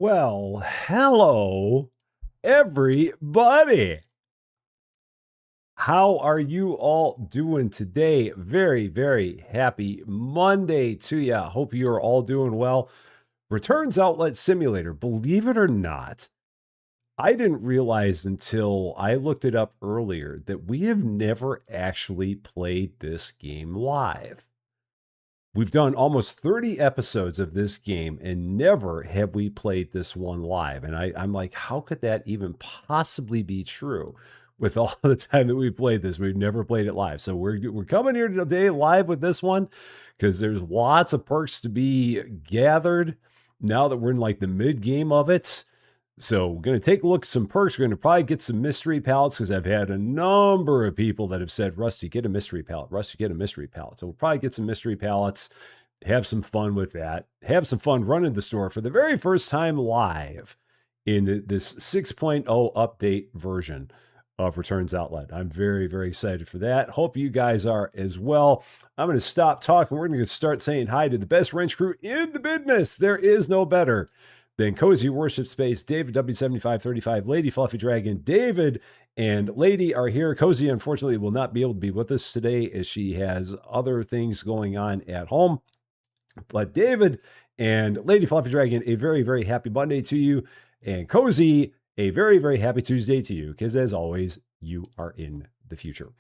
Well, hello, everybody. How are you all doing today? Very, very happy Monday to you. Hope you are all doing well. Returns Outlet Simulator, believe it or not, I didn't realize until I looked it up earlier that we have never actually played this game live. We've done almost 30 episodes of this game and never have we played this one live. And I'm like, how could that even possibly be true? With all the time that we've played this, we've never played it live. So we're coming here today live with this one because there's lots of perks to be gathered now that we're in like the mid game of it. So we're going to take a look at some perks. We're going to probably get some mystery pallets because I've had a number of people that have said, Rusty, get a mystery pallet. Rusty, get a mystery pallet. So we'll probably get some mystery pallets, have some fun with that, have some fun running the store for the very first time live in this 6.0 update version of Returns Outlet. I'm very, very excited for that. Hope you guys are as well. I'm going to stop talking. We're going to start saying hi to the best wrench crew in the business. There is no better than Cozy Worship Space, David W7535, Lady Fluffy Dragon, David and Lady are here. Cozy, unfortunately, will not be able to be with us today as she has other things going on at home. But David and Lady Fluffy Dragon, a very, very happy Monday to you. And Cozy, a very, very happy Tuesday to you, because as always, you are in the future.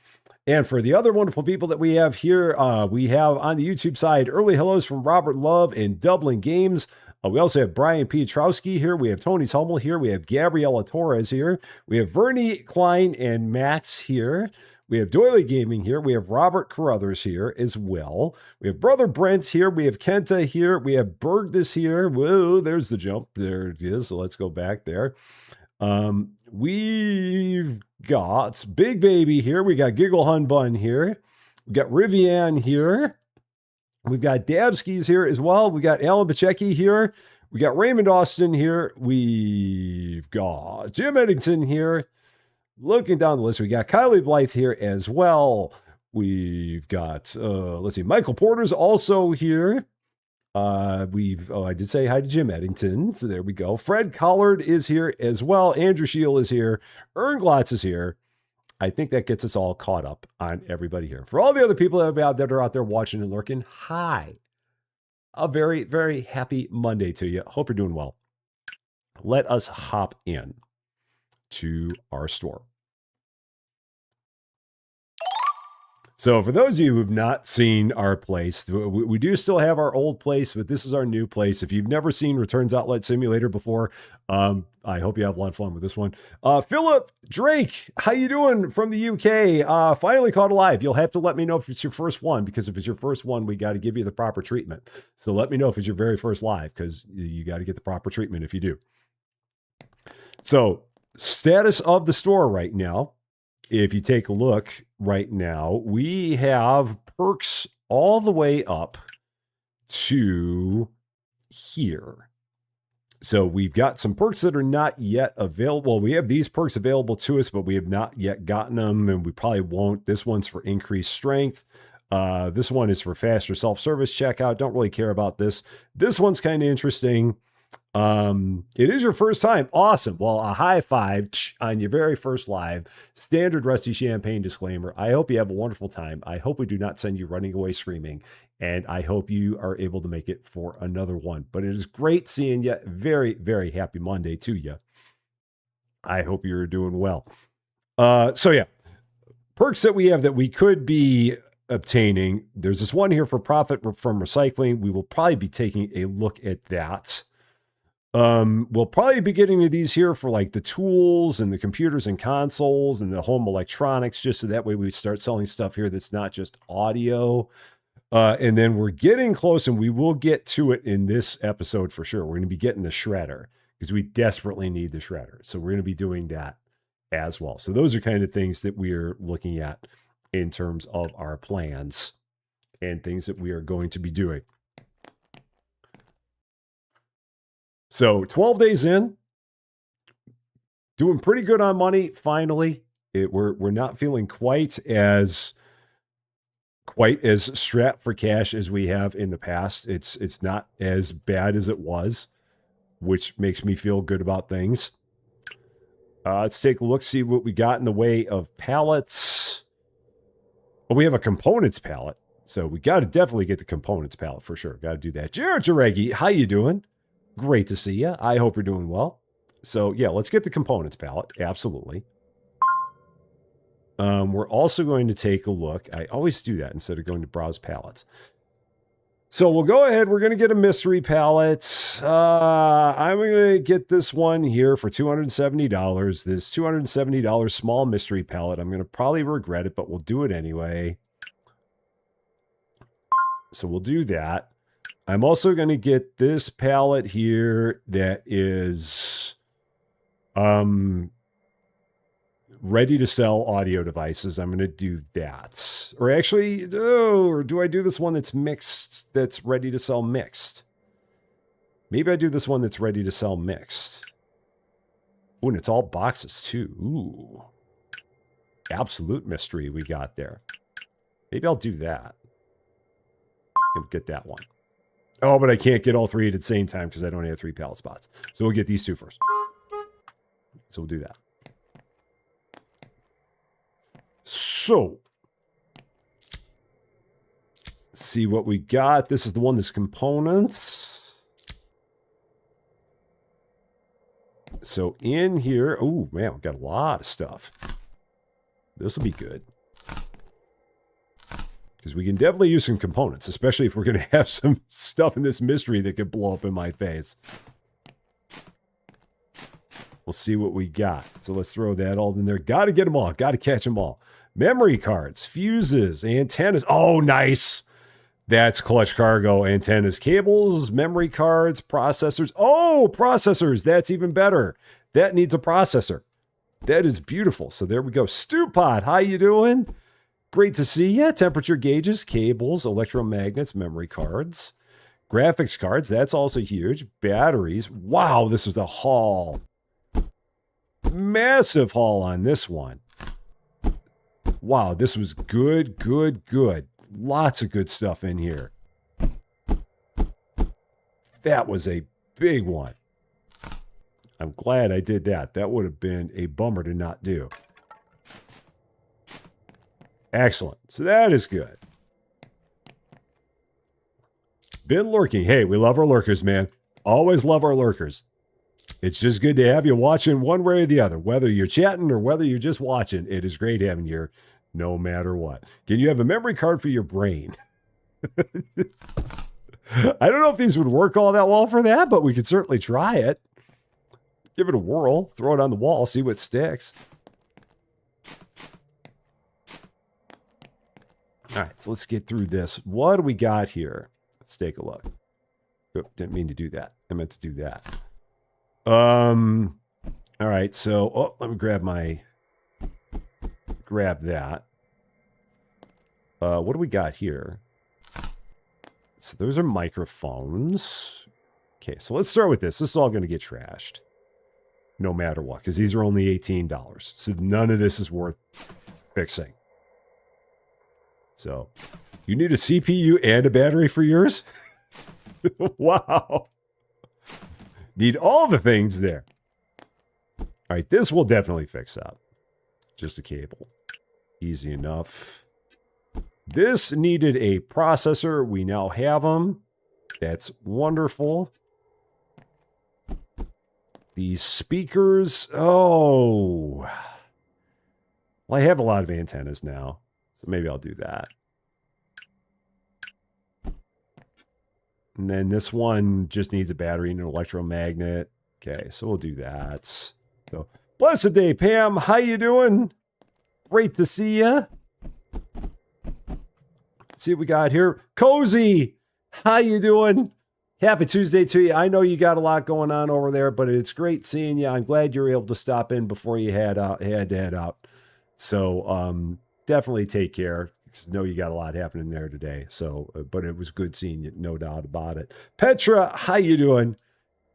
And for the other wonderful people that we have here, we have on the YouTube side, early hellos from Robert Love and Dublin Games. We also have Brian Pietrowski here. We have Tony Tummel here. We have Gabriella Torres here. We have Bernie Klein and Max here. We have Doily Gaming here. We have Robert Carruthers here as well. We have Brother Brent here. We have Kenta here. We have Bergdis here. Whoa, there's the jump. There it is. So let's go back there. We've got Big Baby here. We got Giggle Hun Bun here. We got Rivian here. We've got Dabskis here as well. We got Alan Pachecky here. We got Raymond Austin here. We've got Jim Eddington here. Looking down the list, we got Kylie Blythe here as well. We've got, let's see, Michael Porter's also here. I did say hi to Jim Eddington. So there we go. Fred Collard is here as well. Andrew Scheel is here. Ernglotz is here. I think that gets us all caught up on everybody here. For all the other people that are out there watching and lurking, hi. A very, very happy Monday to you. Hope you're doing well. Let us hop in to our store. So for those of you who've not seen our place, we do still have our old place, but this is our new place. If you've never seen Returns Outlet Simulator before, I hope you have a lot of fun with this one. Philip Drake, how you doing from the UK? Finally caught alive. You'll have to let me know if it's your first one, because if it's your first one, we got to give you the proper treatment. So let me know if it's your very first live, because you got to get the proper treatment if you do. So status of the store right now. If you take a look right now, we have perks all the way up to here. So we've got some perks that are not yet available. We have these perks available to us, but we have not yet gotten them, and we probably won't. This one's for increased strength. This one is for faster self-service checkout. Don't really care about this. This one's kind of interesting. It is your first time. Awesome. Well, a high five on your very first live. Standard Rusty Champagne disclaimer. I hope you have a wonderful time. I hope we do not send you running away screaming, and I hope you are able to make it for another one. But it is great seeing you. Very, very happy Monday to you. I hope you're doing well. So yeah, perks that we have that we could be obtaining. There's this one here for profit from recycling. We will probably be taking a look at that. We'll probably be getting to these here for like the tools and the computers and consoles and the home electronics, just so that way we start selling stuff here that's not just audio. And then we're getting close, and we will get to it in this episode for sure. We're going to be getting the shredder because we desperately need the shredder. So we're going to be doing that as well. So those are kind of things that we're looking at in terms of our plans and things that we are going to be doing. So 12 days in, doing pretty good on money. Finally, we're not feeling quite as strapped for cash as we have in the past. It's not as bad as it was. which makes me feel good about things. Let's take a look, see what we got in the way of pallets. Oh, we have a components pallet. So we got to definitely get the components pallet for sure. Got to do that. Jared Jaregi, how you doing? Great to see you. I hope you're doing well. So yeah, let's get the components pallet. Absolutely. We're also going to take a look. I always do that instead of going to browse pallets. So we'll go ahead. We're going to get a mystery pallet. I'm going to get this one here for $270. This $270 small mystery pallet. I'm going to probably regret it, but we'll do it anyway. So we'll do that. I'm also going to get this pallet here that is ready to sell audio devices. I'm going to do that. Or actually, or do I do this one that's mixed, that's ready to sell mixed? Maybe I do this one that's ready to sell mixed. Oh, and it's all boxes too. Ooh. Absolute mystery we got there. Maybe I'll do that. And get that one. Oh, but I can't get all three at the same time because I don't have 3 pallet spots. So we'll get these 2 first. So we'll do that. So, let's see what we got. This is the one that's components. So in here, oh man, we've got a lot of stuff. This will be good. Because we can definitely use some components, especially if we're going to have some stuff in this mystery that could blow up in my face. We'll see what we got. So let's throw that all in there. Got to get them all. Got to catch them all. Memory cards, fuses, antennas. Oh, nice. That's clutch cargo, antennas, cables, memory cards, processors. Oh, processors. That's even better. That needs a processor. That is beautiful. So there we go. Stew Pot, how you doing? Great to see you. Temperature gauges, cables, electromagnets, memory cards, graphics cards. That's also huge. Batteries. Wow, this was a haul. Massive haul on this one. Wow, this was good, good, good. Lots of good stuff in here. That was a big one. I'm glad I did that. That would have been a bummer to not do. Excellent. So that is good. Been lurking. Hey, we love our lurkers, man. Always love our lurkers. It's just good to have you watching one way or the other. Whether you're chatting or whether you're just watching, it is great having you here no matter what. Can you have a memory card for your brain? I don't know if these would work all that well for that, but we could certainly try it. Give it a whirl. Throw it on the wall. See what sticks. All right, so let's get through this. What do we got here? Let's take a look. Oh, didn't mean to do that. I meant to do that. All right, so let me grab that. What do we got here? So those are microphones. Okay, so let's start with this. This is all going to get trashed. No matter what, because these are only $18. So none of this is worth fixing. So, you need a CPU and a battery for yours? Wow. Need all the things there. All right, this will definitely fix up. Just a cable. Easy enough. This needed a processor. We now have them. That's wonderful. These speakers. Oh. Well, I have a lot of antennas now. So maybe I'll do that. And then this one just needs a battery and an electromagnet. Okay, so we'll do that. So, blessed day, Pam. How you doing? Great to see you. See what we got here. Cozy, how you doing? Happy Tuesday to you. I know you got a lot going on over there, but it's great seeing you. I'm glad you were able to stop in before you had to head out. So, definitely take care. I know you got a lot happening there today. So, but it was good seeing you, no doubt about it. Petra, how you doing?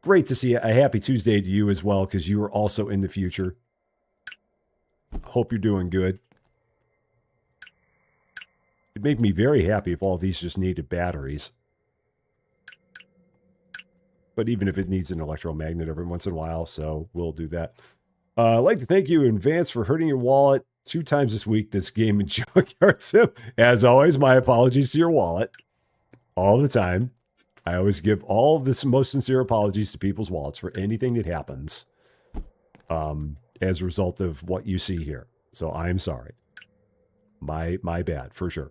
Great to see you. A happy Tuesday to you as well, because you are also in the future. Hope you're doing good. It'd make me very happy if all these just needed batteries. but even if it needs an electromagnet every once in a while, so we'll do that. I'd like to thank you in advance for hurting your wallet 2 times this week. This game and junkyard sim. As always, my apologies to your wallet. All the time. I always give all the most sincere apologies to people's wallets for anything that happens as a result of what you see here. So I'm sorry. My bad, for sure.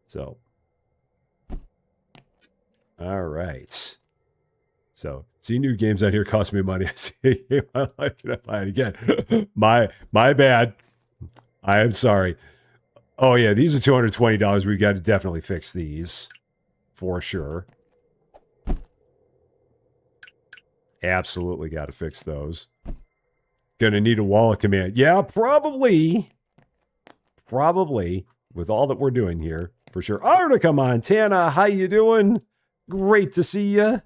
So, all right. So, see new games out here cost me money. I see a game I like it, I buy it again. My bad. I am sorry. Oh yeah, these are $220. We got to definitely fix these. For sure. Absolutely got to fix those. Gonna need a wallet command. Yeah, probably. Probably. With all that we're doing here. For sure. Arnica Montana, how you doing? Great to see you.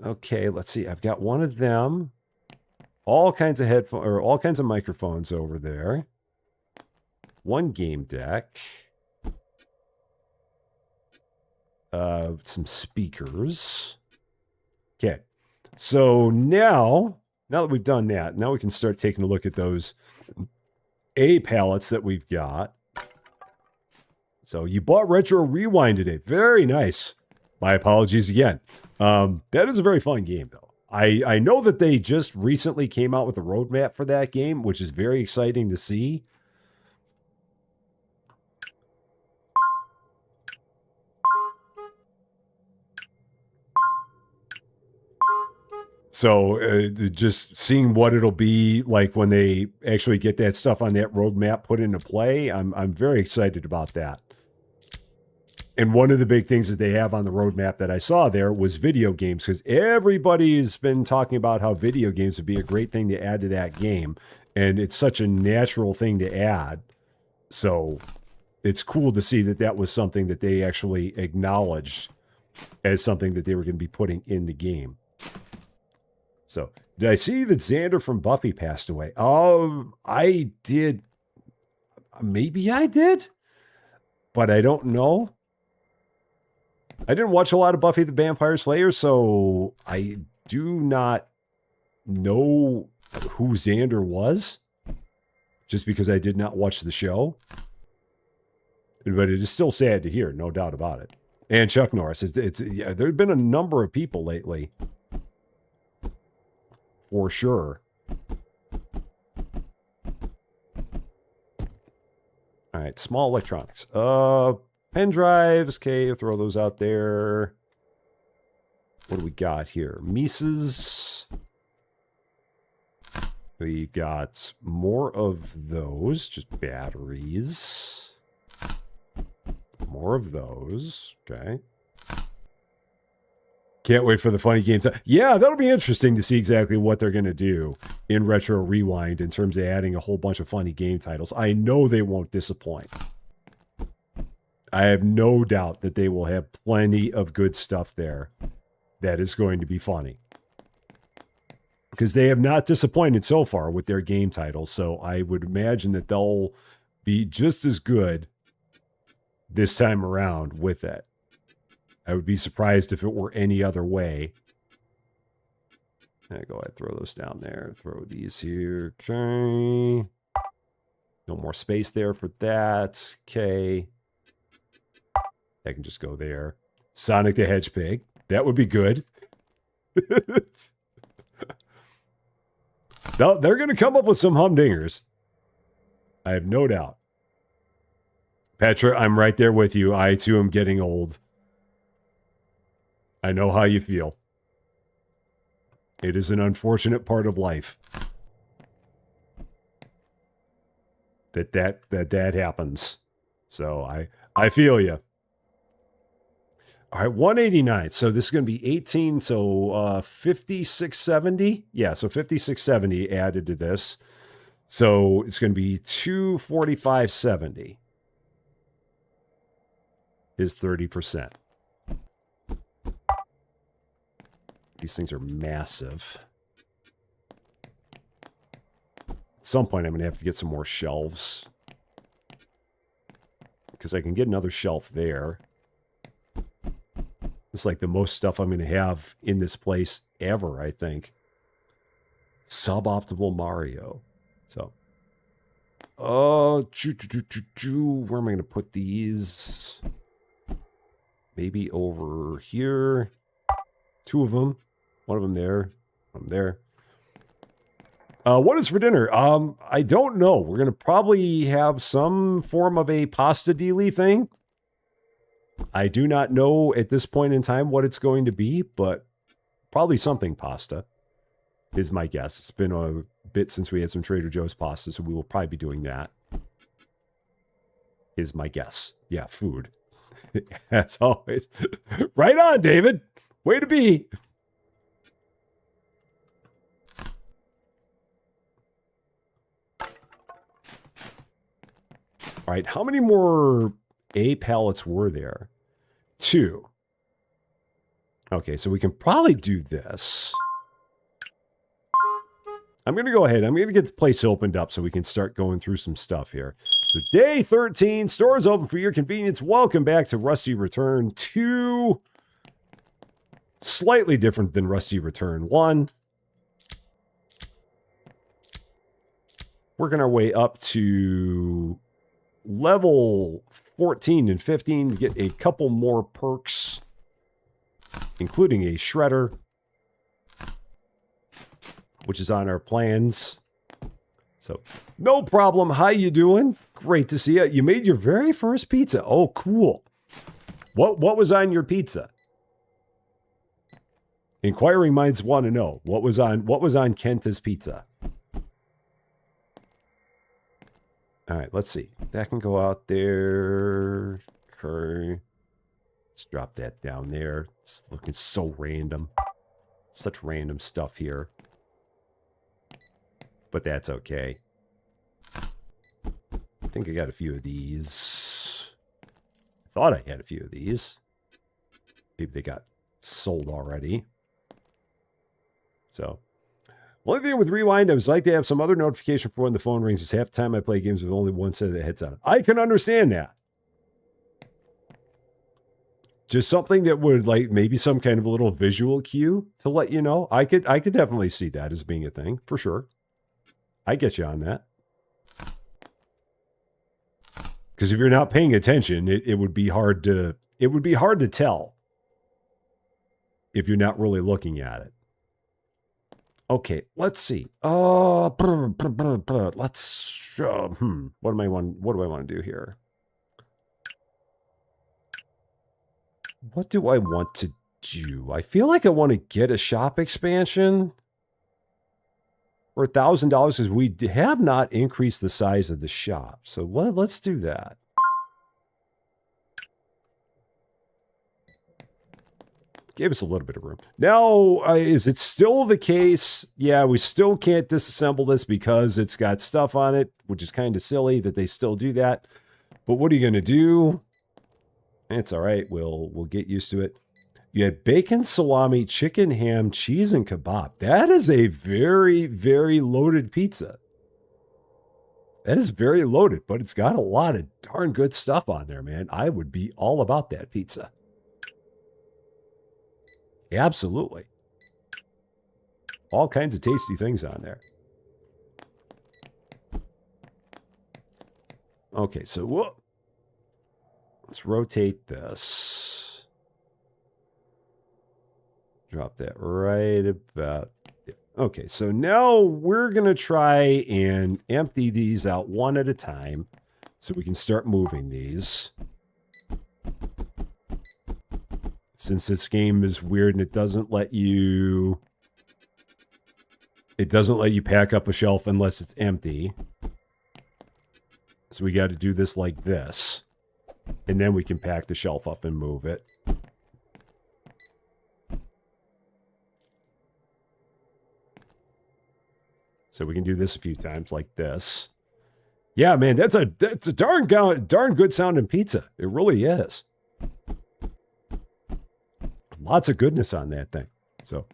Okay, let's see. I've got one of them. All kinds of headphones, or all kinds of microphones over there. One game deck. Some speakers. Okay. So now that we've done that, now we can start taking a look at those pallets that we've got. So you bought Retro Rewind today. Very nice. My apologies again. That is a very fun game, though. I know that they just recently came out with a roadmap for that game, which is very exciting to see. So just seeing what it'll be like when they actually get that stuff on that roadmap put into play, I'm very excited about that. And one of the big things that they have on the roadmap that I saw there was video games, because everybody's been talking about how video games would be a great thing to add to that game. And it's such a natural thing to add. So it's cool to see that that was something that they actually acknowledged as something that they were going to be putting in the game. So, did I see that Xander from Buffy passed away? I did. Maybe I did, but I don't know. I didn't watch a lot of Buffy the Vampire Slayer, so I do not know who Xander was, just because I did not watch the show. But it is still sad to hear, no doubt about it. And Chuck Norris. Yeah, there have been a number of people lately. For sure. All right, small electronics. Pen drives. Okay, throw those out there. What do we got here? Mises. We got more of those, just batteries. More of those. Okay. Can't wait for the funny games. Yeah, that'll be interesting to see exactly what they're going to do in Retro Rewind in terms of adding a whole bunch of funny game titles. I know they won't disappoint. I have no doubt that they will have plenty of good stuff there that is going to be funny. Because they have not disappointed so far with their game titles, so I would imagine that they'll be just as good this time around with it. I would be surprised if it were any other way. Go ahead, throw those down there. Throw these here. Okay. No more space there for that. Okay. That can just go there. Sonic the Hedgehog. That would be good. They're going to come up with some humdingers. I have no doubt. Petra, I'm right there with you. I, too, am getting old. I know how you feel. It is an unfortunate part of life that happens. So I feel you. All right, 189. So this is going to be 18. So 5670. Yeah, so 5670 added to this. So it's going to be 245.70 is 30%. These things are massive. At some point, I'm going to have to get some more shelves. Because I can get another shelf there. It's like the most stuff I'm going to have in this place ever, I think. Suboptimal Mario. So, where am I going to put these? Maybe over here. 2 of them. 1 of them there. 1 of them there. What is for dinner? I don't know. We're going to probably have some form of a pasta dealy thing. I do not know at this point in time what it's going to be, but probably something pasta is my guess. It's been a bit since we had some Trader Joe's pasta, so we will probably be doing that. Is my guess. Yeah, food. As always. Right on, David. Way to be. All right, how many more A pallets were there? 2. Okay, so we can probably do this. I'm going to go ahead. I'm going to get the place opened up so we can start going through some stuff here. So day 13, stores open for your convenience. Welcome back to Rusty Return 2. Slightly different than Rusty Return 1. Working our way up to level 14 and 15 to get a couple more perks, including a shredder, which is on our plans. So, no problem. How you doing? Great to see you. You made your very first pizza. Oh, cool. What was on your pizza? Inquiring minds want to know. What was on Kenta's pizza? All right, let's see. That can go out there. Okay. Let's drop that down there. It's looking so random. Such random stuff here. But that's okay. I think I got a few of these. I thought I had a few of these. Maybe they got sold already. So, one thing with Rewind, I would like to have some other notification for when the phone rings. It's half the time I play games with only one set of headsets on. I can understand that. Just something that would, like, maybe some kind of a little visual cue to let you know. I could definitely see that as being a thing, for sure. I get you on that. Because if you're not paying attention, it would be hard to tell if you're not really looking at it. Okay, let's see. Let's what do I want to do here? What do I want to do? I feel like I want to get a shop expansion for $1,000 because we have not increased the size of the shop. So let's do that. Gave us a little bit of room. Now, is it still the case? Yeah, we still can't disassemble this because it's got stuff on it, which is kind of silly that they still do that. But what are you going to do? It's all right. We'll get used to it. You had bacon, salami, chicken, ham, cheese, and kebab. That is a very, very loaded pizza. That is very loaded, but it's got a lot of darn good stuff on there, man. I would be all about that pizza. Absolutely. All kinds of tasty things on there. Okay, so let's rotate this. Drop that right about there. Okay, so now we're going to try and empty these out one at a time so we can start moving these. Since this game is weird and it doesn't let you pack up a shelf unless it's empty. So we got to do this like this. And then we can pack the shelf up and move it. So we can do this a few times like this. Yeah, man, that's a darn good sounding pizza. It really is. Lots of goodness on that thing. So,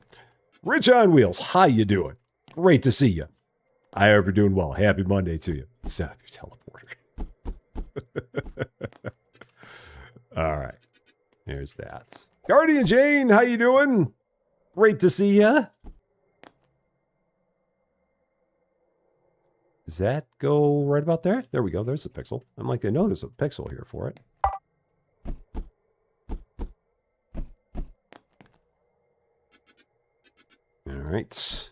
Rich on Wheels, how you doing? Great to see you. I hope you're doing well. Happy Monday to you. Set up your teleporter. All right. There's that. Guardian Jane, how you doing? Great to see ya. Does that go right about there? There we go. There's a pixel. I'm like, I know there's a pixel here for it. All right.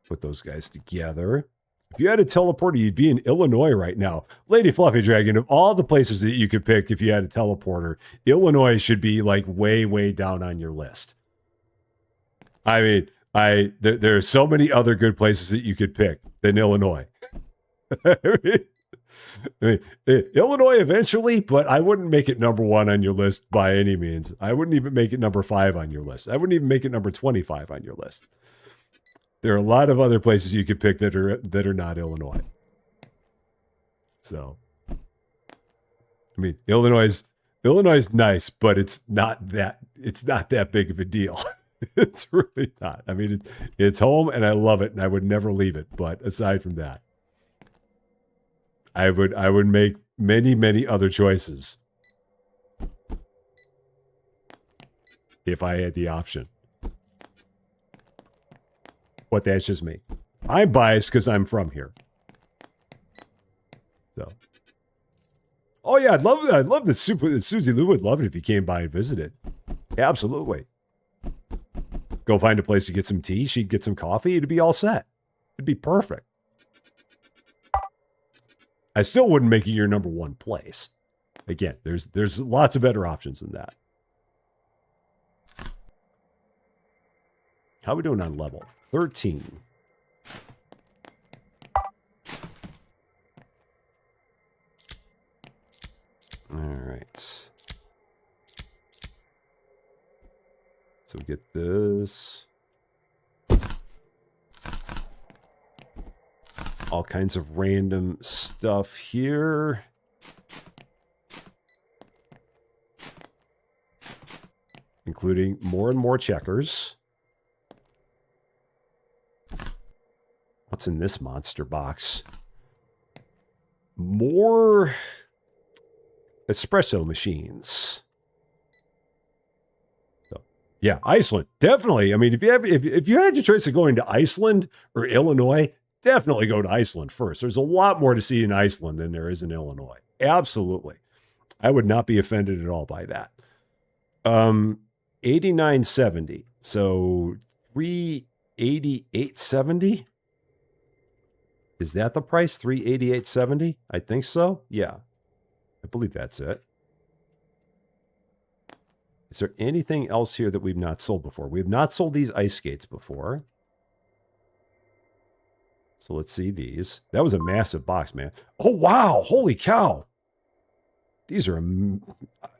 Put those guys together. If you had a teleporter, you'd be in Illinois right now. Lady Fluffy Dragon, of all the places that you could pick if you had a teleporter, Illinois should be like way, way down on your list. I mean, there are so many other good places that you could pick than Illinois. I mean, Illinois eventually, but I wouldn't make it number 1 on your list by any means. I wouldn't even make it number 5 on your list. I wouldn't even make it number 25 on your list. There are a lot of other places you could pick that are not Illinois. So, I mean, Illinois is nice, but it's not that big of a deal. It's really not. I mean, it's home and I love it and I would never leave it. But aside from that, I would make many, many other choices if I had the option. But that's just me. I'm biased because I'm from here. So, oh yeah, I'd love that. Susie Lou would love it if you came by and visited. Absolutely. Go find a place to get some tea. She'd get some coffee. It'd be all set. It'd be perfect. I still wouldn't make it your number 1 place. Again, there's lots of better options than that. How are we doing on level? 13. All right. So we get this. All kinds of random stuff here. Including more and more checkers. What's in this monster box? More espresso machines. So, yeah, Iceland. Definitely. I mean, if you had your choice of going to Iceland or Illinois, definitely go to Iceland first. There's a lot more to see in Iceland than there is in Illinois. Absolutely. I would not be offended at all by that. $89.70. So $388.70. Is that the price? $388.70? I think so. Yeah. I believe that's it. Is there anything else here that we've not sold before? We have not sold these ice skates before. So let's see these. That was a massive box, man. Oh, wow. Holy cow. These are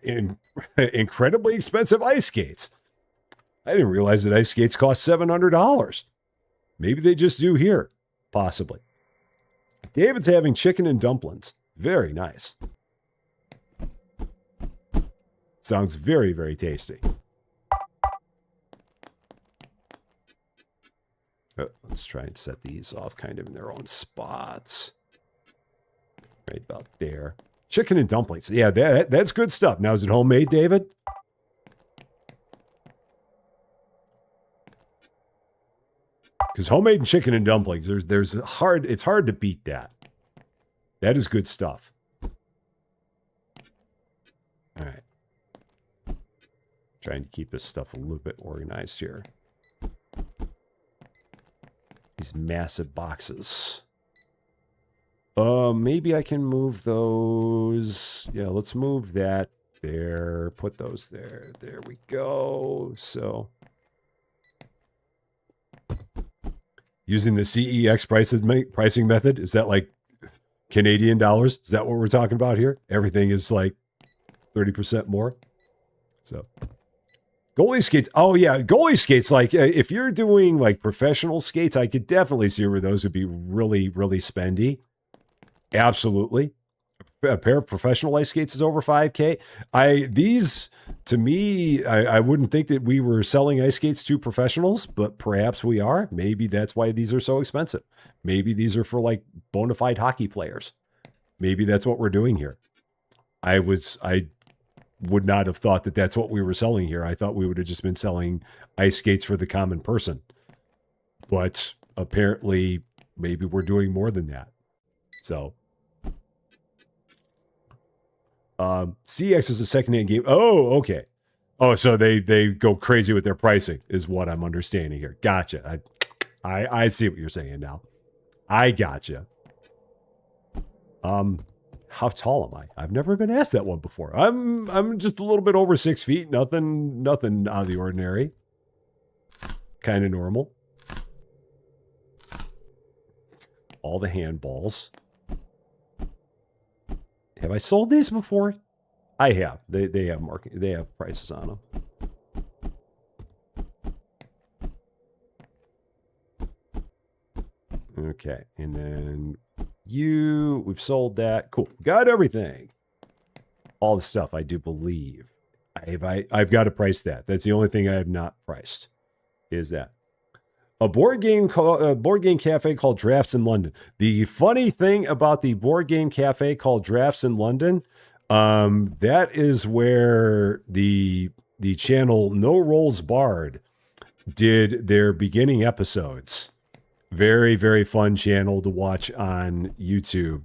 incredibly expensive ice skates. I didn't realize that ice skates cost $700. Maybe they just do here. Possibly. David's having chicken and dumplings. Very nice. Sounds very, very tasty. Let's try and set these off kind of in their own spots. Right about there. Chicken and dumplings. Yeah, that's good stuff. Now, is it homemade, David? Because homemade chicken and dumplings, it's hard to beat that. That is good stuff. All right. Trying to keep this stuff a little bit organized here. These massive boxes. Maybe I can move those. Yeah, let's move that there. Put those there. There we go. So, using the CEX pricing method, is that like Canadian dollars? Is that what we're talking about here? Everything is like 30% more. So, goalie skates. Oh, yeah. Goalie skates. Like, if you're doing like professional skates, I could definitely see where those would be really, really spendy. Absolutely. A pair of professional ice skates is over $5K. These, to me, I wouldn't think that we were selling ice skates to professionals, but perhaps we are. Maybe that's why these are so expensive. Maybe these are for like bona fide hockey players. Maybe that's what we're doing here. I would not have thought that that's what we were selling here. I thought we would have just been selling ice skates for the common person. But apparently, maybe we're doing more than that. So, CX is a secondhand game. Oh, okay. Oh, so they go crazy with their pricing, is what I'm understanding here. Gotcha. I see what you're saying now. I gotcha. How tall am I? I've never been asked that one before. I'm just a little bit over 6 feet. Nothing out of the ordinary. Kind of normal. All the handballs. Have I sold these before? I have. They have market. They have prices on them. Okay, and then we've sold that. Cool. Got everything. All the stuff, I do believe. I've got to price that. That's the only thing I have not priced. Is that a board game cafe called Drafts in London? The funny thing about the board game cafe called Drafts in London, that is where the channel No Rolls Barred did their beginning episodes. Very, very fun channel to watch on YouTube.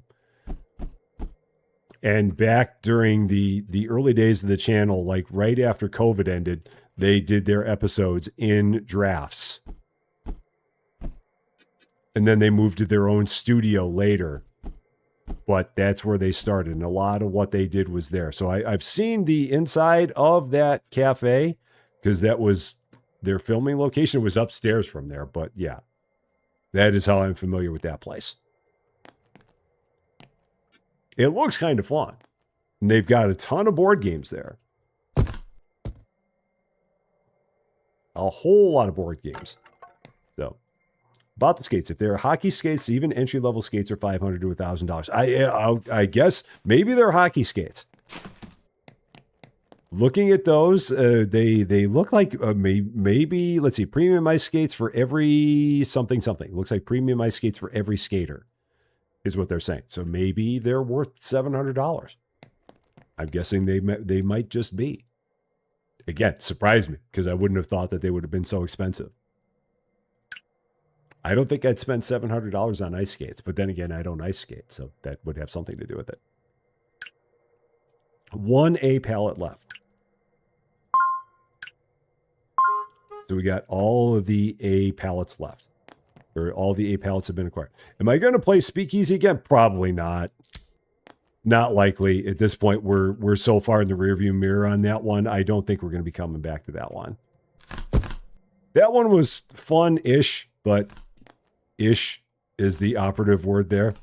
And back during the early days of the channel, like right after COVID ended, they did their episodes in drafts. And then they moved to their own studio later. But that's where they started. And a lot of what they did was there. So I've seen the inside of that cafe because that was their filming location. It was upstairs from there. But yeah, that is how I'm familiar with that place. It looks kind of fun. And they've got a ton of board games there. A whole lot of board games. So, about the skates. If they're hockey skates, even entry-level skates are $500 to $1,000. I guess maybe they're hockey skates. Looking at those, they look like maybe, let's see, premium ice skates for every something. Looks like premium ice skates for every skater is what they're saying. So maybe they're worth $700. I'm guessing they might just be. Again, surprised me because I wouldn't have thought that they would have been so expensive. I don't think I'd spend $700 on ice skates, but then again, I don't ice skate, so that would have something to do with it. 1A pallet left. So we got all of the A pallets left. Or all the A pallets have been acquired. Am I going to play Speakeasy again? Probably not. Not likely. At this point, we're so far in the rearview mirror on that one. I don't think we're going to be coming back to that one. That one was fun-ish, but ish is the operative word there.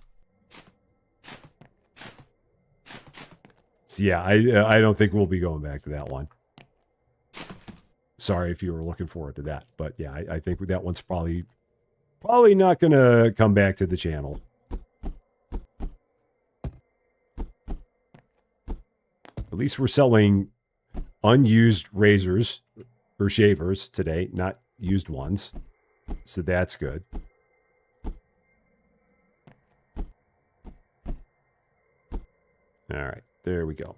So yeah, I don't think we'll be going back to that one. Sorry if you were looking forward to that. But yeah, I think that one's probably not going to come back to the channel. At least we're selling unused razors or shavers today, not used ones. So that's good. All right, there we go.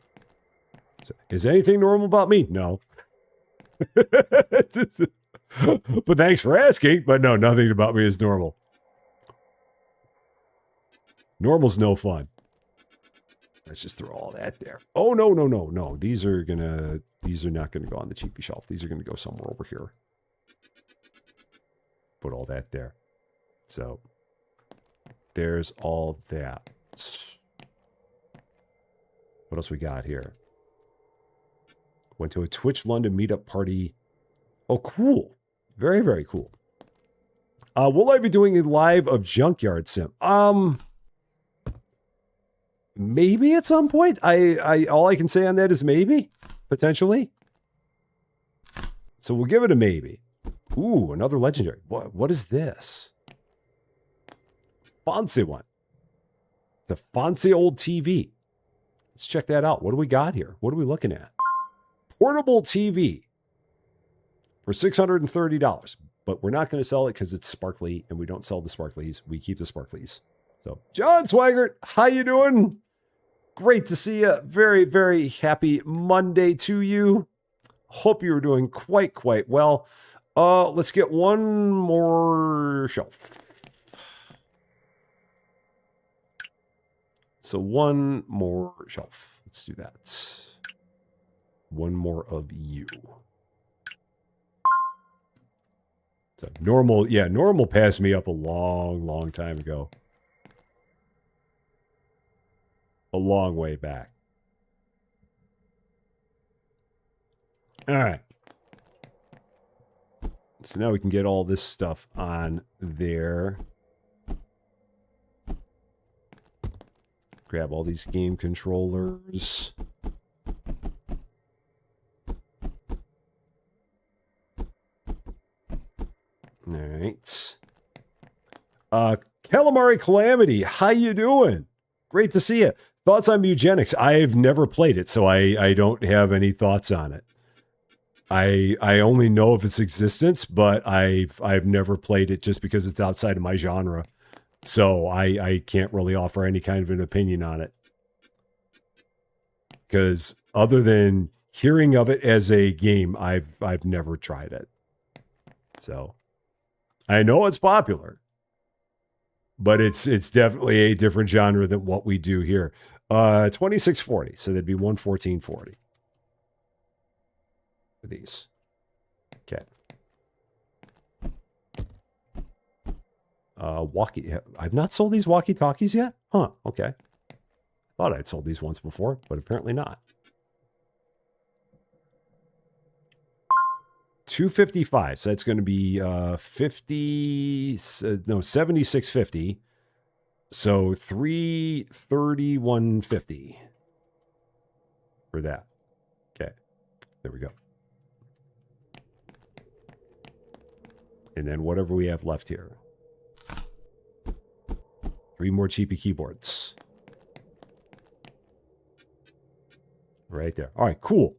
So, is anything normal about me? No. But thanks for asking. But no, nothing about me is normal. Normal's no fun. Let's just throw all that there. Oh, no. These are not gonna go on the cheapy shelf. These are gonna go somewhere over here. Put all that there. So there's all that. What else we got here? Went to a Twitch London meetup party. Oh, cool. Very, very cool. Will I be doing a live of Junkyard Sim? Maybe at some point. All I can say on that is maybe, potentially. So we'll give it a maybe. Ooh, another legendary. What is this? Fancy one. It's a fancy old TV. Let's check that out. What do we got here? What are we looking at? Portable TV for $630. But we're not going to sell it because it's sparkly, and we don't sell the sparklies. We keep the sparklies. So, John Swigert, how you doing? Great to see you. Very, very happy Monday to you. Hope you're doing quite well. Let's get one more shelf. So one more shelf. Let's do that. One more of you. So normal, yeah, normal passed me up a long time ago. A long way back. All right. So now we can get all this stuff on there. Grab all these game controllers. All right. Calamari Calamity, how you doing? Great to see you. Thoughts on eugenics? I've never played it, so I don't have any thoughts on it. I only know of its existence, but I've never played it just because it's outside of my genre. So I can't really offer any kind of an opinion on it. Because other than hearing of it as a game, I've never tried it. So I know it's popular, but it's definitely a different genre than what we do here. 2640, so that'd be 114.40 for these. Okay. I've not sold these walkie-talkies yet? Huh, okay. Thought I'd sold these once before, but apparently not. 255, so that's going to be 76.50. So 331.50 for that. Okay, there we go. And then whatever we have left here. 3 more cheapy keyboards. Right there. All right, cool.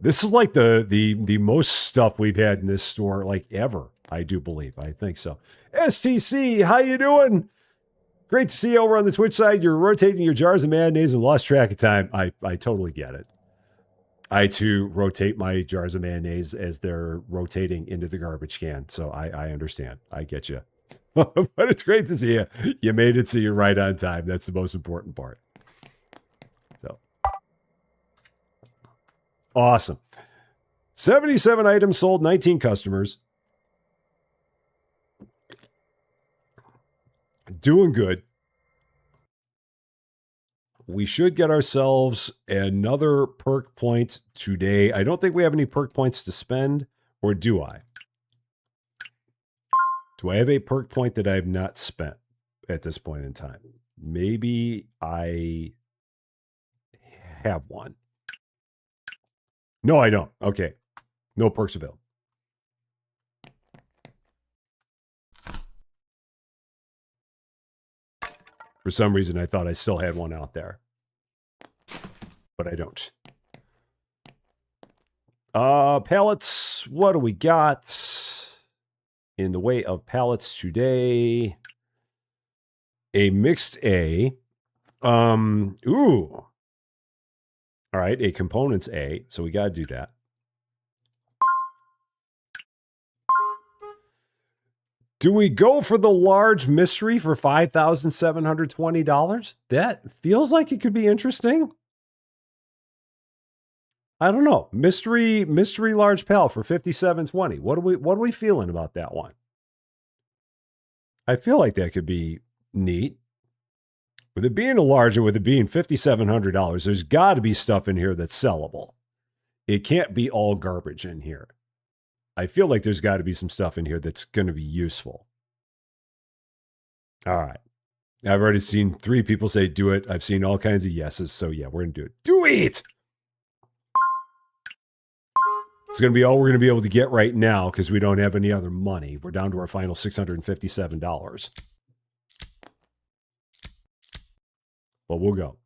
This is like the most stuff we've had in this store like ever, I do believe. I think so. STC, how you doing? Great to see you over on the Twitch side. You're rotating your jars of mayonnaise and lost track of time. I totally get it. I, too, rotate my jars of mayonnaise as they're rotating into the garbage can. So I understand. I get you. But it's great to see you. You made it so you're right on time. That's the most important part. So awesome. 77 items sold, 19 customers. Doing good. We should get ourselves another perk point today. I don't think we have any perk points to spend, or do I? Do I have a perk point that I have not spent at this point in time? Maybe I have one. No, I don't. Okay. No perks available. For some reason, I thought I still had one out there. But I don't. Pallets. What do we got in the way of pallets today? A mixed A. Ooh. All right, a components A. So we got to do that. Do we go for the large mystery for $5,720? That feels like it could be interesting. I don't know. Mystery large pal for $5,720. What are we feeling about that one? I feel like that could be neat. With it being a large and with it being $5,700, there's got to be stuff in here that's sellable. It can't be all garbage in here. I feel like there's got to be some stuff in here that's going to be useful. All right. I've already seen 3 people say do it. I've seen all kinds of yeses. So yeah, we're going to do it. Do it! It's going to be all we're going to be able to get right now because we don't have any other money. We're down to our final $657. But we'll go.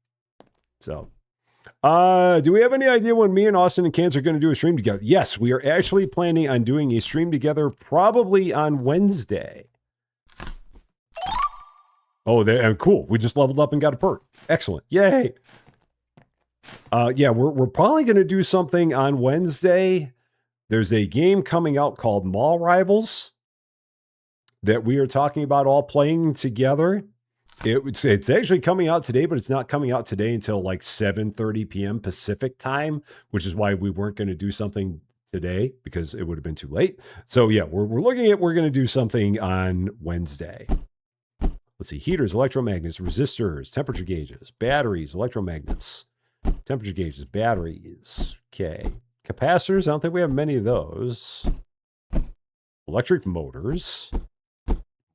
So, do we have any idea when me and Austin and Cans are going to do a stream together? Yes, we are actually planning on doing a stream together probably on Wednesday. Oh, cool. We just leveled up and got a perk. Excellent. Yay. Yeah, we're probably going to do something on Wednesday. There's a game coming out called Mall Rivals that we are talking about all playing together. It's actually coming out today, but it's not coming out today until like 7:30 p.m. Pacific time, which is why we weren't going to do something today because it would have been too late. So yeah, we're going to do something on Wednesday. Let's see, heaters, electromagnets, resistors, temperature gauges, batteries, electromagnets, temperature gauges, batteries. Okay. Capacitors, I don't think we have many of those. Electric motors.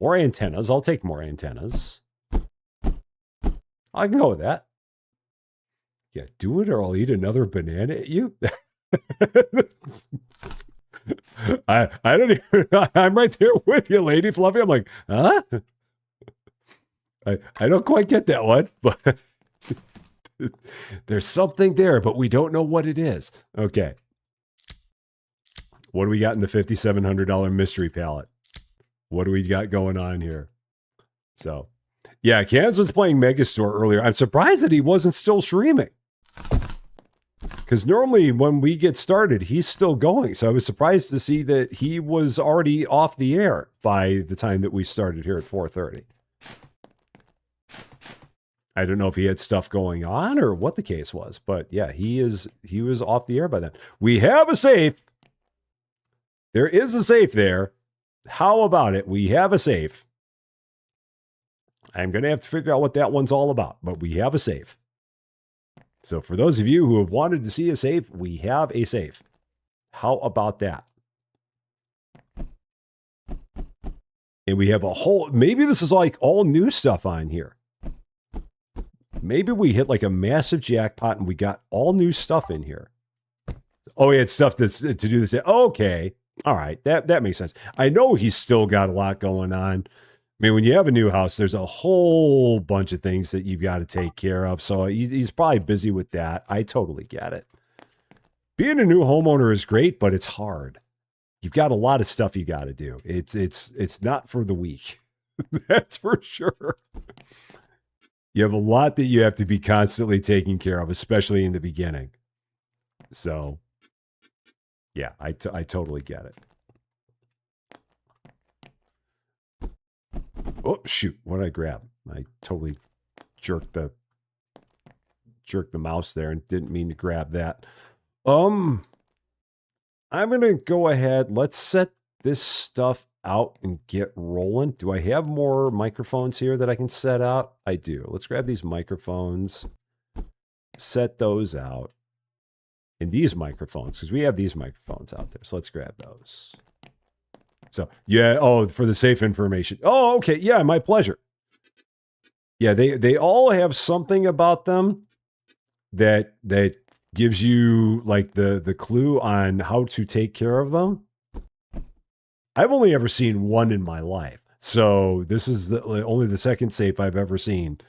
More antennas. I'll take more antennas. I can go with that. Yeah, do it or I'll eat another banana at you. I don't even, I'm right there with you, Lady Fluffy. I'm like, huh? I don't quite get that one, but there's something there, but we don't know what it is. Okay. What do we got in the $5,700 mystery pallet? What do we got going on here? So, yeah, Cans was playing Megastore earlier. I'm surprised that he wasn't still streaming. Because normally when we get started, he's still going. So I was surprised to see that he was already off the air by the time that we started here at 4:30. I don't know if he had stuff going on or what the case was, but yeah, he was off the air by then. We have a safe. There is a safe there. How about it? We have a safe. I'm going to have to figure out what that one's all about, but we have a safe. So for those of you who have wanted to see a safe, we have a safe. How about that? And we have a whole, maybe this is like all new stuff on here. Maybe we hit like a massive jackpot and we got all new stuff in here. Oh, yeah, it's stuff that's to do this. Okay. All right. That makes sense. I know he's still got a lot going on. I mean, when you have a new house, there's a whole bunch of things that you've got to take care of. So he's probably busy with that. I totally get it. Being a new homeowner is great, but it's hard. You've got a lot of stuff you got to do. It's not for the weak. That's for sure. You have a lot that you have to be constantly taking care of, especially in the beginning. So, yeah, I totally get it. Oh, shoot. What did I grab? I totally jerked the mouse there and didn't mean to grab that. I'm going to go ahead. Let's set this stuff out and get rolling. Do I have more microphones here that I can set out? I do. Let's grab these microphones, set those out. And these microphones, because we have these microphones out there. So let's grab those. So, yeah, oh, for the safe information. Oh, okay, yeah, my pleasure. Yeah, they all have something about them that gives you like the clue on how to take care of them. I've only ever seen one in my life. So this is only the second safe I've ever seen.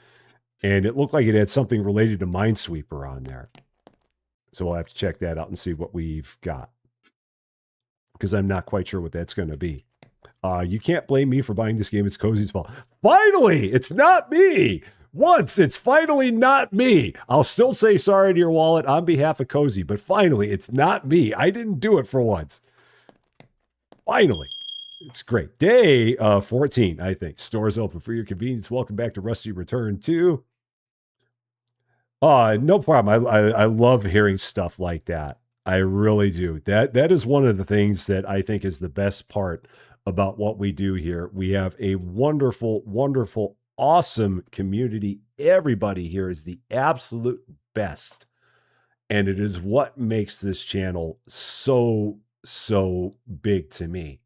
And it looked like it had something related to Minesweeper on there. So we'll have to check that out and see what we've got. Because I'm not quite sure what that's going to be. You can't blame me for buying this game. It's Cozy's fault. Finally, it's not me. Once, it's finally not me. I'll still say sorry to your wallet on behalf of Cozy, but finally, it's not me. I didn't do it for once. Finally. It's great. Day 14, I think. Stores open for your convenience. Welcome back to Rusty Return 2. No problem. I love hearing stuff like that. I really do. That is one of the things that I think is the best part about what we do here. We have a wonderful, wonderful, awesome community. Everybody here is the absolute best. And it is what makes this channel so big to me,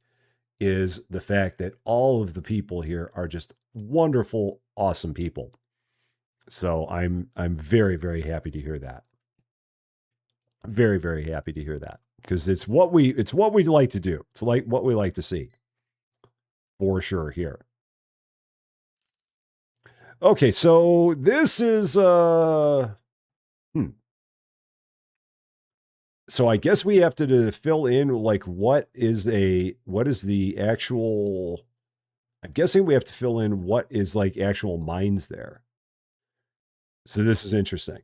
is the fact that all of the people here are just wonderful, awesome people. So I'm very, very happy to hear that. Very, very happy to hear that, because it's what we like to do. It's like what we like to see, for sure here. Okay, so this is so I guess we have to fill in like what is the actual. I'm guessing we have to fill in what is like actual mines there. So this is interesting.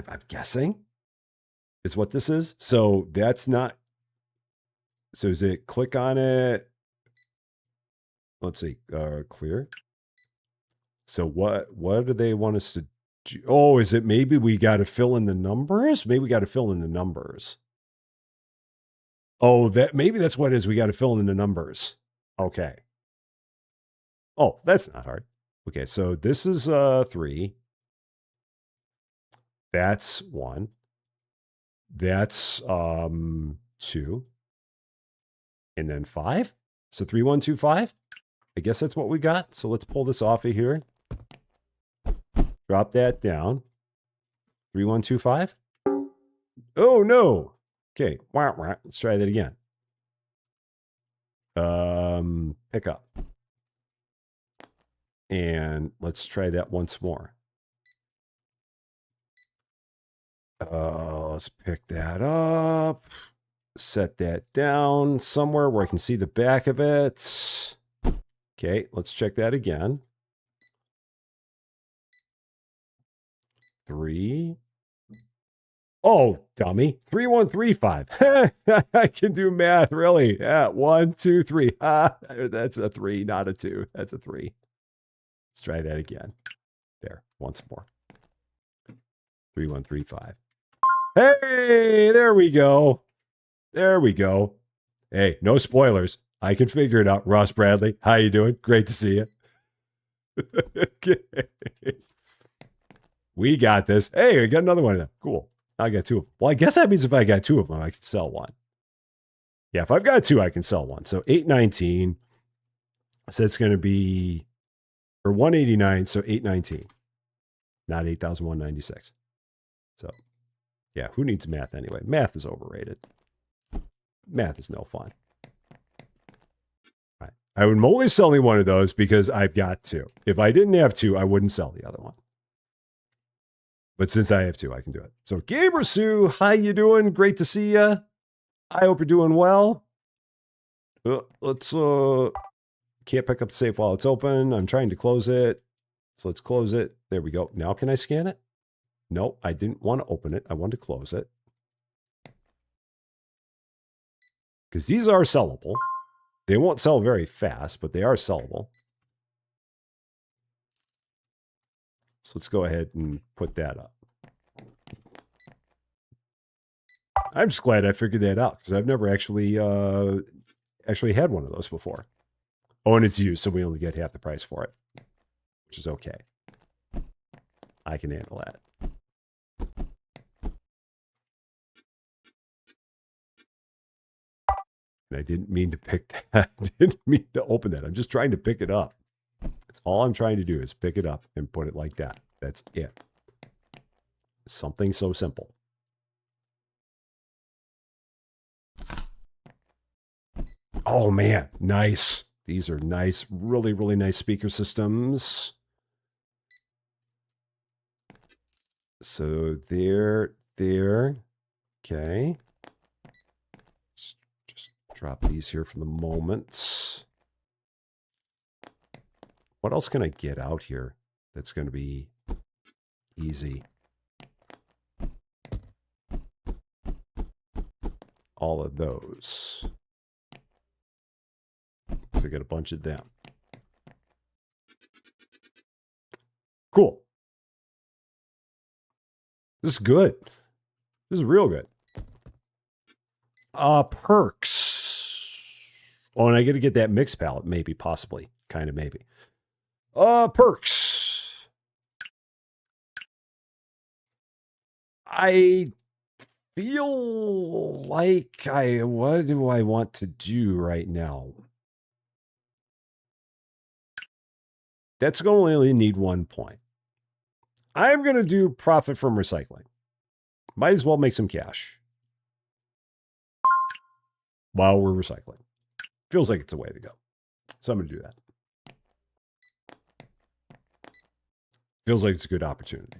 I'm guessing is what this is. So that's not. So is it click on it? Let's see. Clear. So what do they want us to do? Oh, is it maybe we got to fill in the numbers? Maybe we got to fill in the numbers. Oh, maybe that's what it is. We got to fill in the numbers. Okay. Oh, that's not hard. Okay, so this is 3. That's 1. That's 2. And then 5. So 3, 1, 2, 5. I guess that's what we got. So let's pull this off of here. Drop that down. 3, 1, 2, 5. Oh no. Okay. Let's try that again. Pick up. And let's try that once more. Let's pick that up. Set that down somewhere where I can see the back of it. Okay, let's check that again. 3. Oh, dummy. 3, 1, 3, 5. I can do math, really. Yeah, 1, 2, 3. That's a 3, not a 2. That's a 3. Let's try that again. There, once more. 3, 1, 3, 5. Hey, there we go. There we go. Hey, no spoilers. I can figure it out. Ross Bradley, how you doing? Great to see you. Okay. We got this. Hey, we got another one of them. Cool. I got 2 of them. Well, I guess that means if I got 2 of them, I can sell 1. Yeah, if I've got 2, I can sell 1. So 819. So it's going to be, or 189, so 819. Not 8,196. So, yeah, who needs math anyway? Math is overrated. Math is no fun. Right. I would only selling one of those because I've got 2. If I didn't have 2, I wouldn't sell the other one. But since I have 2, I can do it. So, Gamer Sue, how you doing? Great to see you. I hope you're doing well. Let's, can't pick up the safe while it's open. I'm trying to close it. So let's close it. There we go. Now can I scan it? No, I didn't want to open it. I wanted to close it. Because these are sellable. They won't sell very fast, but they are sellable. So let's go ahead and put that up. I'm just glad I figured that out because I've never actually had one of those before. Oh, and it's used, so we only get half the price for it, which is okay. I can handle that. And I didn't mean to pick that. I didn't mean to open that. I'm just trying to pick it up. That's all I'm trying to do is pick it up and put it like that. That's it. Something so simple. Oh, man. Nice. These are nice, really, really nice speaker systems. So there. Okay. Let's just drop these here for the moment. What else can I get out here that's going to be easy? All of those. So I got a bunch of them. Cool. This is good. This is real good. Perks. Oh, and I got to get that mixed pallet, maybe, possibly. Kind of, maybe. Perks. I feel like what do I want to do right now? That's going to only need 1 point. I'm going to do profit from recycling. Might as well make some cash while we're recycling. Feels like it's a way to go. So I'm going to do that. Feels like it's a good opportunity.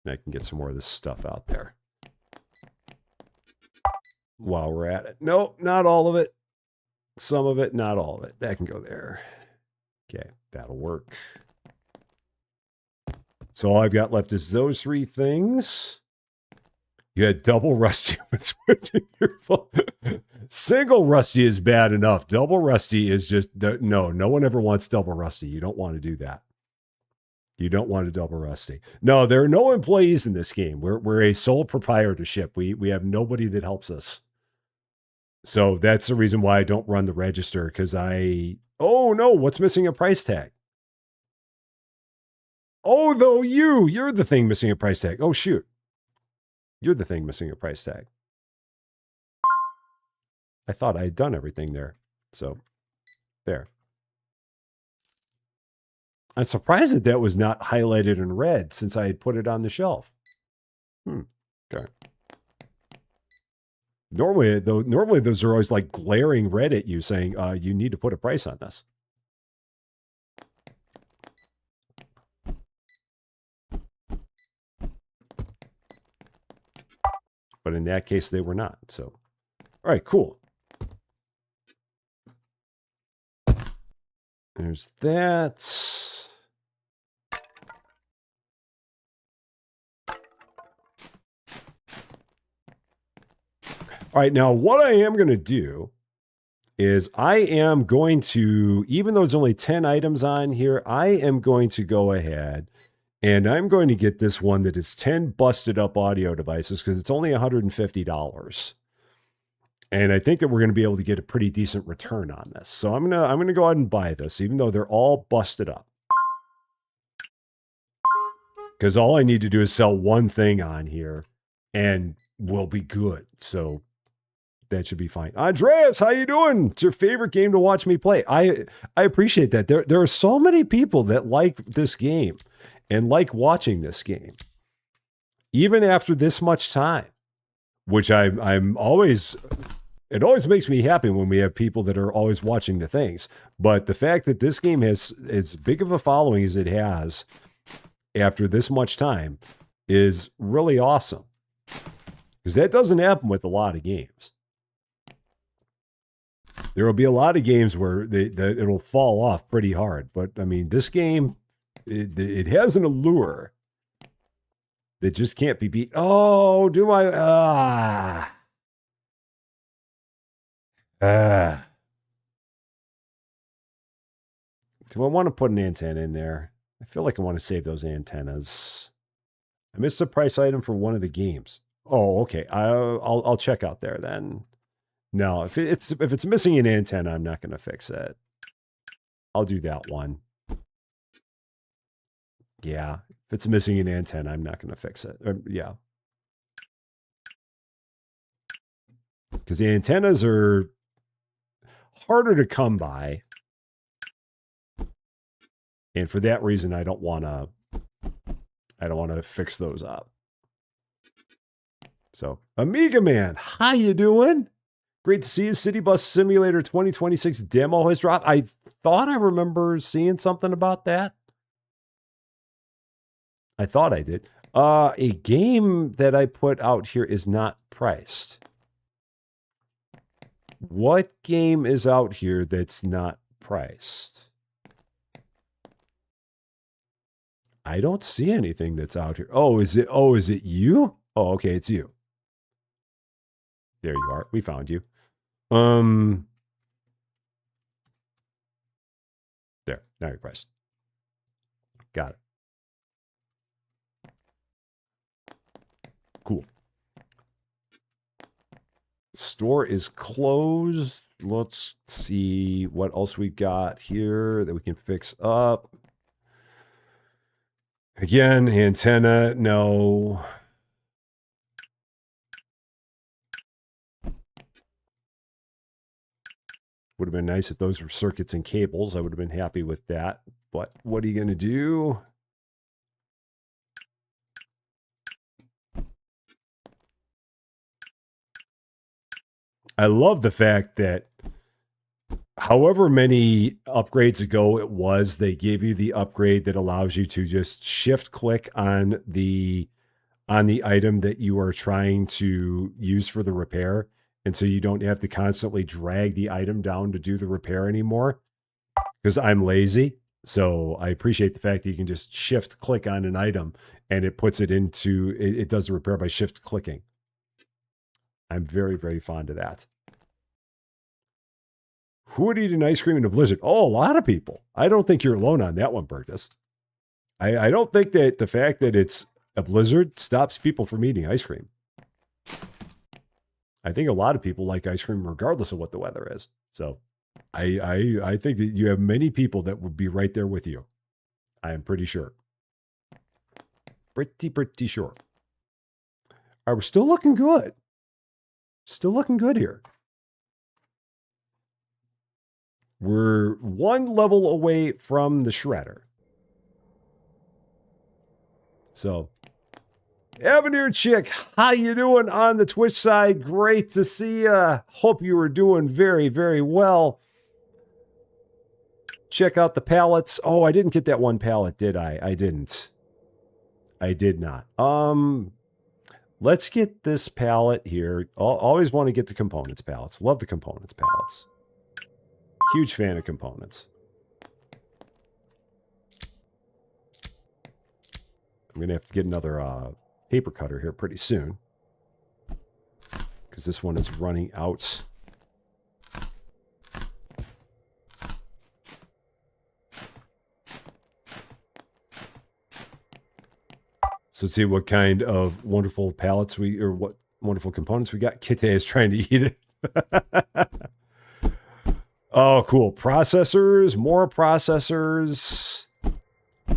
I can get some more of this stuff out there. while we're at it. Nope, not all of it. Some of it, not all of it. That can go there. Okay, that'll work. So all I've got left is those three things. You had double Rusty when switching your phone. Single Rusty is bad enough. Double Rusty is just, no one ever wants double Rusty. You don't want to do that. You don't want a double Rusty. No, there are no employees in this game. We're a sole proprietorship. We have nobody that helps us. So that's the reason why I don't run the register, because oh no, what's missing a price tag? Oh, though you're the thing missing a price tag. Oh, shoot. You're the thing missing a price tag. I thought I had done everything there. So, there. I'm surprised that that was not highlighted in red since I had put it on the shelf. Okay. Normally those are always like glaring red at you saying, you need to put a price on this. But in that case, they were not. So, all right, cool. There's that. All right, now what I am going to do is I am going to, even though there's only 10 items on here, I am going to go ahead and I'm going to get this one that is 10 busted up audio devices because it's only $150. And I think that we're going to be able to get a pretty decent return on this. So I'm going to go ahead and buy this, even though they're all busted up. Because all I need to do is sell one thing on here and we'll be good. So that should be fine. Andreas, how you doing? It's your favorite game to watch me play. I appreciate that. There are so many people that like this game and like watching this game, even after this much time, which I'm always, it always makes me happy when we have people that are always watching the things. But the fact that this game has as big of a following as it has after this much time is really awesome, because that doesn't happen with a lot of games. There will be a lot of games where it'll fall off pretty hard. But, I mean, this game, it has an allure that just can't be beat. Oh, do I? Do I want to put an antenna in there? I feel like I want to save those antennas. I missed a price item for one of the games. Oh, okay. I'll check out there then. No, if it's missing an antenna, I'm not going to fix it. I'll do that one. Yeah, if it's missing an antenna, I'm not going to fix it. Yeah. Because the antennas are harder to come by. And for that reason, I don't want to fix those up. So, Amiga Man, how you doing? Great to see you. City Bus Simulator 2026 demo has dropped. I thought I remember seeing something about that. I thought I did. A game that I put out here is not priced. What game is out here that's not priced? I don't see anything that's out here. Oh, is it you? Oh, okay, it's you. There you are. We found you. There. Now you're priced. Got it. Cool. Store is closed. Let's see what else we got here that we can fix up. Again, antenna, no. Would have been nice if those were circuits and cables. I would have been happy with that. But what are you going to do? I love the fact that however many upgrades ago it was, they gave you the upgrade that allows you to just shift click on the item that you are trying to use for the repair, And so you don't have to constantly drag the item down to do the repair anymore. Because I'm lazy. So I appreciate the fact that you can just shift click on an item and it puts it into, it does the repair by shift clicking. I'm very, very fond of that. Who would eat an ice cream in a blizzard? Oh, a lot of people. I don't think you're alone on that one, Bertus. I don't think that the fact that it's a blizzard stops people from eating ice cream. I think a lot of people like ice cream regardless of what the weather is. So I think that you have many people that would be right there with you. I am pretty sure. Pretty sure. All right, we're still looking good. Still looking good here. We're one level away from the shredder. So, Avenir Chick, how you doing on the Twitch side? Great to see ya. Hope you were doing very, very well. Check out the pallets. Oh, I didn't get that one pallet, did I? I didn't. I did not. Let's get this pallet here. Always want to get the components pallets. Love the components pallets. Huge fan of components. I'm going to have to get another paper cutter here pretty soon. Because this one is running out. So let's see what kind of wonderful pallets what wonderful components we got. Kite is trying to eat it. Oh, cool. Processors, more processors,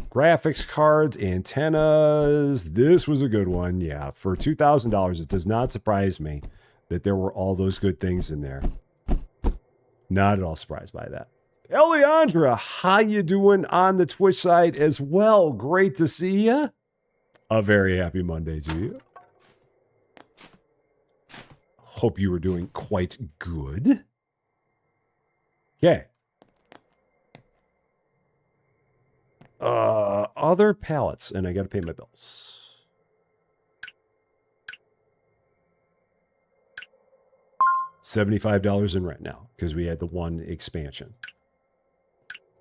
graphics cards, antennas. This was a good one. Yeah, for $2,000, it does not surprise me that there were all those good things in there. Not at all surprised by that. Eliandra, how you doing on the Twitch side as well? Great to see you. A very happy Monday to you. Hope you were doing quite good. Okay. Other pallets, and I got to pay my bills. $75 in rent now because we had the one expansion.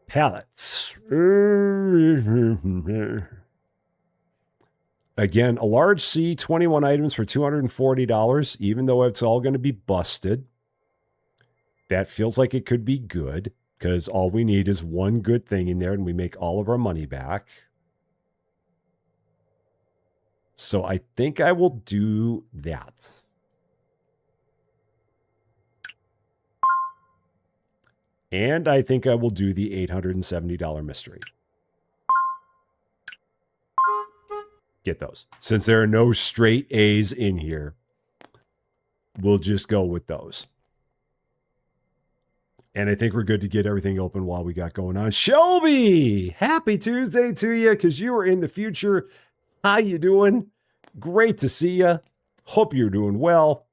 Pallets. Again, a large C, 21 items for $240, even though it's all going to be busted. That feels like it could be good, because all we need is one good thing in there, and we make all of our money back. So I think I will do that. And I think I will do the $870 mystery. Get those. Since there are no straight A's in here, we'll just go with those. And I think we're good to get everything open while we got going on. Shelby, happy Tuesday to you because you are in the future. How you doing? Great to see you. Hope you're doing well.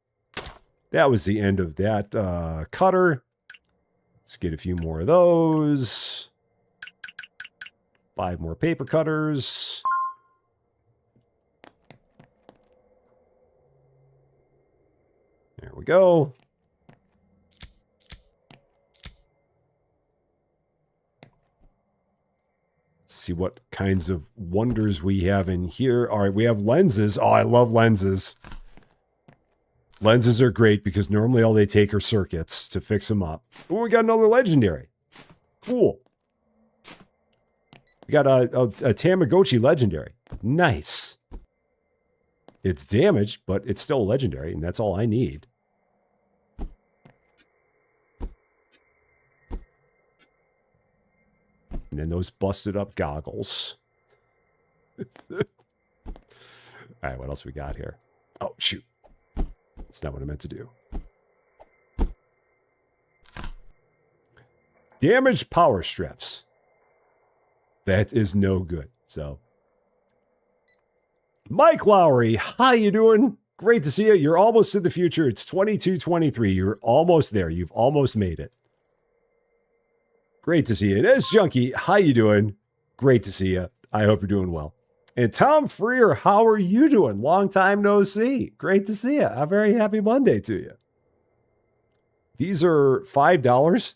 That was the end of that cutter. Let's get a few more of those. 5 more paper cutters. There we go. See what kinds of wonders we have in here. All right, we have lenses. Oh, I love lenses. Lenses are great because normally all they take are circuits to fix them up. Oh, we got another legendary. Cool. We got a Tamagotchi legendary. Nice. It's damaged, but it's still legendary, and that's all I need. And then those busted up goggles. All right, what else we got here? Oh, shoot. That's not what I meant to do. Damaged power strips. That is no good. So, Mike Lowry, how you doing? Great to see you. You're almost in the future. It's 2223. You're almost there. You've almost made it. Great to see you. And as Junkie, how you doing? Great to see you. I hope you're doing well. And Tom Freer, how are you doing? Long time no see. Great to see you. A very happy Monday to you. These are $5.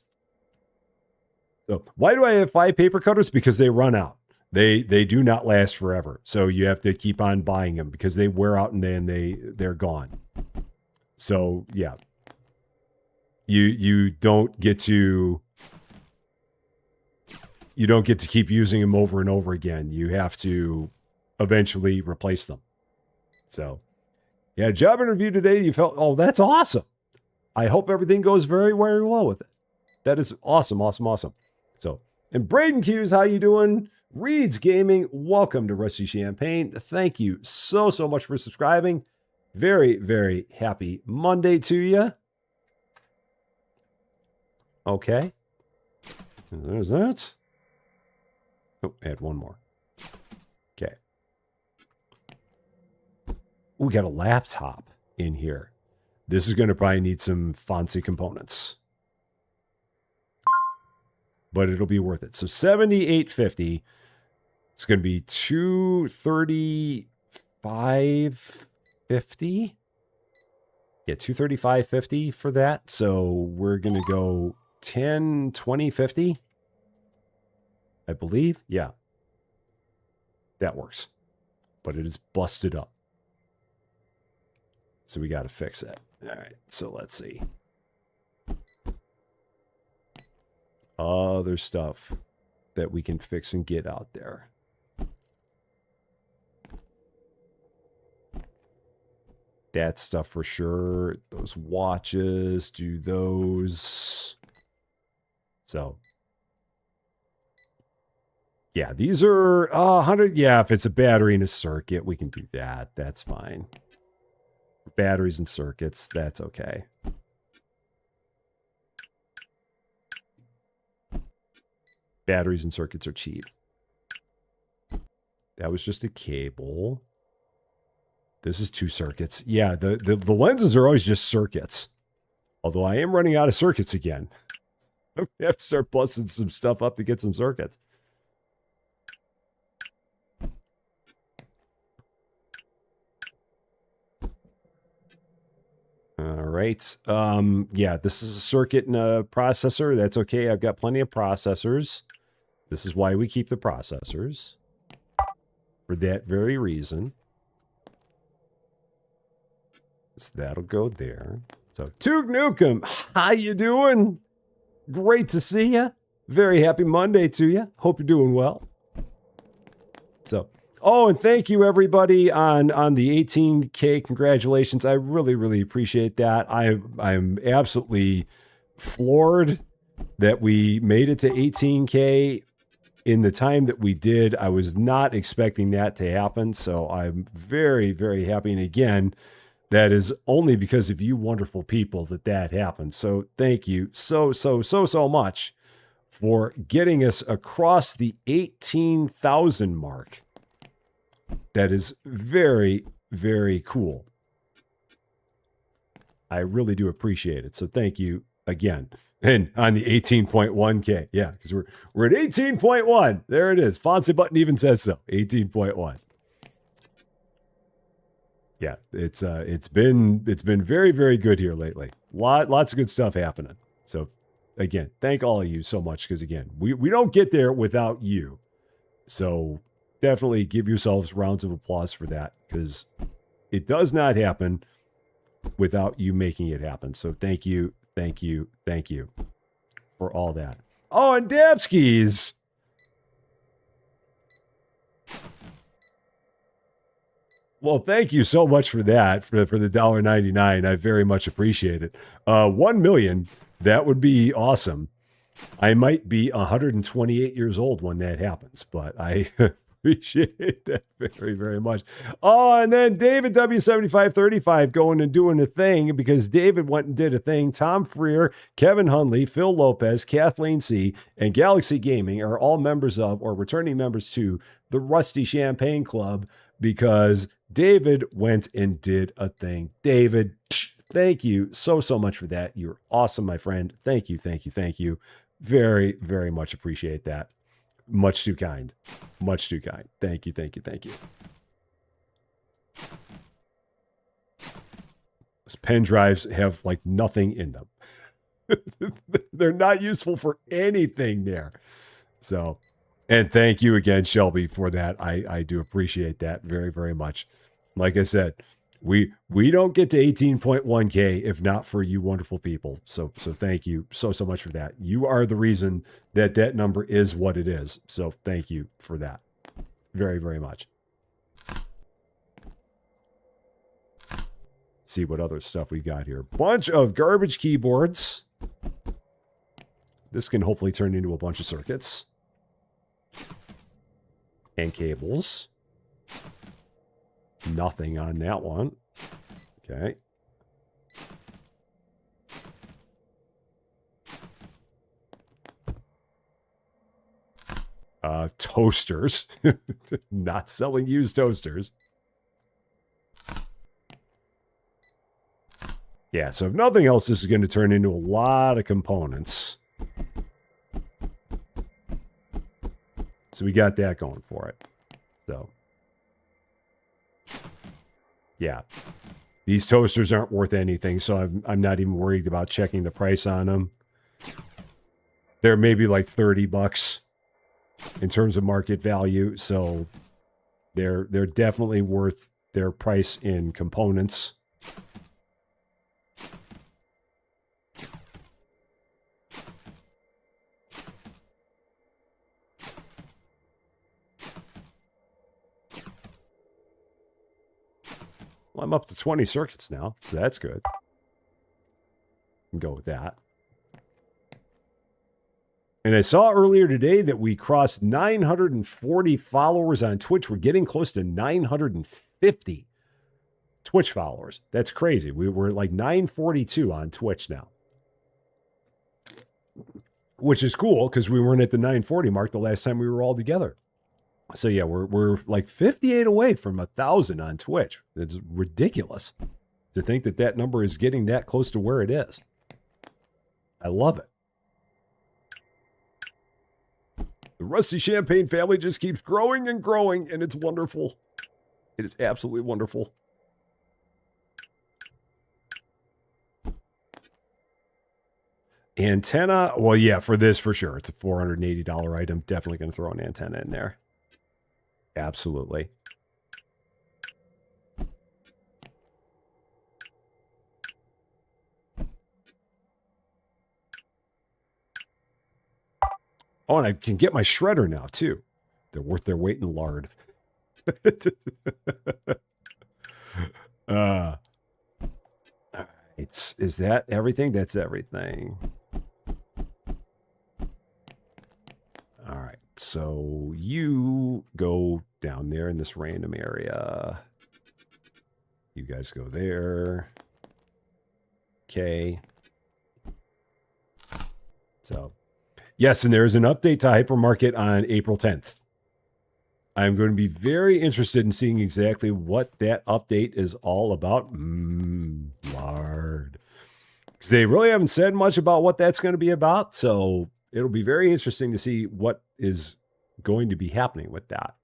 So why do I have 5 paper cutters? Because they run out. They do not last forever. So you have to keep on buying them because they wear out and then they're gone. So yeah. You don't get to keep using them over and over again. You have to eventually replace them. So yeah, job interview today. You felt, oh, that's awesome. I hope everything goes very, very well with it. That is awesome, awesome, awesome. So, and Braden Hughes, how you doing? Reeds Gaming, welcome to Rusty Champagne. Thank you so much for subscribing. Very, very happy Monday to you. Okay. There's that. Oh, add one more. Okay. We got a laptop in here. This is going to probably need some fancy components. But it'll be worth it. So $78.50. It's going to be $235.50. Yeah, $235.50 for that. So we're going to go $10, $20, $50. I believe. Yeah. That works. But it is busted up. So we got to fix it. All right. So let's see. Other stuff that we can fix and get out there. That stuff for sure. Those watches, do those. So, yeah, these are 100. Yeah, if it's a battery and a circuit, we can do that. That's fine. Batteries and circuits, that's okay. Batteries and circuits are cheap. That was just a cable. This is 2 circuits. Yeah, the lenses are always just circuits. Although I am running out of circuits again. I have to start busting some stuff up to get some circuits. All right. Yeah, this is a circuit and a processor. That's okay. I've got plenty of processors. This is why we keep the processors. For that very reason. So that'll go there. So, Toog Nukem, how you doing? Great to see you. Very happy Monday to you. Hope you're doing well. So, oh, and thank you everybody on the 18K. Congratulations. I really, really appreciate that. I'm absolutely floored that we made it to 18K in the time that we did. I was not expecting that to happen. So I'm very, very happy. And again, that is only because of you wonderful people that happened. So thank you so much for getting us across the 18,000 mark. That is very, very cool. I really do appreciate it. So thank you again. And on the 18.1K. Yeah, because we're at 18.1. There it is. Fancy Button even says so. 18.1. Yeah, it's been very, very good here lately. Lots of good stuff happening. So again, thank all of you so much, because again, we don't get there without you. So definitely give yourselves rounds of applause for that, because it does not happen without you making it happen. So thank you for all that. Oh, and Dabskis. Well, thank you so much for that, for the $1.99. I very much appreciate it. 1 million, that would be awesome. I might be 128 years old when that happens, but I appreciate that very, very much. Oh, and then David W7535 going and doing a thing, because David went and did a thing. Tom Freer, Kevin Hunley, Phil Lopez, Kathleen C., and Galaxy Gaming are all members of, or returning members to, the Rusty Champagne Club, because David went and did a thing. David, thank you so much for that. You're awesome, my friend. Thank you. Very, very much appreciate that. Much too kind. Much too kind. Thank you. Those pen drives have like nothing in them. They're not useful for anything there. So, and thank you again, Shelby, for that. I do appreciate that very, very much. Like I said, we don't get to 18.1K if not for you wonderful people. So thank you so much for that. You are the reason that that number is what it is. So thank you for that very, very much. See what other stuff we've got here. Bunch of garbage keyboards. This can hopefully turn into a bunch of circuits and cables. Nothing on that one. Okay. Toasters. Not selling used toasters. Yeah, so if nothing else, this is going to turn into a lot of components. So we got that going for it. So, yeah. These toasters aren't worth anything, so I'm not even worried about checking the price on them. They're maybe like 30 bucks in terms of market value, so they're definitely worth their price in components. Well, I'm up to 20 circuits now, so that's good. Can go with that. And I saw earlier today that we crossed 940 followers on Twitch. We're getting close to 950 Twitch followers. That's crazy. We're like 942 on Twitch now. Which is cool, because we weren't at the 940 mark the last time we were all together. So yeah, we're like 58 away from 1,000 on Twitch. It's ridiculous to think that that number is getting that close to where it is. I love it. The Rusty Champaign family just keeps growing and growing, and it's wonderful. It is absolutely wonderful. Antenna, well, yeah, for this, for sure. It's a $480 item. Definitely going to throw an antenna in there. Absolutely. Oh, and I can get my shredder now, too. They're worth their weight in lard. Is that everything? That's everything. All right. So you go down there in this random area. You guys go there. Okay. So, yes, and there's an update to Hypermarket on April 10th. I'm going to be very interested in seeing exactly what that update is all about. Lard. Because they really haven't said much about what that's going to be about, so it'll be very interesting to see what is going to be happening with that.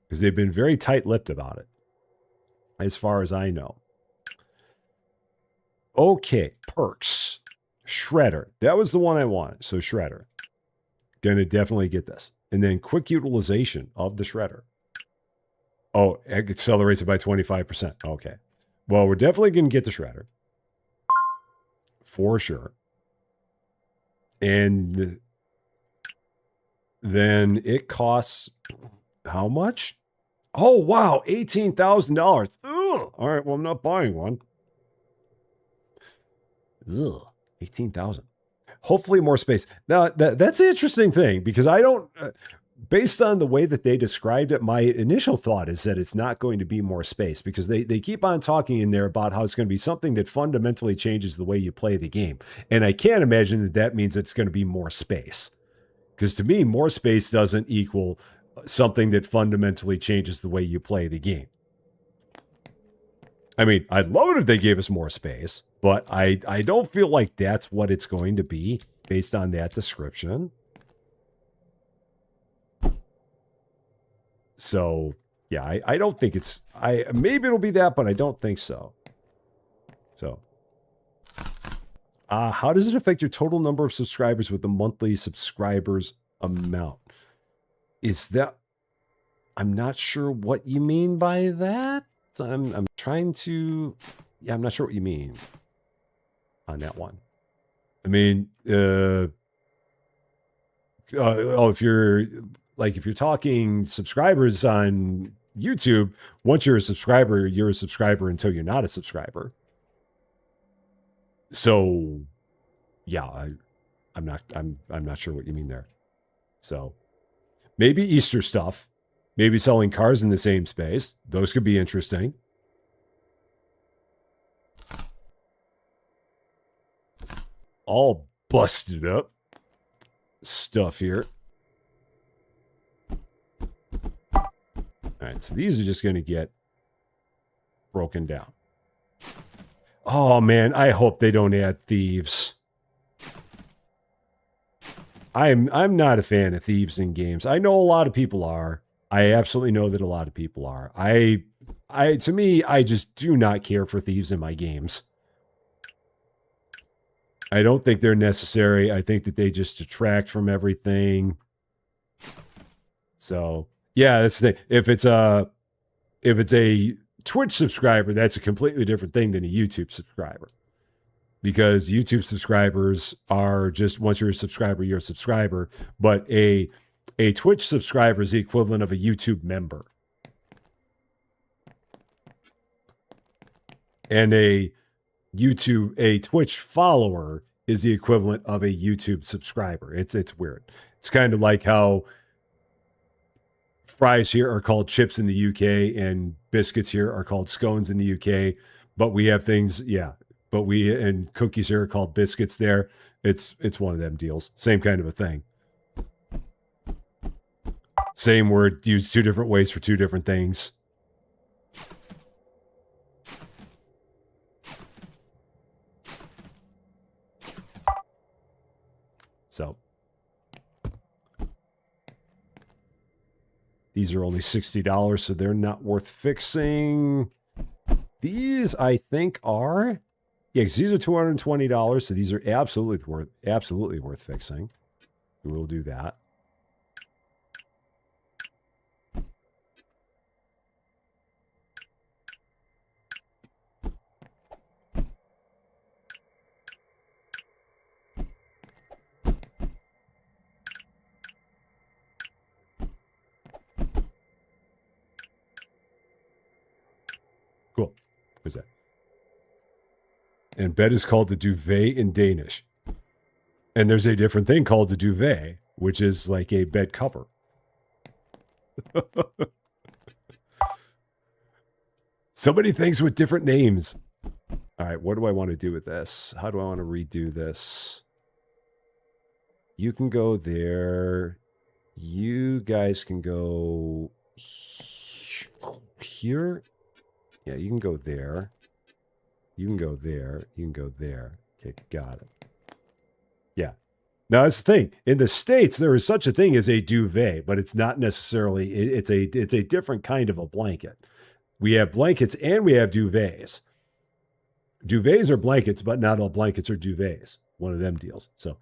Because they've been very tight-lipped about it, as far as I know. Okay, Perks. Shredder. That was the one I wanted. So Shredder. Going to definitely get this. And then quick utilization of the Shredder. Oh, it accelerates it by 25%. Okay. Well, we're definitely going to get the Shredder. For sure. And then it costs how much? Oh, wow. $18,000. Ugh. All right. Well, I'm not buying one. Ugh. 18,000. Hopefully more space. Now, that's an interesting thing, because I don't, based on the way that they described it, my initial thought is that it's not going to be more space, because they keep on talking in there about how it's going to be something that fundamentally changes the way you play the game. And I can't imagine that that means it's going to be more space. Because to me, more space doesn't equal something that fundamentally changes the way you play the game. I mean, I'd love it if they gave us more space, but I don't feel like that's what it's going to be based on that description. So, yeah, I don't think it's... maybe it'll be that, but I don't think so. So, How does it affect your total number of subscribers with the monthly subscribers amount? Is that... I'm not sure what you mean by that. I'm trying to... Yeah, I'm not sure what you mean on that one. I mean, if you're talking subscribers on YouTube, once you're a subscriber until you're not a subscriber. So, yeah, I'm not sure what you mean there. So, maybe Easter stuff, maybe selling cars in the same space. Those could be interesting. All busted up stuff here. All right, so these are just going to get broken down. Oh, man, I hope they don't add thieves. I'm not a fan of thieves in games. I know a lot of people are. I absolutely know that a lot of people are. To me, I just do not care for thieves in my games. I don't think they're necessary. I think that they just detract from everything. So, yeah, that's the thing. If it's a Twitch subscriber, that's a completely different thing than a YouTube subscriber. Because YouTube subscribers are just, once you're a subscriber, you're a subscriber. But a Twitch subscriber is the equivalent of a YouTube member. And a Twitch follower is the equivalent of a YouTube subscriber. It's weird. It's kind of like how fries here are called chips in the UK and biscuits here are called scones in the UK. But we have things, and cookies here are called biscuits there. It's one of them deals. Same kind of a thing. Same word used two different ways for two different things. So these are only $60, so they're not worth fixing. These, I think, are... Yeah, because these are $220, so these are absolutely worth fixing. We'll do that. Cool. What's that? And bed is called the duvet in Danish. And there's a different thing called the duvet, which is like a bed cover. So many things with different names. All right, what do I want to do with this? How do I want to redo this? You can go there. You guys can go here. Yeah, you can go there. You can go there. You can go there. Okay, got it. Yeah. Now, that's the thing. In the States, there is such a thing as a duvet, but it's not necessarily... It's a different kind of a blanket. We have blankets and we have duvets. Duvets are blankets, but not all blankets are duvets. One of them deals. So,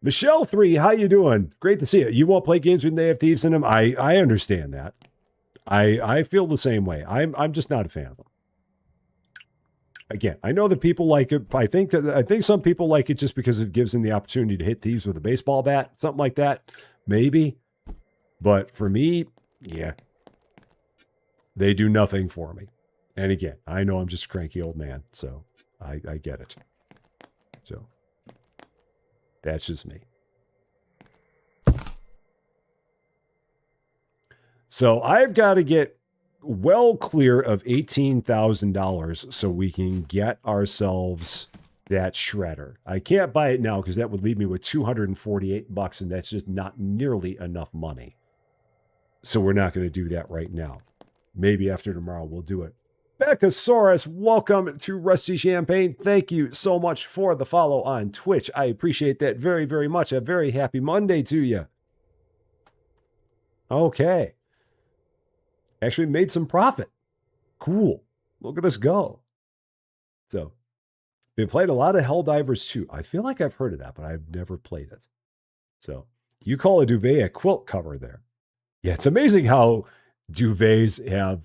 Michelle 3, how you doing? Great to see you. You won't play games when they have thieves in them? I understand that. I feel the same way. I'm just not a fan of them. Again, I know that people like it. I think some people like it just because it gives them the opportunity to hit thieves with a baseball bat, something like that. Maybe. But for me, yeah. They do nothing for me. And again, I know I'm just a cranky old man, so I get it. So that's just me. So I've got to get well clear of $18,000 so we can get ourselves that shredder. I can't buy it now because that would leave me with $248, and that's just not nearly enough money. So we're not going to do that right now. Maybe after tomorrow we'll do it. Beccasaurus, welcome to Rusty Champagne. Thank you so much for the follow on Twitch. I appreciate that very, very much. A very happy Monday to you. Okay. Actually made some profit. Cool. Look at us go. So, Been playing a lot of Helldivers 2. I feel like I've heard of that, but I've never played it. So you call a duvet a quilt cover there. Yeah, it's amazing how duvets have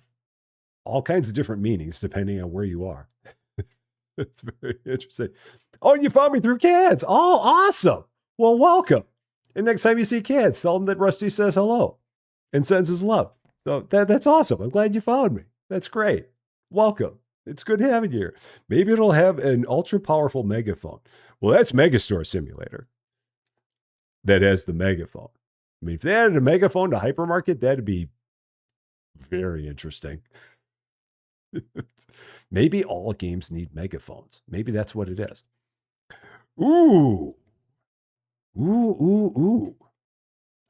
all kinds of different meanings depending on where you are. It's very interesting. Oh, you found me through Cads. Oh, awesome. Well, welcome. And next time you see Cads, tell him that Rusty says hello and sends his love. So that's awesome. I'm glad you found me. That's great. Welcome. It's good having you here. Maybe it'll have an ultra powerful megaphone. Well, that's Megastore Simulator that has the megaphone. I mean, if they added a megaphone to Hypermarket, that'd be very interesting. Maybe all games need megaphones. Maybe that's what it is. Ooh. Ooh.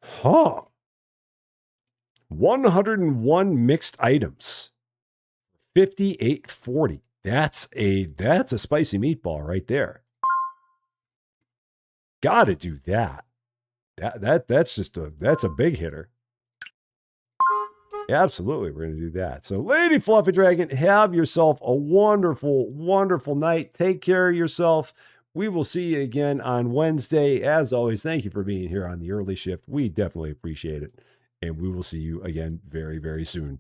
Huh. 101 mixed items. 58.40. That's a spicy meatball right there. Gotta do that. That's a big hitter. Absolutely, we're going to do that. So, Lady Fluffy Dragon, have yourself a wonderful, wonderful night. Take care of yourself. We will see you again on Wednesday. As always, thank you for being here on the early shift. We definitely appreciate it. And we will see you again very, very soon.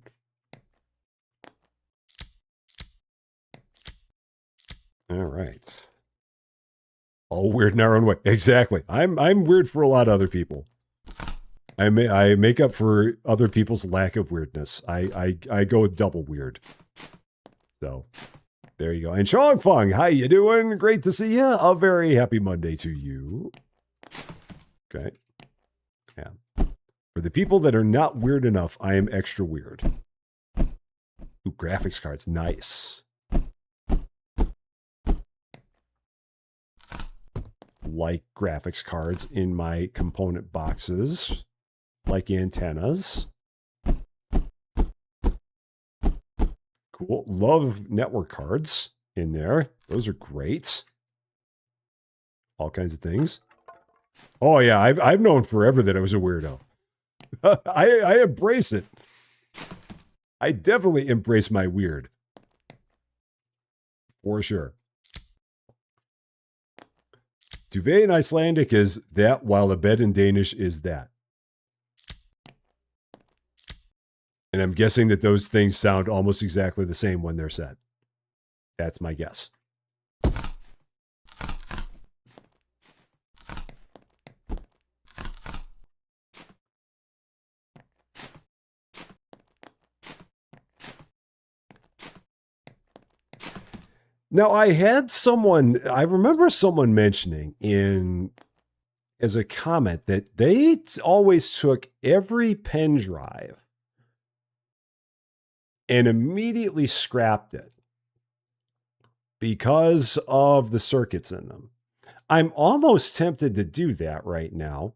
All right. All weird in our own way. Exactly. I'm weird for a lot of other people. I make up for other people's lack of weirdness. I go double weird. So there you go. And Chong Fung, how you doing? Great to see you. A very happy Monday to you. Okay. Yeah. For the people that are not weird enough, I am extra weird. Ooh, graphics cards. Nice. Like graphics cards in my component boxes. Like antennas. Cool. Love network cards in there. Those are great. All kinds of things. Oh yeah, I've known forever that I was a weirdo. I embrace it. I definitely embrace my weird. For sure. Duvet in Icelandic is that, while a bed in Danish is that. And I'm guessing that those things sound almost exactly the same when they're said. That's my guess. Now, I remember someone mentioning as a comment that they always took every pen drive and immediately scrapped it because of the circuits in them. I'm almost tempted to do that right now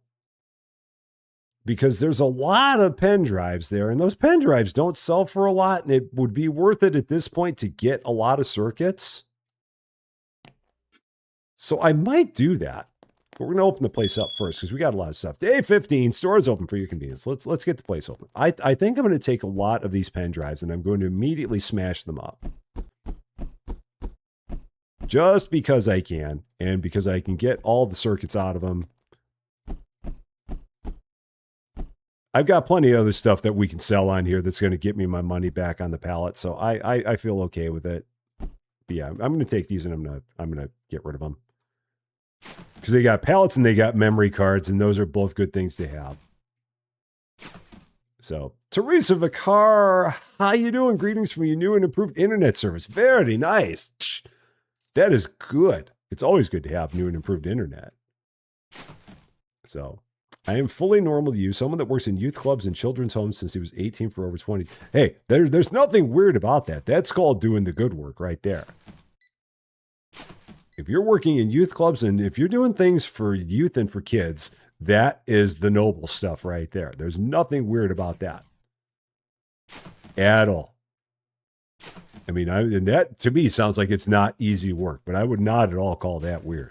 because there's a lot of pen drives there, and those pen drives don't sell for a lot, and it would be worth it at this point to get a lot of circuits. So I might do that. But we're going to open the place up first because we got a lot of stuff. Day 15, store is open for your convenience. Let's get the place open. I think I'm going to take a lot of these pen drives and I'm going to immediately smash them up. Just because I can, and because I can get all the circuits out of them. I've got plenty of other stuff that we can sell on here that's going to get me my money back on the pallet, so I feel okay with it. But yeah, I'm going to take these and I'm going to get rid of them. Because they got pallets and they got memory cards, and those are both good things to have. So, Teresa Vicar, how you doing? Greetings from your new and improved internet service. Very nice. That is good. It's always good to have new and improved internet. So, I am fully normal to you, someone that works in youth clubs and children's homes since he was 18 for over 20. Hey, there's nothing weird about that. That's called doing the good work right there. If you're working in youth clubs and if you're doing things for youth and for kids, that is the noble stuff right there. There's nothing weird about that at all. I mean, and that to me sounds like it's not easy work, but I would not at all call that weird.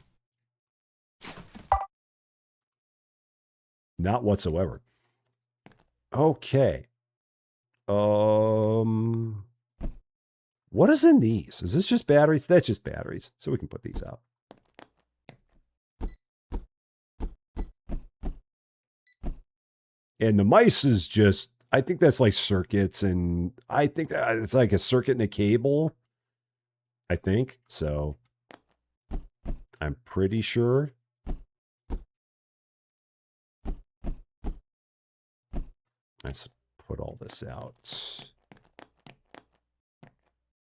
Not whatsoever. Okay. What is in these? Is this just batteries? That's just batteries. So we can put these out. And the mice is just, I think that's like circuits, and I think that it's like a circuit and a cable. I think. So I'm pretty sure. Let's put all this out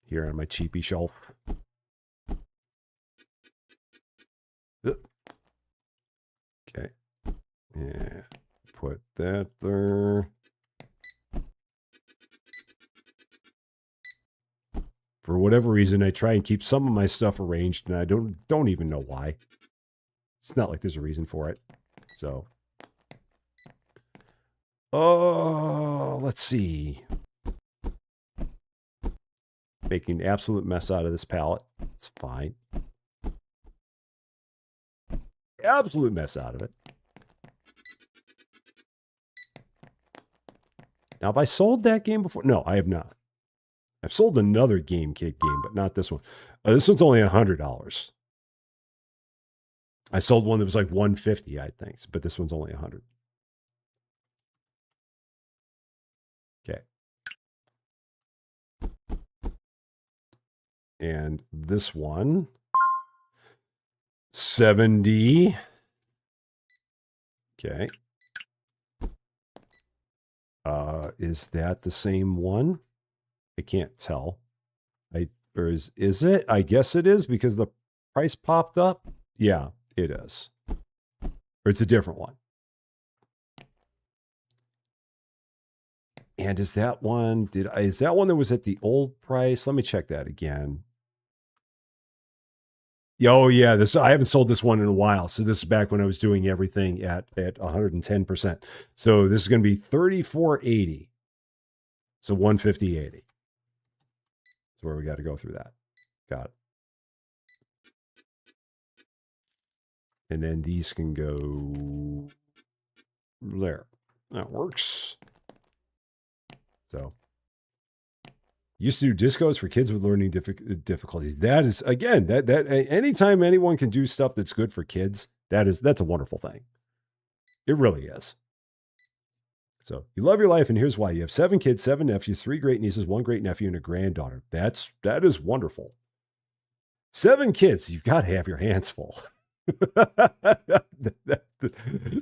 here on my cheapy shelf. Okay. Yeah. Put that there. For whatever reason, I try and keep some of my stuff arranged, and I don't even know why. It's not like there's a reason for it. So, oh, let's see. Making an absolute mess out of this pallet. It's fine. Absolute mess out of it. Now, have I sold that game before? No, I have not. I've sold another Game Kit game, but not this one. This one's only $100. I sold one that was like $150, I think, but this one's only $100. Okay. And this one, $70. Okay. Is that the same one? I can't tell. Or is it? I guess it is because the price popped up. Yeah, it is. Or it's a different one. And is that one? Is that one that was at the old price? Let me check that again. Oh yeah, I haven't sold this one in a while. So this is back when I was doing everything at 110%. So this is going to be $34.80. So $150.80. That's where we got to go through that. Got it. And then these can go there. That works. So used to do discos for kids with learning difficulties. That is, again, that anytime anyone can do stuff that's good for kids, that's a wonderful thing. It really is. So you love your life, and here's why. You have 7 kids, 7 nephews, 3 great nieces, 1 great nephew, and a granddaughter. That is wonderful. 7 kids, you've got to have your hands full.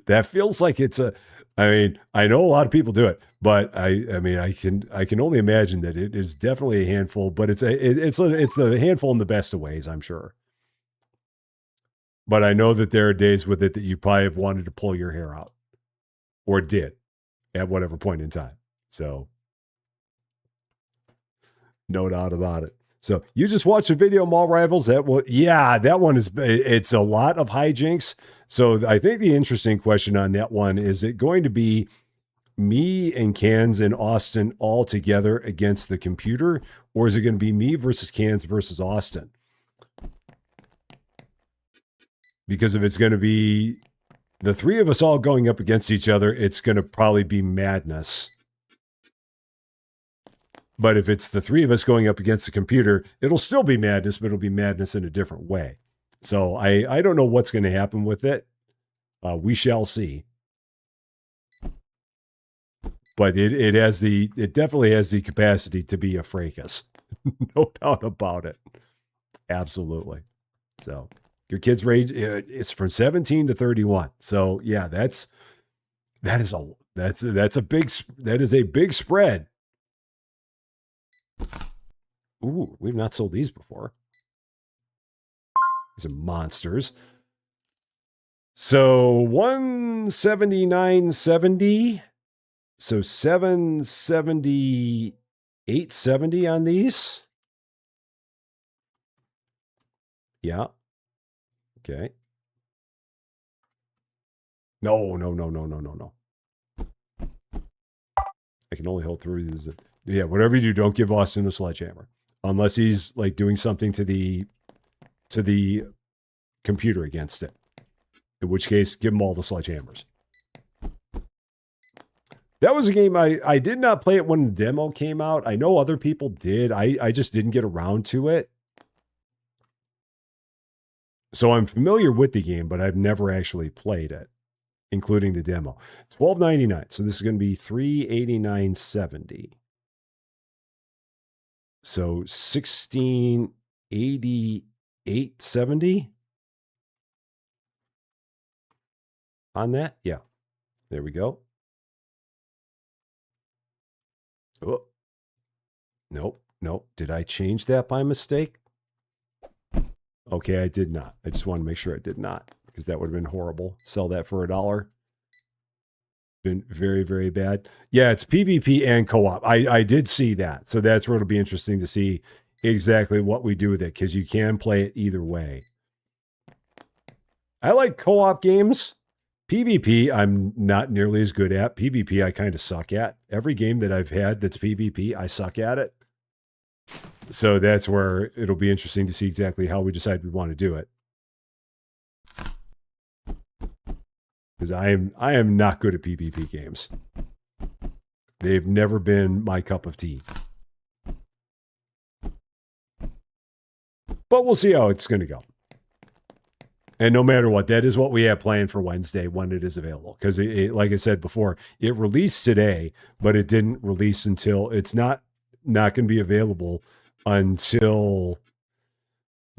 that feels like it's a. I mean, I know a lot of people do it, but I mean, I can only imagine that it is definitely a handful. But it's a handful in the best of ways, I'm sure. But I know that there are days with it that you probably have wanted to pull your hair out, or did, at whatever point in time. So, no doubt about it. So you just watched a video, Mall Rivals. That one it's a lot of hijinks. So I think the interesting question on that one is it going to be me and Cans and Austin all together against the computer, or is it going to be me versus Cans versus Austin? Because if it's going to be the 3 of us all going up against each other, it's going to probably be madness. But if it's the 3 of us going up against the computer, it'll still be madness, but it'll be madness in a different way. So I don't know what's going to happen with it. We shall see. But it definitely has the capacity to be a fracas. No doubt about it. Absolutely. So your kids' range, it's from 17 to 31. So yeah, that is a big spread. Ooh, we've not sold these before. These are monsters. So 179.70. So 778.70 on these. Yeah. Okay. No. I can only hold through these. Yeah, whatever you do, don't give Austin a sledgehammer. Unless he's like doing something to the computer against it. In which case, give him all the sledgehammers. That was a game I did not play it when the demo came out. I know other people did. I just didn't get around to it. So I'm familiar with the game, but I've never actually played it, including the demo. $12.99. So this is going to be $389.70. So $1688.70 on that. Yeah, there we go. Oh, nope. Did I change that by mistake? Okay, I did not. I just want to make sure I did not, because that would have been horrible. Sell that for $1. Been very, very bad. Yeah, it's PvP and co-op. I did see that. So that's where it'll be interesting to see exactly what we do with it, because you can play it either way. I like co-op games. PvP, I'm not nearly as good at. PvP, I kind of suck at. Every game that I've had that's PvP, I suck at it. So that's where it'll be interesting to see exactly how we decide we want to do it. Because I am not good at PvP games. They've never been my cup of tea. But we'll see how it's going to go. And no matter what, that is what we have planned for Wednesday when it is available. Because, like I said before, it released today, but it didn't release until... It's not going to be available until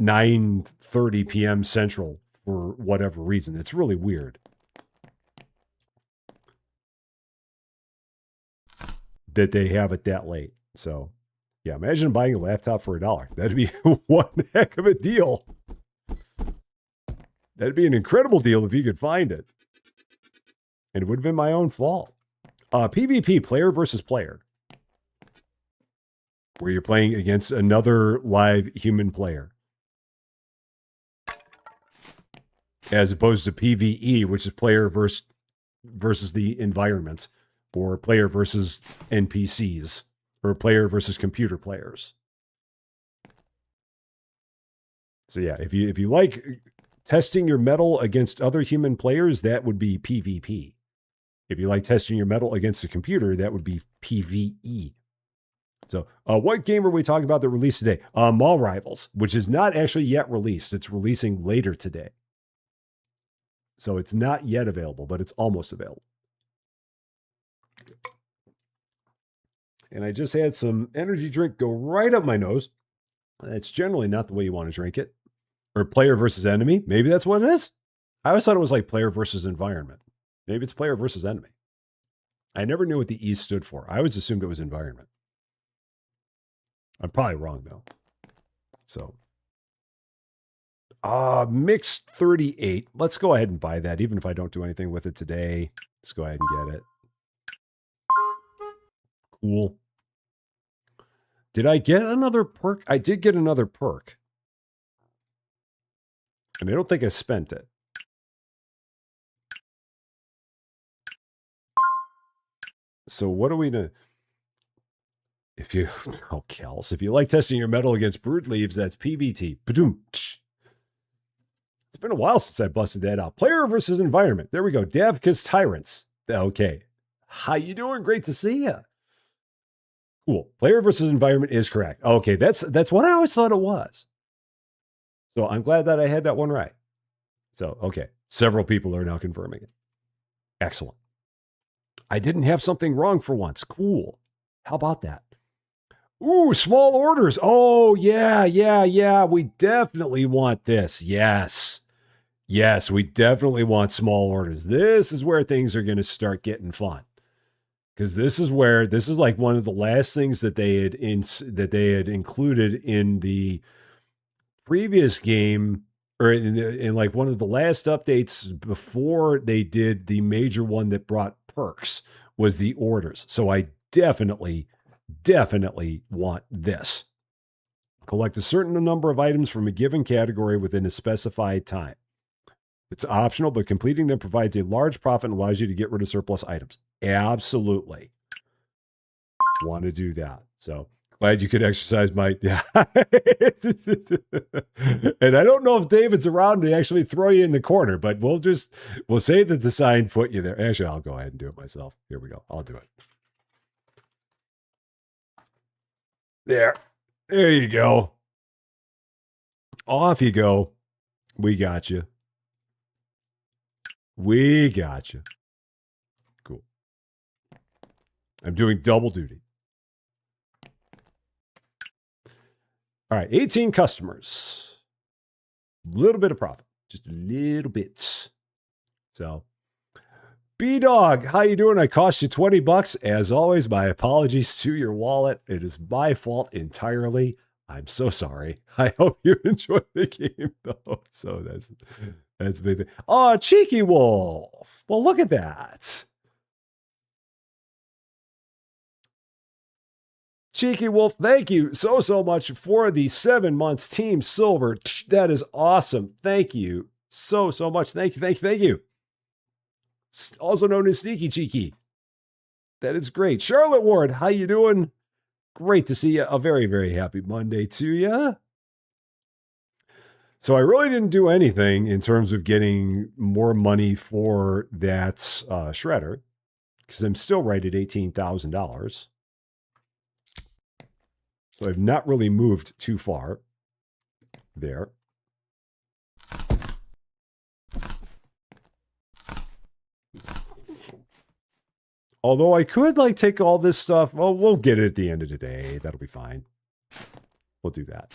9:30 p.m. Central for whatever reason. It's really weird that they have it that late. So, yeah, imagine buying a laptop for $1. That'd be one heck of a deal. That'd be an incredible deal if you could find it. And it would have been my own fault. PvP, player versus player, where you're playing against another live human player. As opposed to PvE, which is player versus the environments, or player versus NPCs, or player versus computer players. So yeah, if you like testing your metal against other human players, that would be PvP. If you like testing your metal against a computer, that would be PvE. So what game are we talking about that released today? Mall Rivals, which is not actually yet released. It's releasing later today. So it's not yet available, but it's almost available. And I just had some energy drink go right up my nose. It's generally not the way you want to drink it. Or player versus enemy. Maybe that's what it is. I always thought it was like player versus environment. Maybe it's player versus enemy. I never knew what the E stood for. I always assumed it was environment. I'm probably wrong, though. So, mixed 38. Let's go ahead and buy that, even if I don't do anything with it today. Let's go ahead and get it. Cool. Did I get another perk? I did get another perk. And I don't think I spent it. So what are we to... If you... Oh, Kels. If you like testing your metal against brood leaves, that's PVT. Ba-doom. It's been a while since I busted that out. Player versus environment. There we go. Davka's Tyrants. Okay. How you doing? Great to see you. Cool. Player versus environment is correct. Okay, that's what I always thought it was. So I'm glad that I had that one right. So, okay. Several people are now confirming it. Excellent. I didn't have something wrong for once. Cool. How about that? Ooh, small orders. Oh, yeah. We definitely want this. Yes, we definitely want small orders. This is where things are going to start getting fun. Because this is like one of the last things that they had included in the previous game, or in like one of the last updates before they did the major one that brought perks, was the orders. So I definitely want this. Collect a certain number of items from a given category within a specified time. It's optional, but completing them provides a large profit and allows you to get rid of surplus items. Absolutely. Want to do that. So Glad you could exercise my. Yeah. And I don't know if David's around to actually throw you in the corner, but we'll say that the sign put you there. Actually, I'll go ahead and do it myself. Here we go. I'll do it. There you go. Off you go. We got you. We got you. Cool. I'm doing double duty. All right, 18 customers. A little bit of profit. Just a little bit. So, B-Dog, how you doing? I cost you $20. As always, my apologies to your wallet. It is my fault entirely. I'm so sorry. I hope you enjoy the game, though. So that's a big thing. Oh, Cheeky Wolf. Well, look at that. Cheeky Wolf, thank you so much for the 7 months Team Silver. That is awesome. Thank you so much. Thank you. Also known as Sneaky Cheeky. That is great. Charlotte Ward, how you doing? Great to see you. A very, very happy Monday to you. So I really didn't do anything in terms of getting more money for that shredder because I'm still right at $18,000. So I've not really moved too far there. Although I could like take all this stuff. Well, we'll get it at the end of the day. That'll be fine. We'll do that.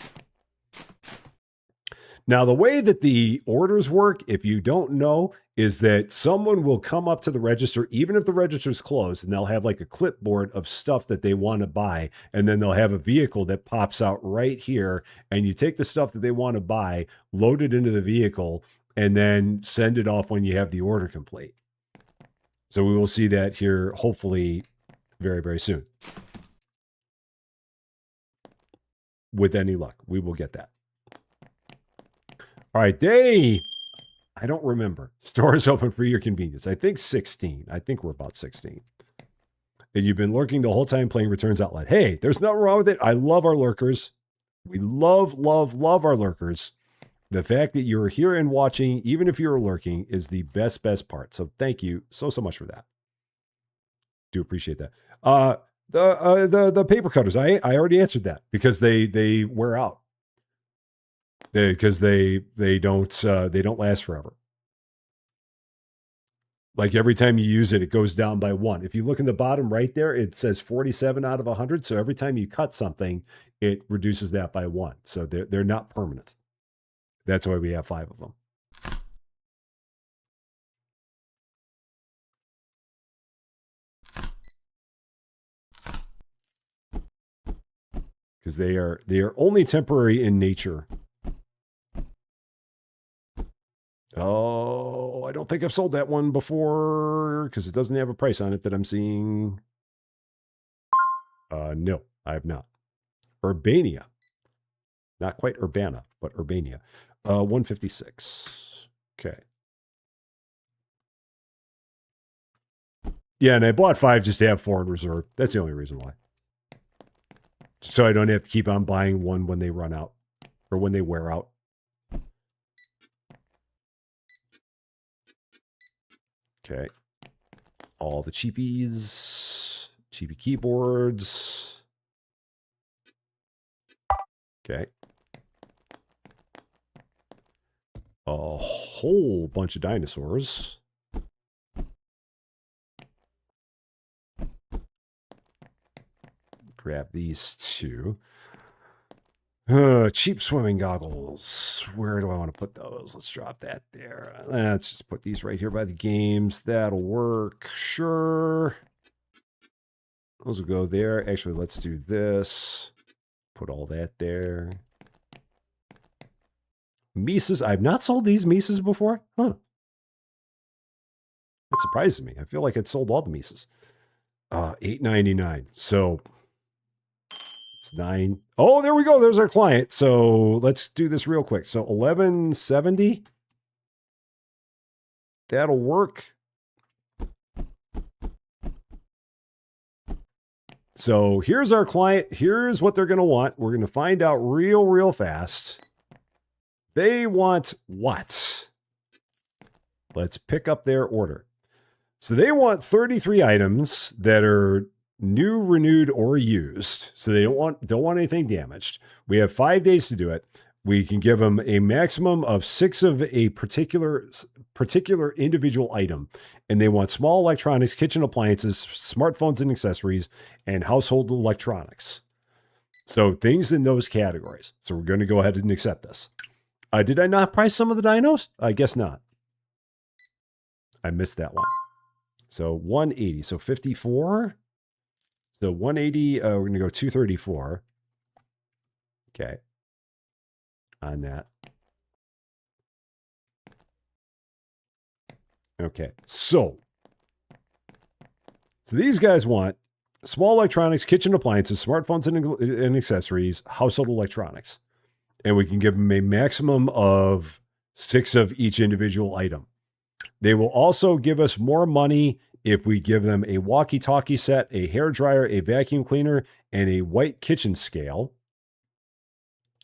Now, the way that the orders work, if you don't know, is that someone will come up to the register, even if the register's closed, and they'll have like a clipboard of stuff that they want to buy. And then they'll have a vehicle that pops out right here. And you take the stuff that they want to buy, load it into the vehicle, and then send it off when you have the order complete. So we will see that here, hopefully, very, very soon. With any luck, we will get that. All right, day. I don't remember. Store is open for your convenience. I think 16. I think we're about 16. And you've been lurking the whole time playing Returns Outlet. Hey, there's nothing wrong with it. I love our lurkers. We love our lurkers. The fact that you're here and watching, even if you're lurking, is the best part. So thank you so much for that. Do appreciate that. The paper cutters. I already answered that because they wear out. Because they don't last forever. Like every time you use it, it goes down by 1. If you look in the bottom right there, it says 47 out of 100. So every time you cut something, it reduces that by 1. So they're not permanent. That's why we have 5 of them. Because they are only temporary in nature. Oh, I don't think I've sold that one before because it doesn't have a price on it that I'm seeing. No, I have not. Urbania. Not quite Urbana, but Urbania. 156. Okay. Yeah, and I bought 5 just to have 4 in reserve. That's the only reason why. So I don't have to keep on buying one when they run out or when they wear out. Okay. All the cheapies. Cheapy keyboards. Okay. A whole bunch of dinosaurs. Grab these 2. Cheap swimming goggles. Where do I want to put those? Let's drop that there. Let's just put these right here by the games. That'll work. Sure. Those will go there. Actually, let's do this. Put all that there. Mises. I've not sold these Mises before. Huh. That surprises me. I feel like I'd sold all the Mises. $8.99. So it's 9. Oh, there we go. There's our client. So let's do this real quick. So 1170. That'll work. So here's our client. Here's what they're going to want. We're going to find out real fast. They want what? Let's pick up their order. So they want 33 items that are new, renewed, or used. So they don't want anything damaged. We have 5 days to do it. We can give them a maximum of 6 of a particular individual item. And they want small electronics, kitchen appliances, smartphones and accessories, and household electronics. So things in those categories. So we're going to go ahead and accept this. Did I not price some of the dinos? I guess not. I missed that one. So 180. So 54. So 180. We're going to go 234. Okay. On that. Okay. So these guys want small electronics, kitchen appliances, smartphones and accessories, household electronics. And we can give them a maximum of 6 of each individual item. They will also give us more money if we give them a walkie-talkie set, a hairdryer, a vacuum cleaner, and a white kitchen scale.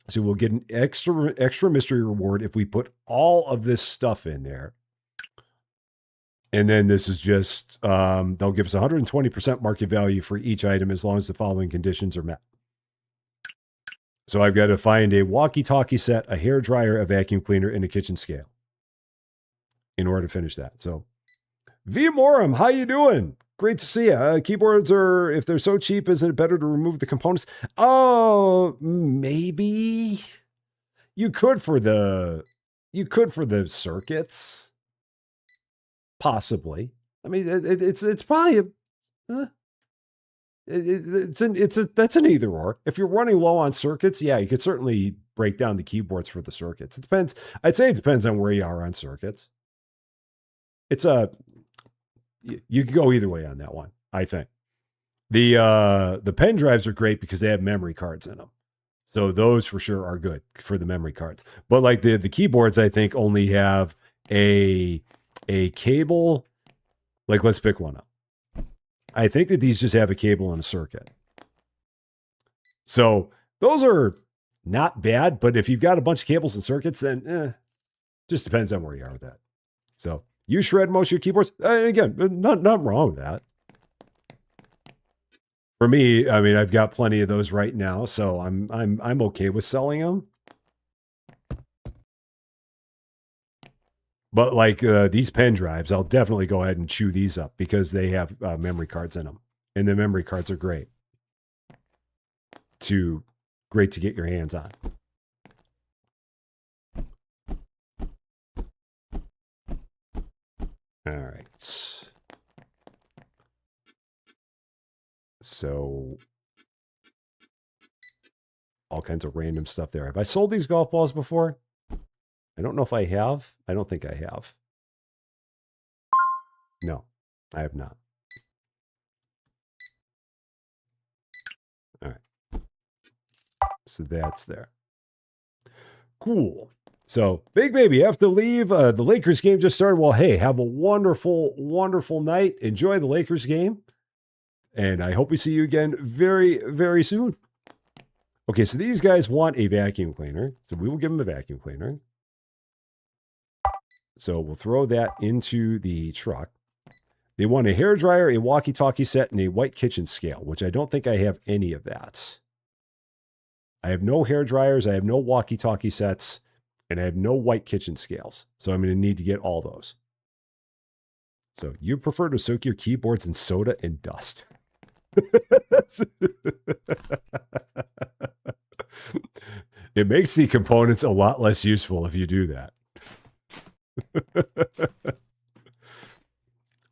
So we'll get an extra mystery reward if we put all of this stuff in there. And then this is just, they'll give us 120% market value for each item as long as the following conditions are met. So I've got to find a walkie-talkie set, a hairdryer, a vacuum cleaner, and a kitchen scale in order to finish that. So, V Morum, how you doing? Great to see you. Keyboards are, if they're so cheap, isn't it better to remove the components? Oh, maybe. You could for the circuits. Possibly. I mean, it's probably that's an either or. If you're running low on circuits, yeah, you could certainly break down the keyboards for the circuits. It depends. I'd say it depends on where you are on circuits. You can go either way on that one, I think. The pen drives are great because they have memory cards in them. So those for sure are good for the memory cards. But like the keyboards, I think only have a cable. Like, let's pick one up. I think that these just have a cable and a circuit. So those are not bad, but if you've got a bunch of cables and circuits, then just depends on where you are with that. So you shred most of your keyboards. Again, nothing wrong with that. For me, I mean, I've got plenty of those right now, so I'm okay with selling them. But like these pen drives, I'll definitely go ahead and chew these up because they have memory cards in them. And the memory cards are great to get your hands on. All right. So all kinds of random stuff there. Have I sold these golf balls before? I don't know if I have. I don't think I have. No, I have not. All right. So that's there. Cool. So, Big Baby, have to leave. The Lakers game just started. Well, hey, have a wonderful, wonderful night. Enjoy the Lakers game. And I hope we see you again very, very soon. Okay, so these guys want a vacuum cleaner. So we will give them a vacuum cleaner. So we'll throw that into the truck. They want a hairdryer, a walkie-talkie set, and a white kitchen scale, which I don't think I have any of that. I have no hairdryers, I have no walkie-talkie sets, and I have no white kitchen scales. So I'm going to need to get all those. So you prefer to soak your keyboards in soda and dust. It makes the components a lot less useful if you do that.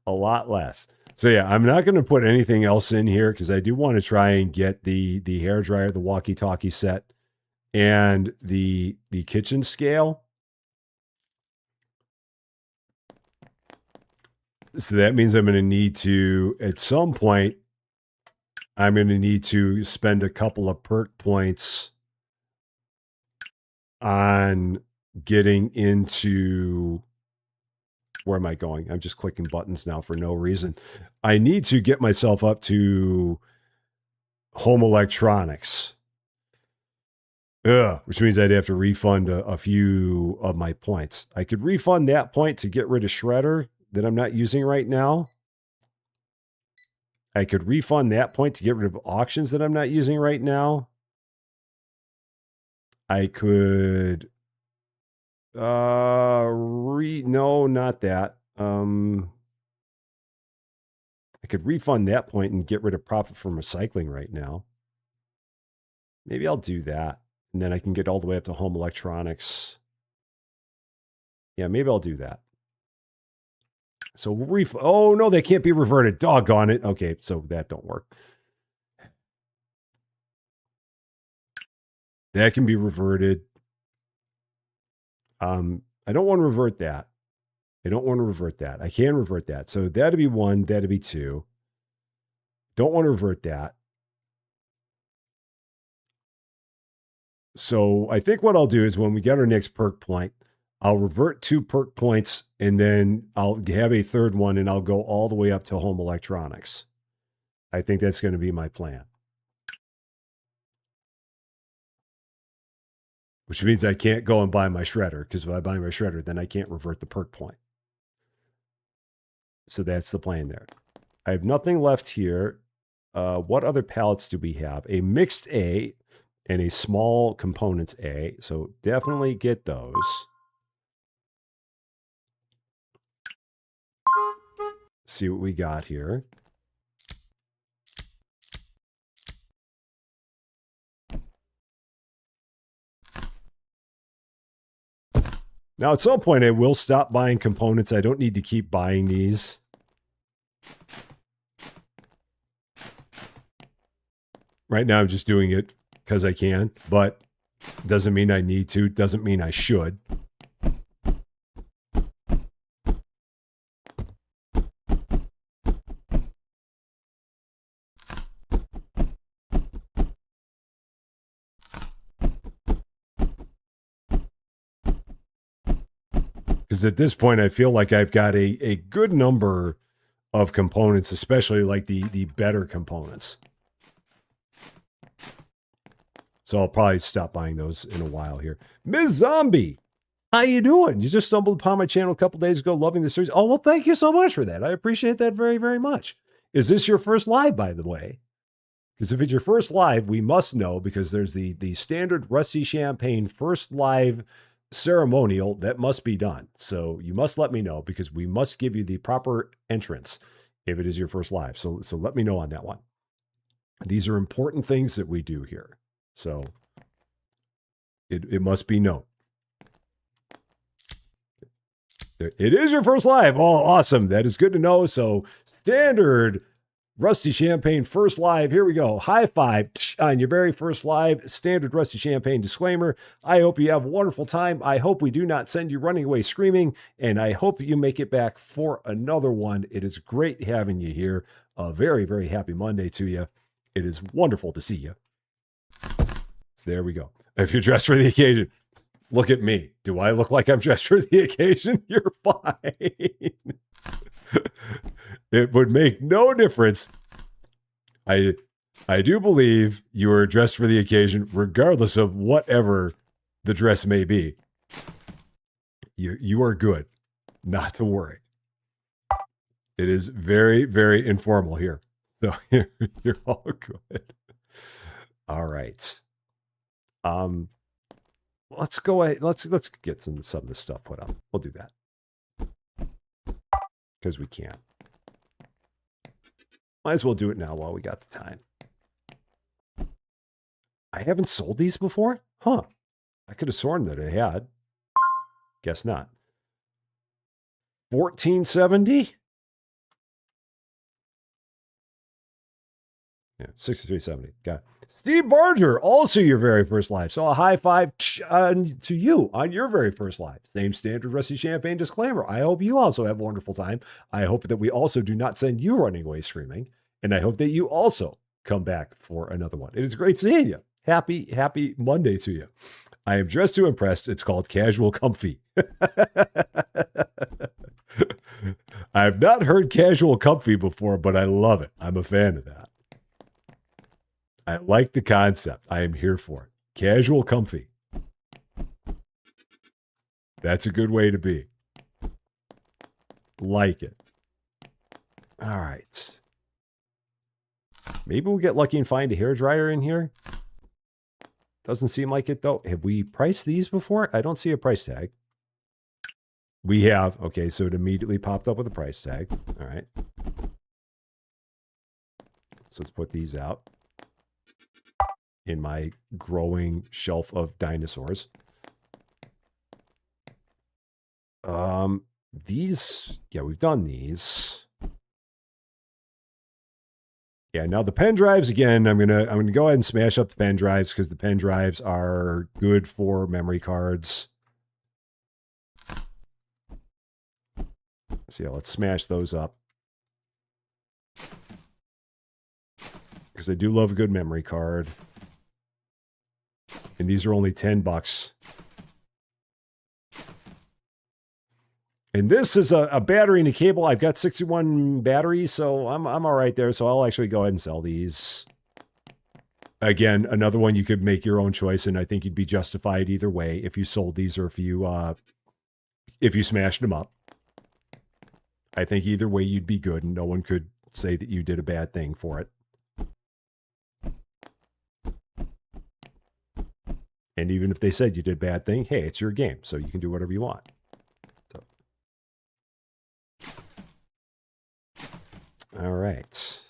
A lot less. So yeah, I'm not going to put anything else in here because I do want to try and get the hairdryer, the walkie-talkie set, and the kitchen scale. So that means I'm going to need to, at some point, I'm going to need to spend a couple of perk points on getting into... Where am I going? I'm just clicking buttons now for no reason. I need to get myself up to home electronics. Ugh, which means I'd have to refund a few of my points. I could refund that point to get rid of Shredder that I'm not using right now. I could refund that point to get rid of auctions that I'm not using right now. I could no, not that. I could refund that point and get rid of profit from recycling right now. Maybe I'll do that. And then I can get all the way up to home electronics. Yeah, maybe I'll do that. So oh no, they can't be reverted. Doggone it. Okay, so that don't work. That can be reverted. I don't want to revert that. I don't want to revert that. I can revert that. So that'd be 1, that'd be 2. Don't want to revert that. So I think what I'll do is when we get our next perk point, I'll revert 2 perk points, and then I'll have a third one, and I'll go all the way up to home electronics. I think that's going to be my plan. Which means I can't go and buy my shredder, because if I buy my shredder, then I can't revert the perk point. So that's the plan there. I have nothing left here. What other pallets do we have? A mixed A and a small components A. So definitely get those. See what we got here. Now, at some point, I will stop buying components. I don't need to keep buying these. Right now, I'm just doing it because I can, but doesn't mean I need to. Doesn't mean I should. Because at this point, I feel like I've got a good number of components, especially like the better components. So I'll probably stop buying those in a while here. Ms. Zombie, how you doing? You just stumbled upon my channel a couple days ago, loving the series. Oh, well, thank you so much for that. I appreciate that very, very much. Is this your first live, by the way? Because if it's your first live, we must know, because there's the standard Rusty Champaign first live ceremonial that must be done. So you must let me know, because we must give you the proper entrance if it is your first live. So let me know on that one. These are important things that we do here. So it must be known. It is your first live. Oh, awesome. That is good to know. So standard Rusty Champaign first live. Here we go. High five on your very first live. Standard Rusty Champaign disclaimer. I hope you have a wonderful time. I hope we do not send you running away screaming. And I hope you make it back for another one. It is great having you here. A very, very happy Monday to you. It is wonderful to see you. So there we go. If you're dressed for the occasion, look at me. Do I look like I'm dressed for the occasion? You're fine. It would make no difference. I do believe you are dressed for the occasion, regardless of whatever the dress may be. You are good. Not to worry. It is very, very informal here. So you're all good. All right. Let's go ahead. Let's get some of this stuff put up. We'll do that. Because we can. Might as well do it now while we got the time. I haven't sold these before? Huh. I could have sworn that I had. Guess not. 1470? Yeah, 6370. Got it. Steve Barger, also your very first live. So a high five to you on your very first live. Same standard Rusty Champaign disclaimer. I hope you also have a wonderful time. I hope that we also do not send you running away screaming. And I hope that you also come back for another one. It is great seeing you. Happy, happy Monday to you. I am dressed to impress. It's called casual comfy. I have not heard casual comfy before, but I love it. I'm a fan of that. I like the concept. I am here for it. Casual, comfy. That's a good way to be. Like it. All right. Maybe we'll get lucky and find a hairdryer in here. Doesn't seem like it, though. Have we priced these before? I don't see a price tag. We have. Okay, so it immediately popped up with a price tag. All right. So let's put these out in my growing shelf of dinosaurs. These, yeah, we've done these. Yeah, now the pen drives again. I'm gonna go ahead and smash up the pen drives because the pen drives are good for memory cards. So yeah, let's smash those up because I do love a good memory card. And these are only $10. And this is a battery and a cable. I've got 61 batteries, so I'm all right there. So I'll actually go ahead and sell these. Again, another one you could make your own choice, and I think you'd be justified either way if you sold these or if you smashed them up. I think either way you'd be good, and no one could say that you did a bad thing for it. And even if they said you did a bad thing, hey, it's your game, so you can do whatever you want. So, all right.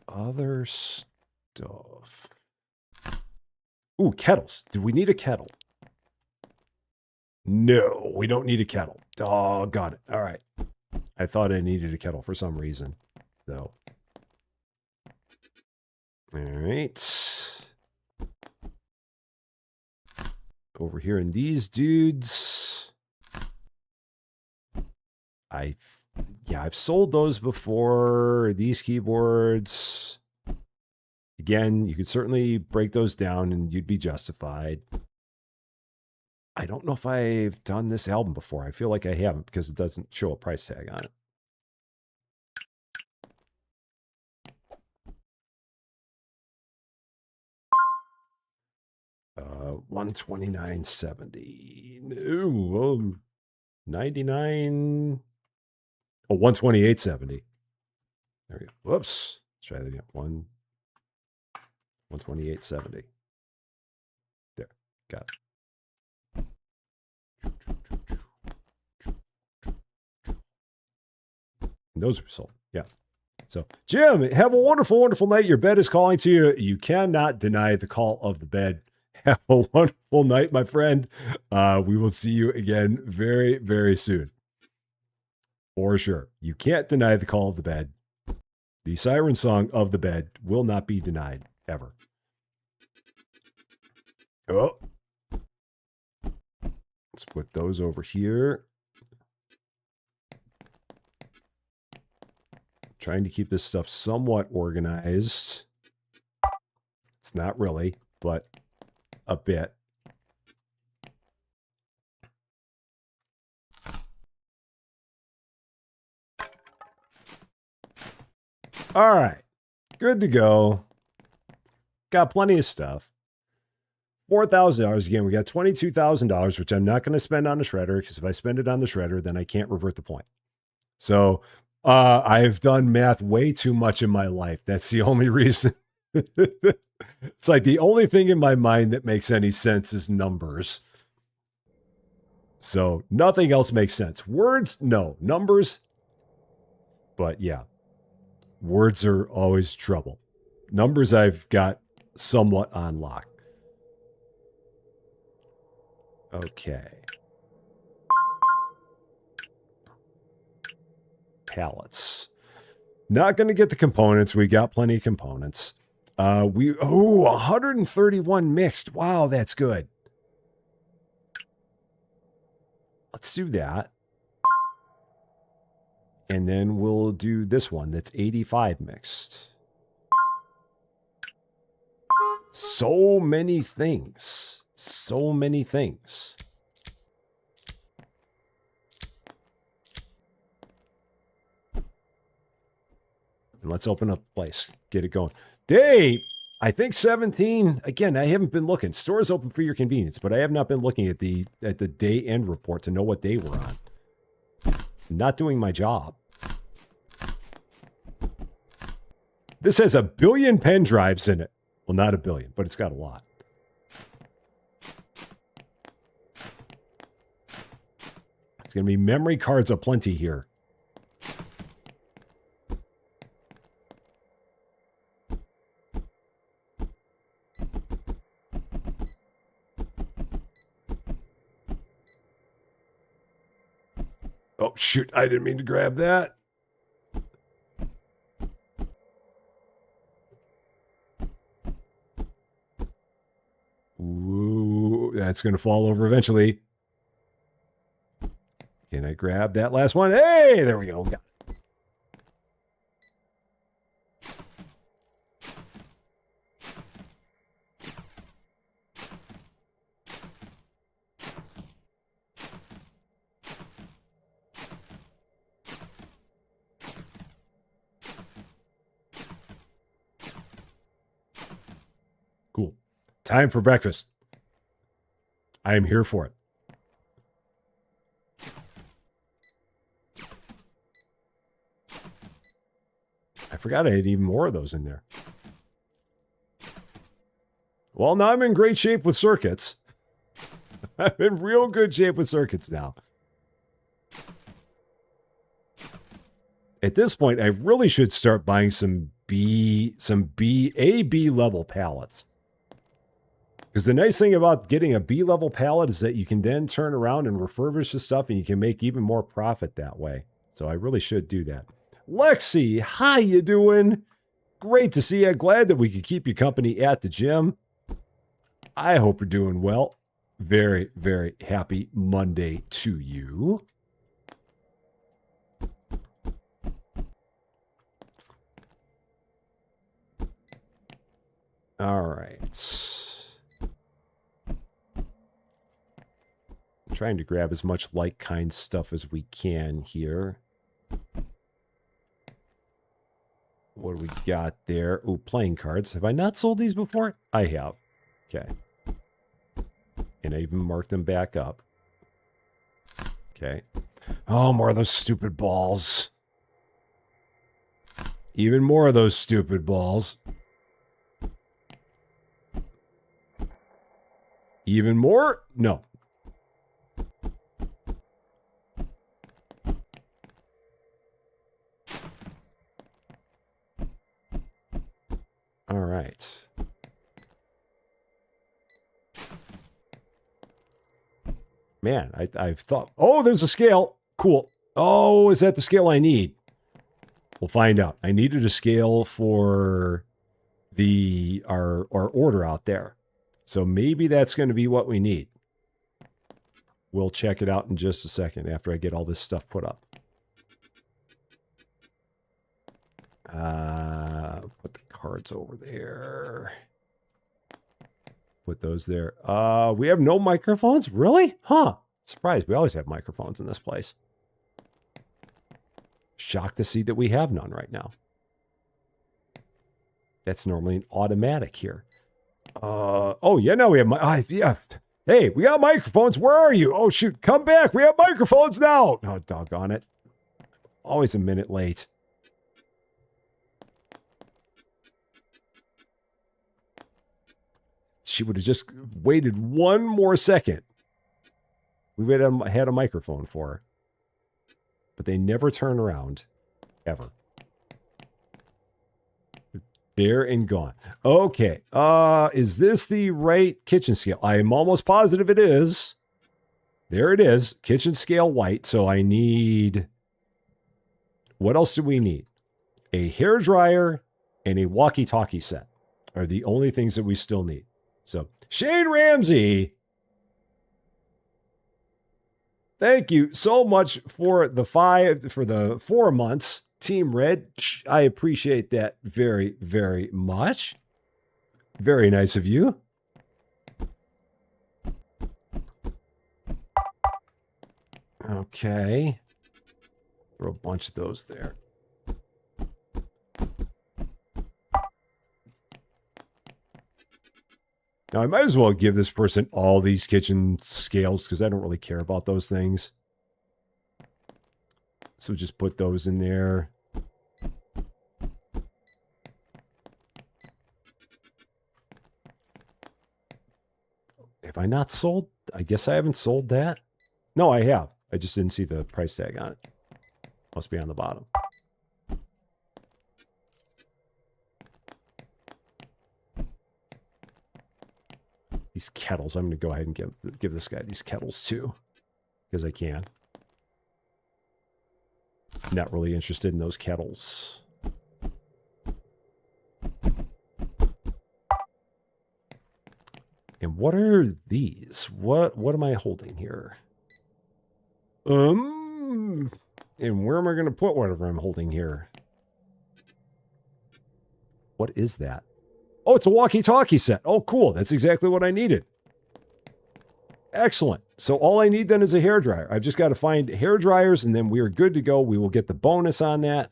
Other stuff. Ooh, kettles. Do we need a kettle? No, we don't need a kettle. Oh, got it. All right. I thought I needed a kettle for some reason. So. All right. Over here in these dudes. I've sold those before. These keyboards. Again, you could certainly break those down and you'd be justified. I don't know if I've done this album before. I feel like I haven't because it doesn't show a price tag on it. $129.70. No, 99. Oh, 128.70. There we go. Whoops. Let's try that again. 128.70. There. Got it. And those are sold. Yeah. So, Jim, have a wonderful, wonderful night. Your bed is calling to you. You cannot deny the call of the bed. Have a wonderful night, my friend. We will see you again very, very soon. For sure. You can't deny the call of the bed. The siren song of the bed will not be denied, ever. Oh. Let's put those over here. Trying to keep this stuff somewhat organized. It's not really, but a bit. All right. Good to go. Got plenty of stuff. $4,000. Again, we got $22,000, which I'm not going to spend on the shredder because if I spend it on the shredder, then I can't revert the point. So I've done math way too much in my life. That's the only reason. It's like the only thing in my mind that makes any sense is numbers. So nothing else makes sense. Words, no. Numbers, but yeah. Words are always trouble. Numbers I've got somewhat on lock. Okay. Pallets. Not going to get the components. We got plenty of components. 131 mixed. Wow, that's good. Let's do that. And then we'll do this one that's 85 mixed. So many things. So many things. And let's open up the place. Get it going. Day, I think 17. Again, I haven't been looking. Stores open for your convenience, but I have not been looking at the day end report to know what day we're on. I'm not doing my job. This has 1 billion pen drives in it. Well, not 1 billion, but it's got a lot. It's going to be memory cards aplenty here. Oh, shoot. I didn't mean to grab that. Ooh, that's going to fall over eventually. Can I grab that last one? Hey, there we go. Got it. Cool. Time for breakfast. I am here for it. I forgot I had even more of those in there. Well, now I'm in great shape with circuits. I'm in real good shape with circuits now. At this point, I really should start buying some B level pallets. Because the nice thing about getting a B level pallet is that you can then turn around and refurbish the stuff and you can make even more profit that way. So I really should do that. Lexi, how you doing? Great to see you. Glad that we could keep you company at the gym. I hope you're doing well. Very, very happy Monday to you. All right. I'm trying to grab as much like-kind stuff as we can here. What do we got there? Oh, playing cards. Have I not sold these before? I have. Okay. And I even marked them back up. Okay. Oh, more of those stupid balls. Even more of those stupid balls. Even more? No. All right. Man, I've thought, oh, there's a scale. Cool. Oh, is that the scale I need? We'll find out. I needed a scale for our order out there. So maybe that's going to be what we need. We'll check it out in just a second after I get all this stuff put up. Put the cards over there. Put those there. We have no microphones? Really? Huh. Surprised. We always have microphones in this place. Shocked to see that we have none right now. That's normally an automatic here. Oh, yeah, no, we have yeah. Hey, we got microphones. Where are you? Oh, shoot. Come back. We have microphones now. Oh, doggone it. Always a minute late. She would have just waited one more second. We would have had a microphone for her. But they never turn around. Ever. There and gone. Okay. Is this the right kitchen scale? I am almost positive it is. There it is. Kitchen scale white. So I need... What else do we need? A hairdryer and a walkie-talkie set are the only things that we still need. So, Shane Ramsey, thank you so much for the 4 months. Team Red, I appreciate that very, very much. Very nice of you. Okay. Throw a bunch of those there. Now, I might as well give this person all these kitchen scales because I don't really care about those things. So just put those in there. Have I not sold? I guess I haven't sold that. No, I have. I just didn't see the price tag on it. Must be on the bottom. These kettles. I'm going to go ahead and give this guy these kettles too. Because I can. Not really interested in those kettles. And what are these? What am I holding here? And where am I going to put whatever I'm holding here? What is that? Oh, it's a walkie-talkie set. Oh, cool. That's exactly what I needed. Excellent. So all I need then is a hairdryer. I've just got to find hair dryers, and then we are good to go. We will get the bonus on that.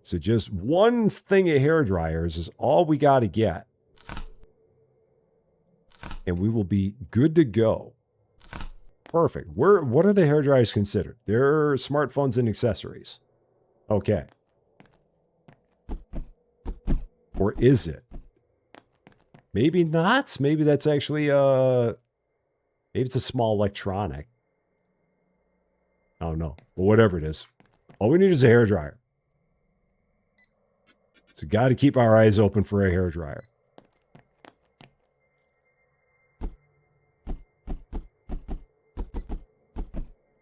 So just one thing of hair dryers is all we got to get. And we will be good to go. Perfect. What are the hair dryers considered? They're smartphones and accessories. Okay. Or is it? Maybe not. Maybe that's actually maybe it's a small electronic. I don't know. But whatever it is. All we need is a hair dryer. So got to keep our eyes open for a hair dryer.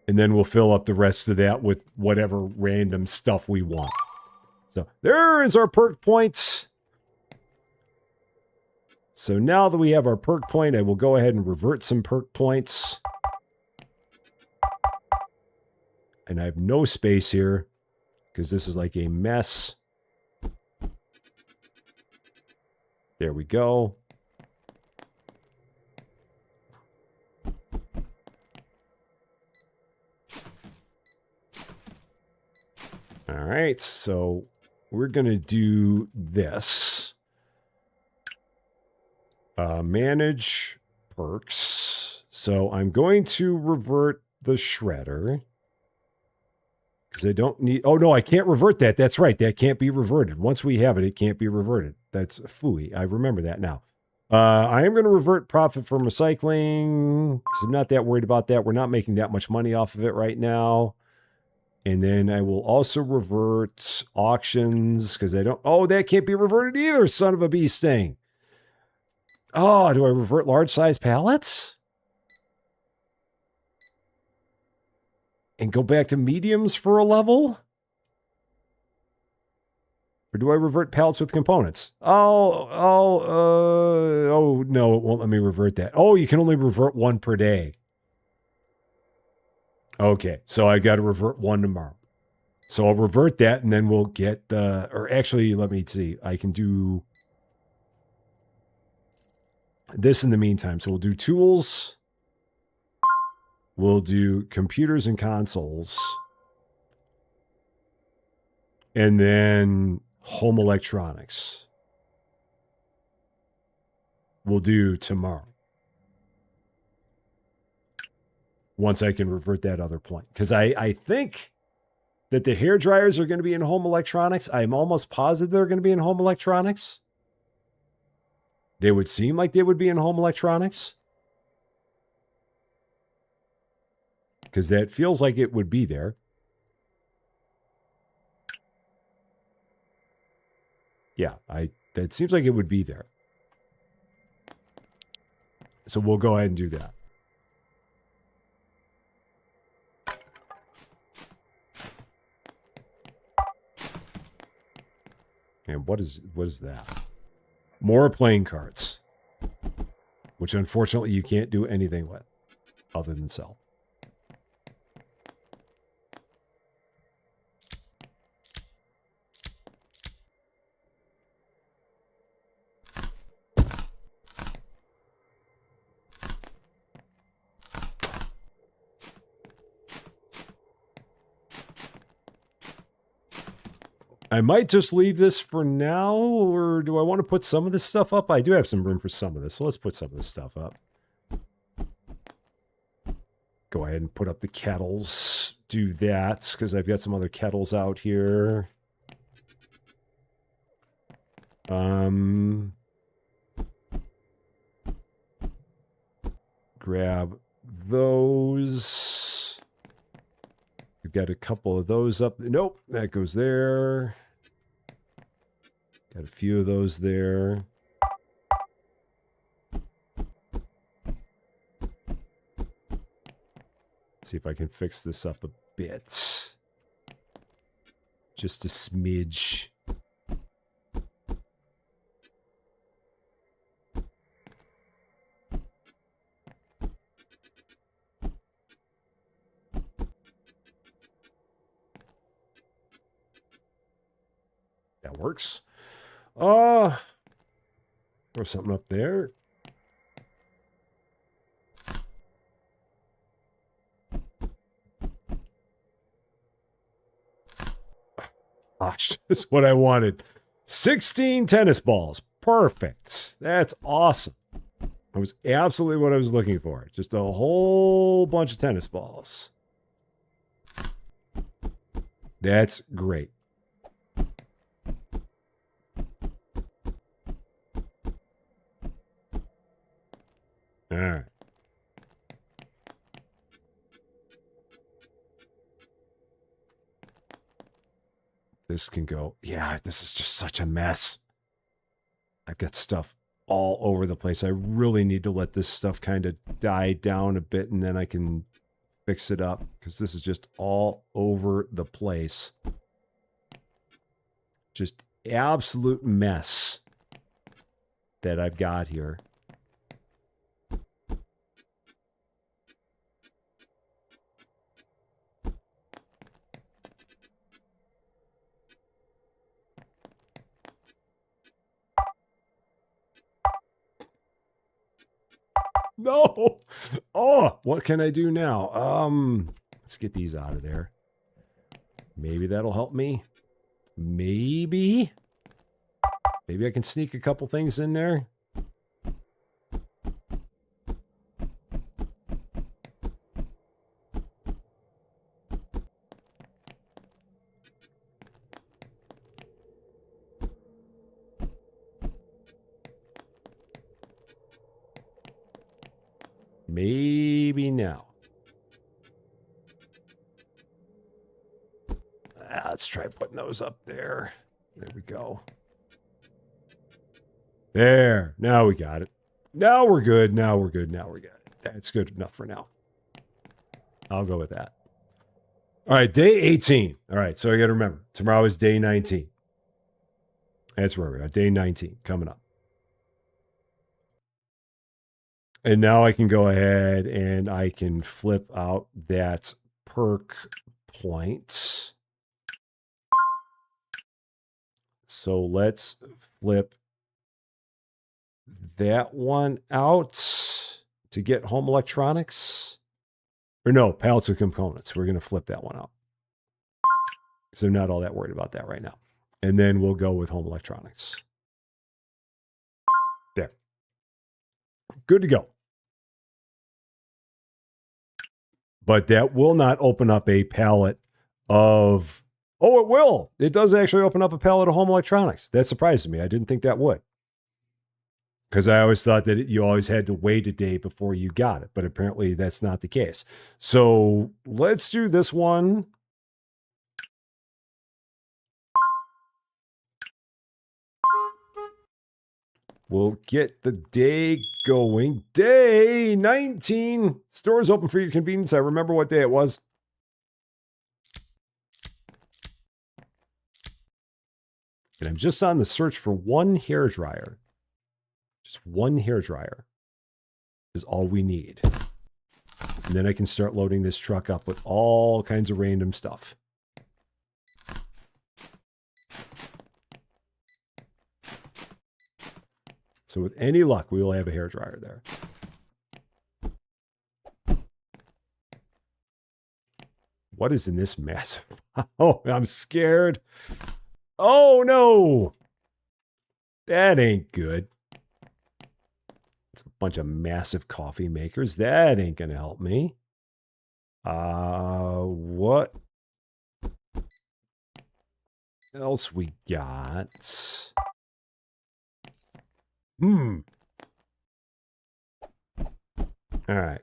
And then we'll fill up the rest of that with whatever random stuff we want. So there is our perk points. So now that we have our perk point, I will go ahead and revert some perk points. And I have no space here because this is like a mess. There we go. All right, so we're going to do this. Manage perks. So I'm going to revert the shredder. Because I don't need... Oh, no, I can't revert that. That's right. That can't be reverted. Once we have it, it can't be reverted. That's phooey. I remember that now. I am going to revert profit from recycling. Because I'm not that worried about that. We're not making that much money off of it right now. And then I will also revert auctions. Because I don't... Oh, that can't be reverted either, son of a bee sting. Oh, do I revert large size pallets? And go back to mediums for a level? Or do I revert pallets with components? Oh, no, it won't let me revert that. Oh, you can only revert one per day. Okay, so I got to revert one tomorrow. So I'll revert that, and then we'll get the... Or actually, let me see. I can do this in the meantime. So we'll do tools. We'll do computers and consoles. And then home electronics. We'll do tomorrow. Once I can revert that other point. Because I think that the hair dryers are going to be in home electronics. I'm almost positive they're going to be in home electronics. They would seem like they would be in home electronics. Because that feels like it would be there. Yeah, that seems like it would be there. So we'll go ahead and do that. And what is that? More playing cards. Which unfortunately you can't do anything with. Other than sell. I might just leave this for now, or do I want to put some of this stuff up? I do have some room for some of this, so let's put some of this stuff up. Go ahead and put up the kettles. Do that, because I've got some other kettles out here. Grab those. We've got a couple of those up. Nope, that goes there. Got a few of those there. See if I can fix this up a bit. Just a smidge. That works. Throw something up there. Gosh, that's what I wanted. 16 tennis balls. Perfect. That's awesome. That was absolutely what I was looking for. Just a whole bunch of tennis balls. That's great. All right. This can go. Yeah, this is just such a mess. I've got stuff all over the place. I really need to let this stuff kind of die down a bit, and then I can fix it up, because this is just all over the place. Just absolute mess that I've got here. No. Oh, what can I do now? Let's get these out of there. Maybe that'll help me. Maybe I can sneak a couple things in there. Maybe now. Let's try putting those up there. There we go. There. Now we got it. Now we're good. Now we're good. Now we're good. That's good enough for now. I'll go with that. All right, day 18. All right, so I got to remember, tomorrow is day 19. That's where we are. Day 19 coming up. And now I can go ahead and I can flip out that perk point. So let's flip that one out to get home electronics. Or no, pallets with components. We're going to flip that one out. So I'm not all that worried about that right now. And then we'll go with home electronics. There. Good to go. But that will not open up a pallet of... Oh, it will. It does actually open up a pallet of home electronics. That surprised me. I didn't think that would. Because I always thought that you always had to wait a day before you got it. But apparently that's not the case. So let's do this one. We'll get the day going. Day 19. Stores open for your convenience. I remember what day it was. And I'm just on the search for one hairdryer. Just one hairdryer is all we need. And then I can start loading this truck up with all kinds of random stuff. So with any luck, we will have a hairdryer there. What is in this mess? Oh, I'm scared. Oh, no. That ain't good. It's a bunch of massive coffee makers. That ain't going to help me. What else we got? All right.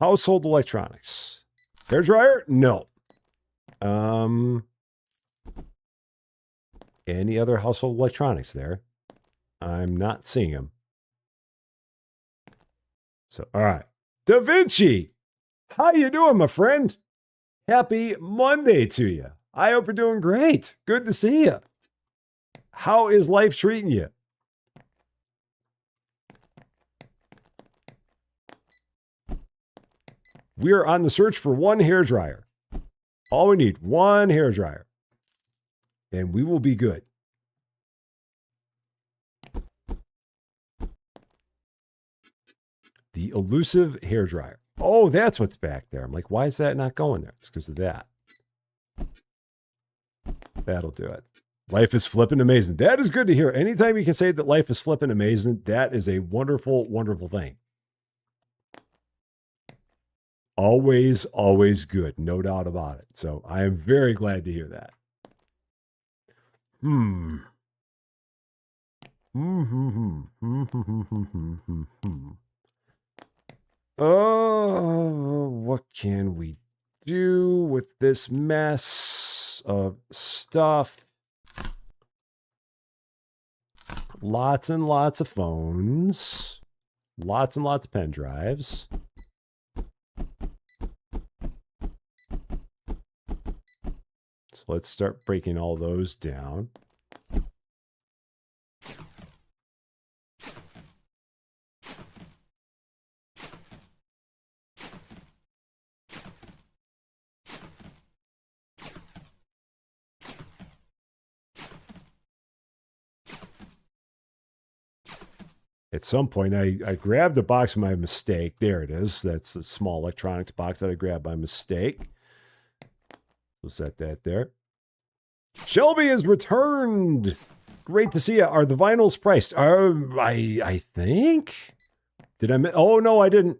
Household electronics. Hairdryer? No. Any other household electronics there? I'm not seeing them. So, all right. Da Vinci, how you doing, my friend? Happy Monday to you. I hope you're doing great. Good to see you. How is life treating you? We are on the search for one hairdryer. All we need, one hairdryer. And we will be good. The elusive hairdryer. Oh, that's what's back there. I'm like, why is that not going there? It's because of that. That'll do it. Life is flipping amazing. That is good to hear. Anytime you can say that life is flipping amazing, that is a wonderful, wonderful thing. Always, always good. No doubt about it. So I am very glad to hear that. Oh, what can we do with this mess of stuff? Lots and lots of phones. Lots and lots of pen drives. So let's start breaking all those down. At some point, I grabbed a box by mistake. There it is. That's a small electronics box that I grabbed by mistake. We'll set that there. Shelby is returned. Great to see you. Are the vinyls priced? I think. Did I? Oh, no, I didn't.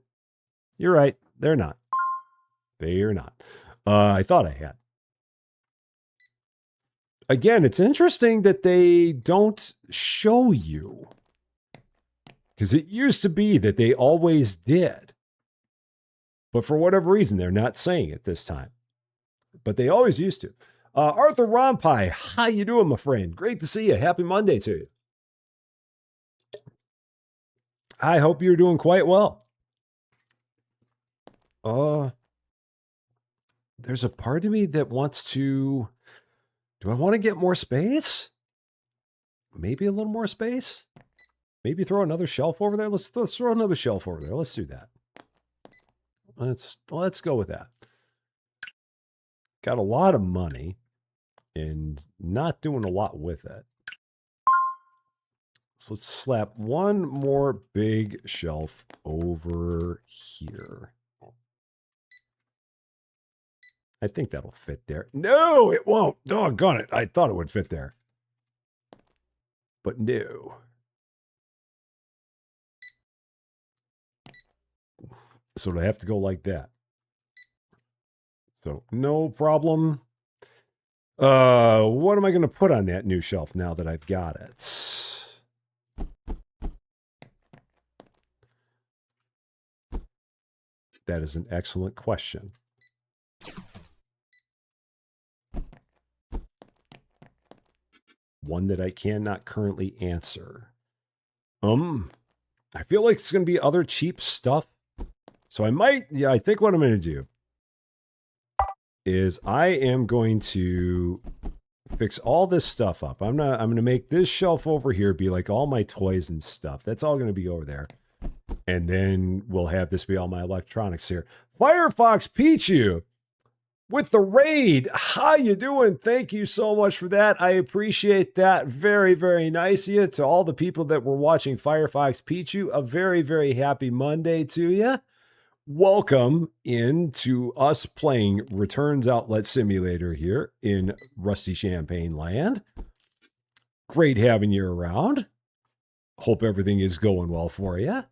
You're right. They're not. They are not. I thought I had. Again, it's interesting that they don't show you. Because it used to be that they always did. But for whatever reason, they're not saying it this time. But they always used to. Arthur Rompai, how you doing, my friend? Great to see you. Happy Monday to you. I hope you're doing quite well. There's a part of me that wants to... Do I want to get more space? Maybe a little more space? Maybe throw another shelf over there. Let's throw another shelf over there. Let's do that. Let's go with that. Got a lot of money and not doing a lot with it. So let's slap one more big shelf over here. I think that'll fit there. No, it won't. Doggone it. I thought it would fit there. But no. So it'll have to go like that. So no problem. What am I going to put on that new shelf now that I've got it? That is an excellent question. One that I cannot currently answer. I feel like it's going to be other cheap stuff. So I might, yeah, I think what I'm going to do is I am going to fix all this stuff up. I'm going to make this shelf over here be like all my toys and stuff. That's all going to be over there. And then we'll have this be all my electronics here. Firefox Pichu with the raid. How you doing? Thank you so much for that. I appreciate that. Very, very nice of you. To all the people that were watching Firefox Pichu, a very, very happy Monday to you. Welcome into us playing Returns Outlet Simulator here in Rusty Champaign land. Great having you around. Hope everything is going well for you.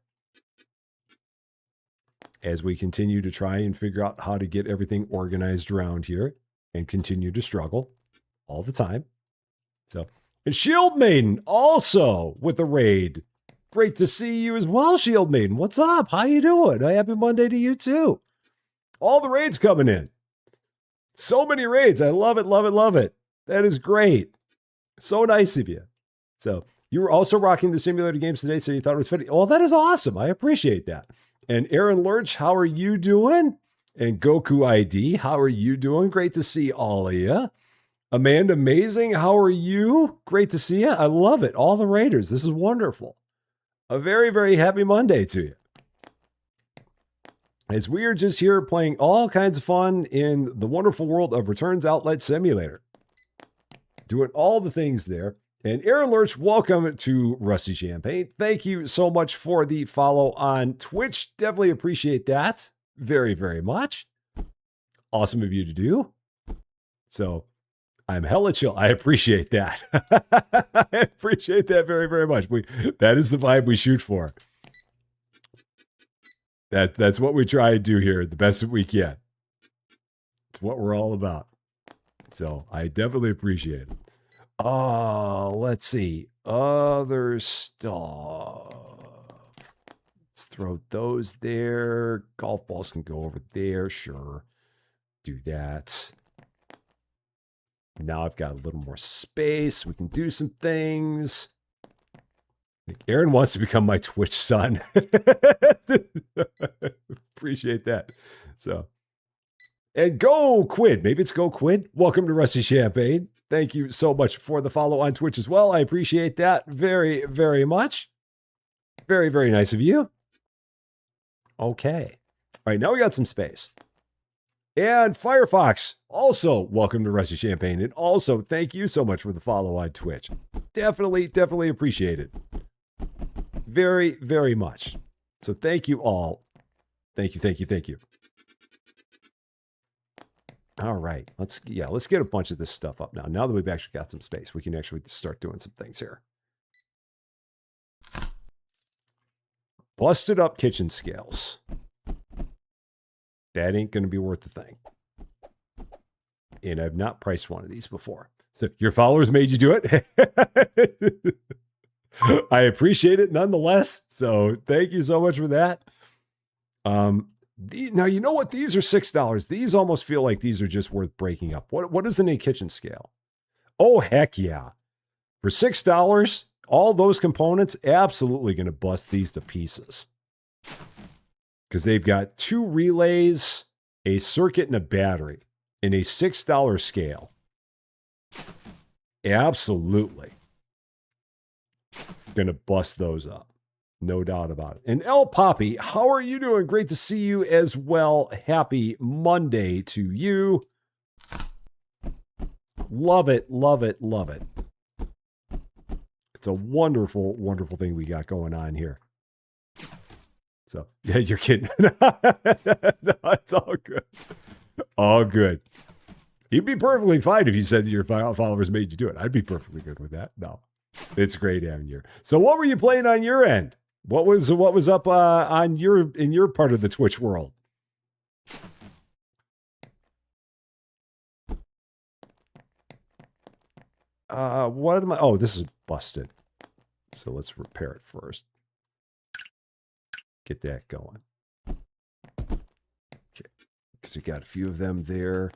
As we continue to try and figure out how to get everything organized around here and continue to struggle all the time. So, and Shield Maiden also with the raid. Great to see you as well, Shield Maiden. What's up? How you doing? Happy Monday to you too. All the raids coming in. So many raids. I love it, love it, love it. That is great. So nice of you. So you were also rocking the simulator games today, so you thought it was fitting. Oh, that is awesome. I appreciate that. And Aaron Lurch, how are you doing? And Goku ID, how are you doing? Great to see all of you. Amanda Amazing, how are you? Great to see you. I love it. All the raiders. This is wonderful. A very, very happy Monday to you. As we are just here playing all kinds of fun in the wonderful world of Returns Outlet Simulator. Doing all the things there. And Aaron Lurch, welcome to Rusty Champaign. Thank you so much for the follow on Twitch. Definitely appreciate that very, very much. Awesome of you to do. So I'm hella chill. I appreciate that. I appreciate that very, very much. That is the vibe we shoot for. That's what we try to do here, the best that we can. It's what we're all about. So I definitely appreciate it. Let's see. Other stuff. Let's throw those there. Golf balls can go over there. Sure. Do that. Now I've got a little more space. We can do some things. Aaron wants to become my Twitch son. Appreciate that. So, and Go Quid. Maybe it's Go Quid. Welcome to Rusty Champaign. Thank you so much for the follow on Twitch as well. I appreciate that very, very much. Very, very nice of you. Okay. All right, now we got some space. And Firefox, also welcome to Rusty Champaign. And also, thank you so much for the follow on Twitch. Definitely, definitely appreciate it. Very, very much. So thank you all. Thank you, thank you, thank you. All right, let's get a bunch of this stuff up now. Now that we've actually got some space, we can actually start doing some things here. Busted up kitchen scales. That ain't going to be worth a thing. And I've not priced one of these before. So your followers made you do it. I appreciate it nonetheless. So thank you so much for that. Now, you know what? These are $6. These almost feel like these are just worth breaking up. What is in a kitchen scale? Oh, heck yeah. For $6, all those components, absolutely going to bust these to pieces. Because they've got 2 relays, a circuit, and a battery in a $6 scale. Absolutely. Going to bust those up. No doubt about it. And El Poppy, how are you doing? Great to see you as well. Happy Monday to you. Love it, love it, love it. It's a wonderful, wonderful thing we got going on here. So, yeah, you're kidding. No, it's all good. All good. You'd be perfectly fine if you said that your followers made you do it. I'd be perfectly good with that. No, it's great having you. So what were you playing on your end? What was up in your part of the Twitch world? What am I? Oh, this is busted. So let's repair it first. Get that going. Okay, because we got a few of them there.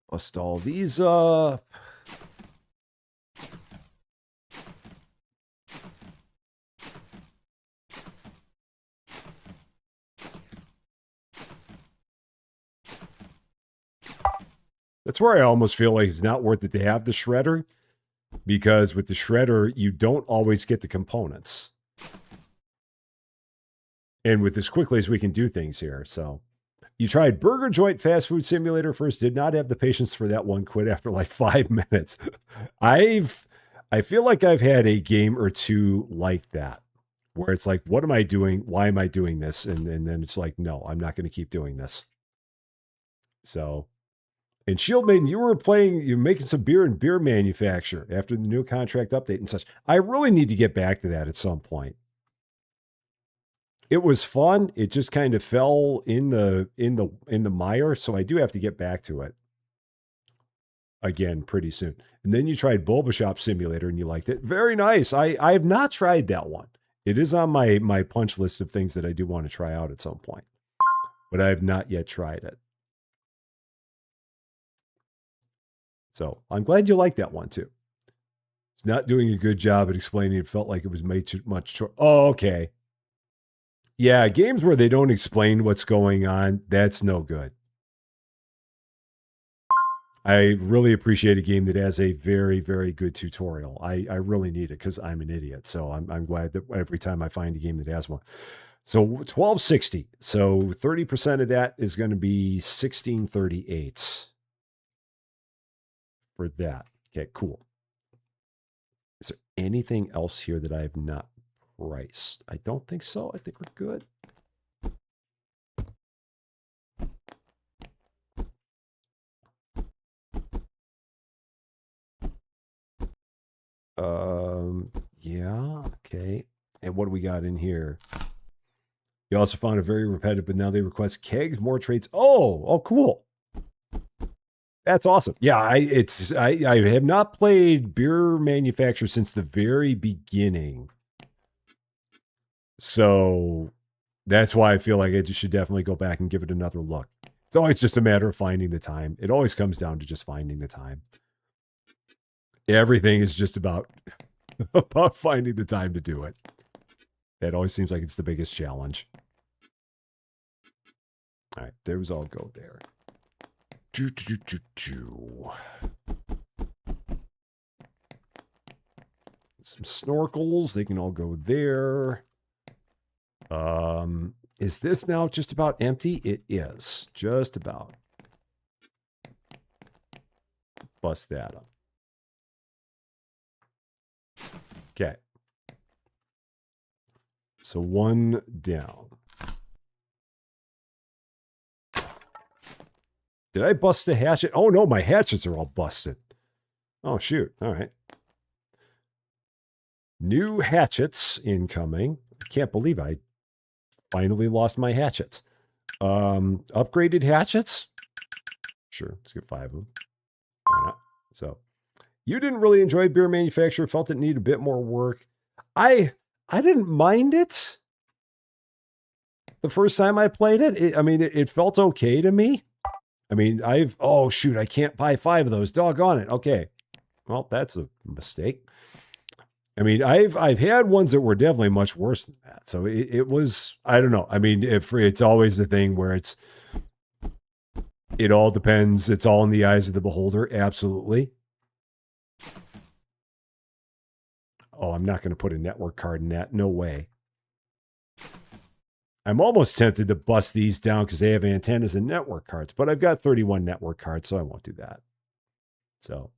Bust all these up. That's where I almost feel like it's not worth it to have the shredder, because with the shredder, you don't always get the components. And with as quickly as we can do things here, so. You tried Burger Joint Fast Food Simulator first, did not have the patience for that one, quit after like 5 minutes. I feel like I've had a game or two like that, where it's like, what am I doing? Why am I doing this? And then it's like, no, I'm not going to keep doing this. So, and Shield Maiden, you're making some beer and beer manufacture after the new contract update and such. I really need to get back to that at some point. It was fun. It just kind of fell in the mire, so I do have to get back to it again pretty soon. And then you tried Boba Shop Simulator and you liked it. Very nice. I have not tried that one. It is on my punch list of things that I do want to try out at some point, but I have not yet tried it. So I'm glad you like that one too. It's not doing a good job at explaining. It felt like it was made too much. Oh, okay. Yeah, games where they don't explain what's going on, that's no good. I really appreciate a game that has a very, very good tutorial. I really need it because I'm an idiot. So I'm glad that every time I find a game that has one. So 1260. So 30% of that is going to be 1638 for that. Okay, cool. Is there anything else here that I have not priced? I don't think so. I think we're good. Yeah, okay. And what do we got in here? You also found it very repetitive, but now they request kegs, more trades. Oh, cool. That's awesome. Yeah, I have not played beer manufacturer since the very beginning. So that's why I feel like I should definitely go back and give it another look. It's always just a matter of finding the time. It always comes down to just finding the time. Everything is just about finding the time to do it. That always seems like it's the biggest challenge. All right, those all go there. Some snorkels, they can all go there. Is this now just about empty? It is, just about. Bust that up. Okay. So one down. Did I bust a hatchet? Oh no, my hatchets are all busted. Oh shoot, all right. New hatchets incoming. I can't believe I finally lost my hatchets. Upgraded hatchets? Sure, let's get 5 of them. Why not? So, you didn't really enjoy beer manufacturer, felt it needed a bit more work. I didn't mind it the first time I played it. It felt okay to me. I mean, oh shoot, I can't buy 5 of those. Doggone it. Okay. Well, that's a mistake. I mean, I've had ones that were definitely much worse than that. So it was, I don't know. I mean, it's always the thing where it all depends. It's all in the eyes of the beholder. Absolutely. Oh, I'm not going to put a network card in that. No way. I'm almost tempted to bust these down because they have antennas and network cards, but I've got 31 network cards, so I won't do that. So,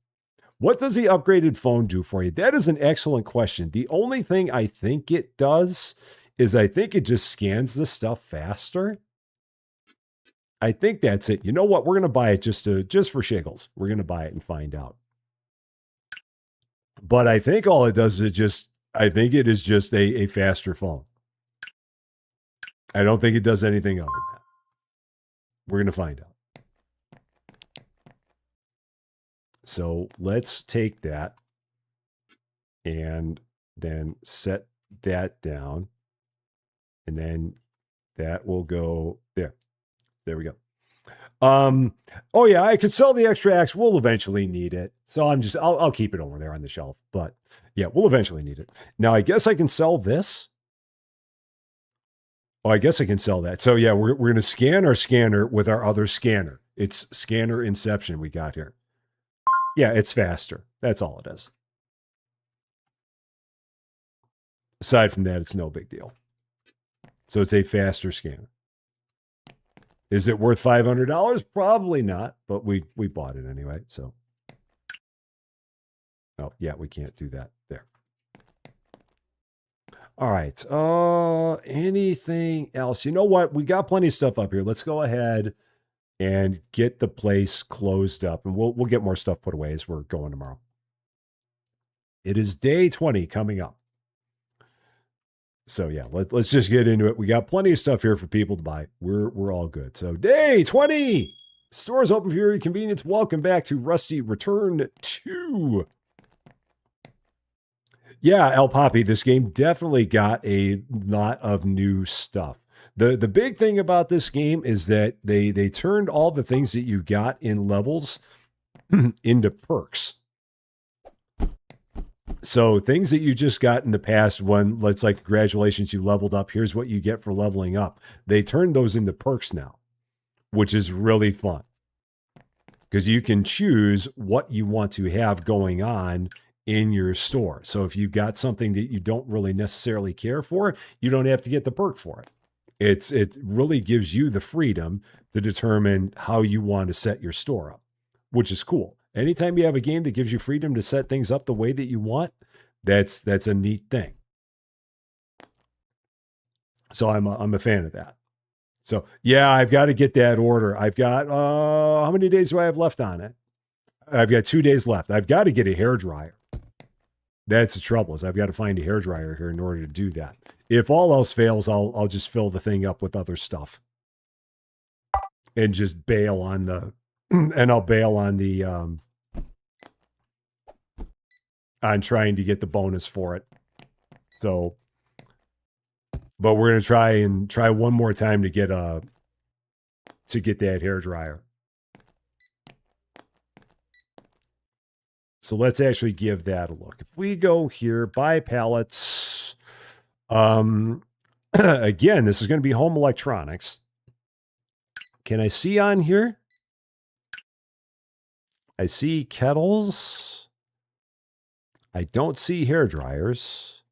what does the upgraded phone do for you? That is an excellent question. The only thing I think it does is I think it just scans the stuff faster. I think that's it. You know what? We're going to buy it just for shiggles. We're going to buy it and find out. But I think all it does is it is just a faster phone. I don't think it does anything other than that. We're going to find out. So let's take that and then set that down. And then that will go there. There we go. Oh yeah, I could sell the extra axe. We'll eventually need it. So I'll keep it over there on the shelf. But yeah, we'll eventually need it. Now I guess I can sell this. Oh, I guess I can sell that. So yeah, we're going to scan our scanner with our other scanner. It's scanner inception we got here. Yeah, it's faster. That's all it is. Aside from that, it's no big deal. So it's a faster scanner. Is it worth $500? Probably not, but we bought it anyway. So Oh, yeah, we can't do that there. All right. Anything else? You know what? We got plenty of stuff up here. Let's go ahead and get the place closed up, and we'll get more stuff put away as we're going tomorrow. It is day 20 coming up. So yeah, let's just get into it. We got plenty of stuff here for people to buy. We're all good. So day 20. Stores open for your convenience. Welcome back to Rusty Return 2. Yeah, El Papi, this game definitely got a lot of new stuff. The big thing about this game is that they turned all the things that you got in levels into perks. So things that you just got in the past, when let's like, congratulations, you leveled up. Here's what you get for leveling up. They turned those into perks now, which is really fun because you can choose what you want to have going on in your store. So if you've got something that you don't really necessarily care for, you don't have to get the perk for it. It really gives you the freedom to determine how you want to set your store up, which is cool. Anytime you have a game that gives you freedom to set things up the way that you want, that's a neat thing. So I'm a fan of that. So yeah, I've got to get that order. I've got how many days do I have left on it? I've got 2 days left. I've got to get a hairdryer. That's the trouble, is I've got to find a hairdryer here in order to do that. If all else fails, I'll just fill the thing up with other stuff and just bail on the and I'll bail on the on trying to get the bonus for it. So, but we're gonna try one more time to get that hairdryer. So let's actually give that a look. If we go here, buy pallets. Again, this is going to be home electronics. Can I see on here? I see kettles. I don't see hair dryers.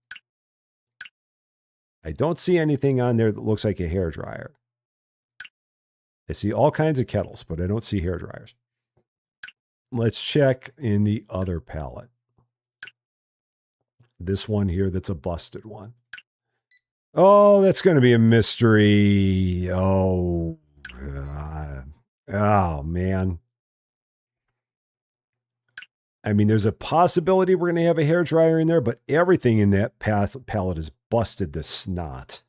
I don't see anything on there that looks like a hair dryer. I see all kinds of kettles, but I don't see hair dryers. Let's check in the other pallet. This one here, that's a busted one. Oh, that's going to be a mystery. Oh, oh man. I mean, there's a possibility we're going to have a hairdryer in there, but everything in that pallet is busted to snot.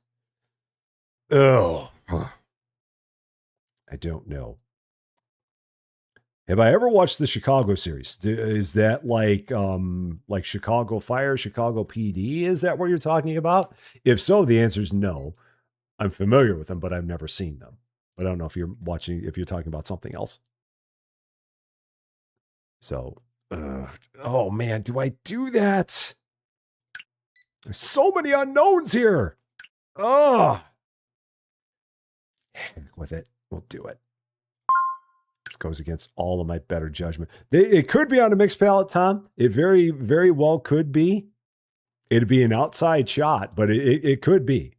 Oh, I don't know. Have I ever watched the Chicago series? Is that like Chicago Fire, Chicago PD? Is that what you're talking about? If so, the answer is no. I'm familiar with them, but I've never seen them. But I don't know if you're talking about something else. So, oh man, do I do that? There's so many unknowns here. Oh, with it, we'll do it. This goes against all of my better judgment. It could be on a mixed pallet, Tom. It very, very well could be. It'd be an outside shot, but it could be.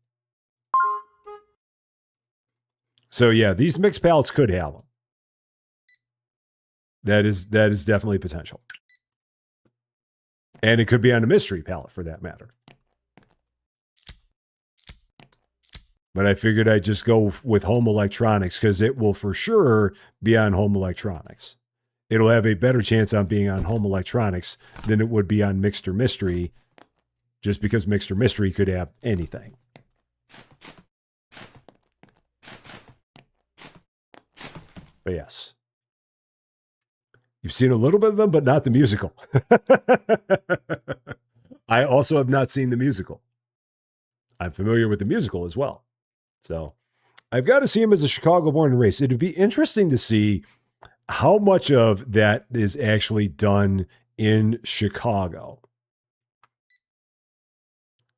So yeah, these mixed pallets could have them. That is definitely potential. And it could be on a mystery pallet for that matter. But I figured I'd just go with home electronics because it will for sure be on home electronics. It'll have a better chance on being on home electronics than it would be on Mixed or Mystery, just because Mixed or Mystery could have anything. But yes. You've seen a little bit of them, but not the musical. I also have not seen the musical. I'm familiar with the musical as well. So I've got to see him as a Chicago-born and raised. It'd be interesting to see how much of that is actually done in Chicago.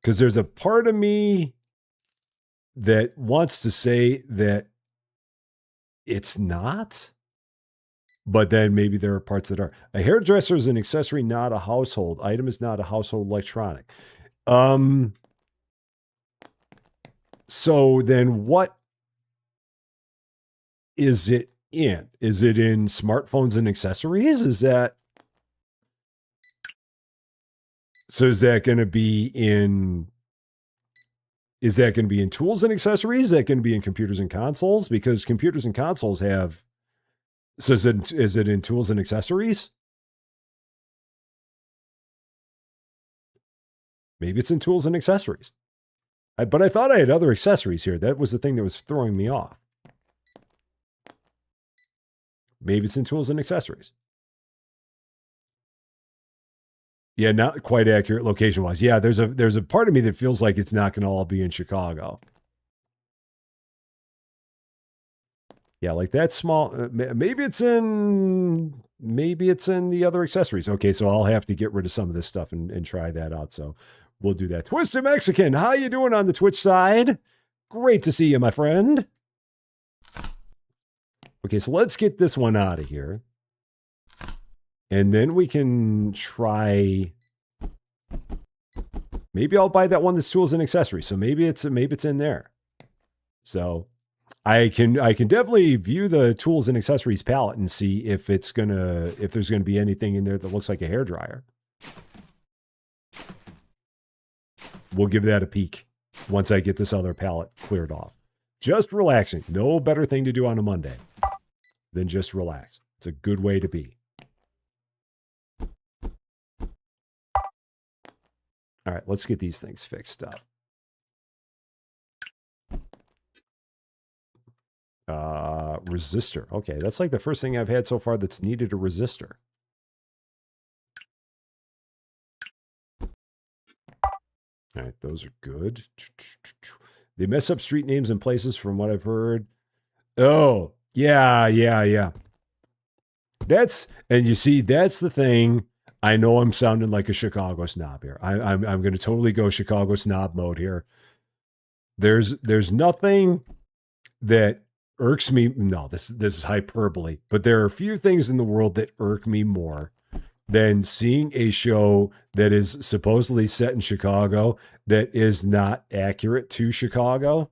Because there's a part of me that wants to say that it's not. But then maybe there are parts that are. A hairdresser is an accessory, not a household. Item is not a household electronic. So then what is it in? Is it in smartphones and accessories? Is that So is that going to be in? Is that going to be in tools and accessories? Is that going to be in computers and consoles? Because computers and consoles have. So is it in tools and accessories? Maybe it's in tools and accessories. But I thought I had other accessories here. That was the thing that was throwing me off. Maybe it's in tools and accessories. Yeah, not quite accurate location-wise. Yeah, there's a part of me that feels like it's not going to all be in Chicago. Yeah, like that small. Maybe it's in the other accessories. Okay, so I'll have to get rid of some of this stuff and try that out. So we'll do that. Twisted Mexican, how you doing on the Twitch side? Great to see you, my friend. Okay, so let's get this one out of here. And then we can try. Maybe I'll buy that one that's tools and accessories. So maybe it's in there. So I can definitely view the tools and accessories palette and see if there's gonna be anything in there that looks like a hairdryer. We'll give that a peek once I get this other palette cleared off. Just relaxing. No better thing to do on a Monday than just relax. It's a good way to be. All right, let's get these things fixed up. Resistor. Okay, that's like the first thing I've had so far that's needed a resistor. All right, those are good. They mess up street names and places from what I've heard. Oh, yeah. And you see, that's the thing. I know I'm sounding like a Chicago snob here. I'm going to totally go Chicago snob mode here. There's nothing that irks me. No, this is hyperbole, but there are a few things in the world that irk me more than seeing a show that is supposedly set in Chicago that is not accurate to Chicago.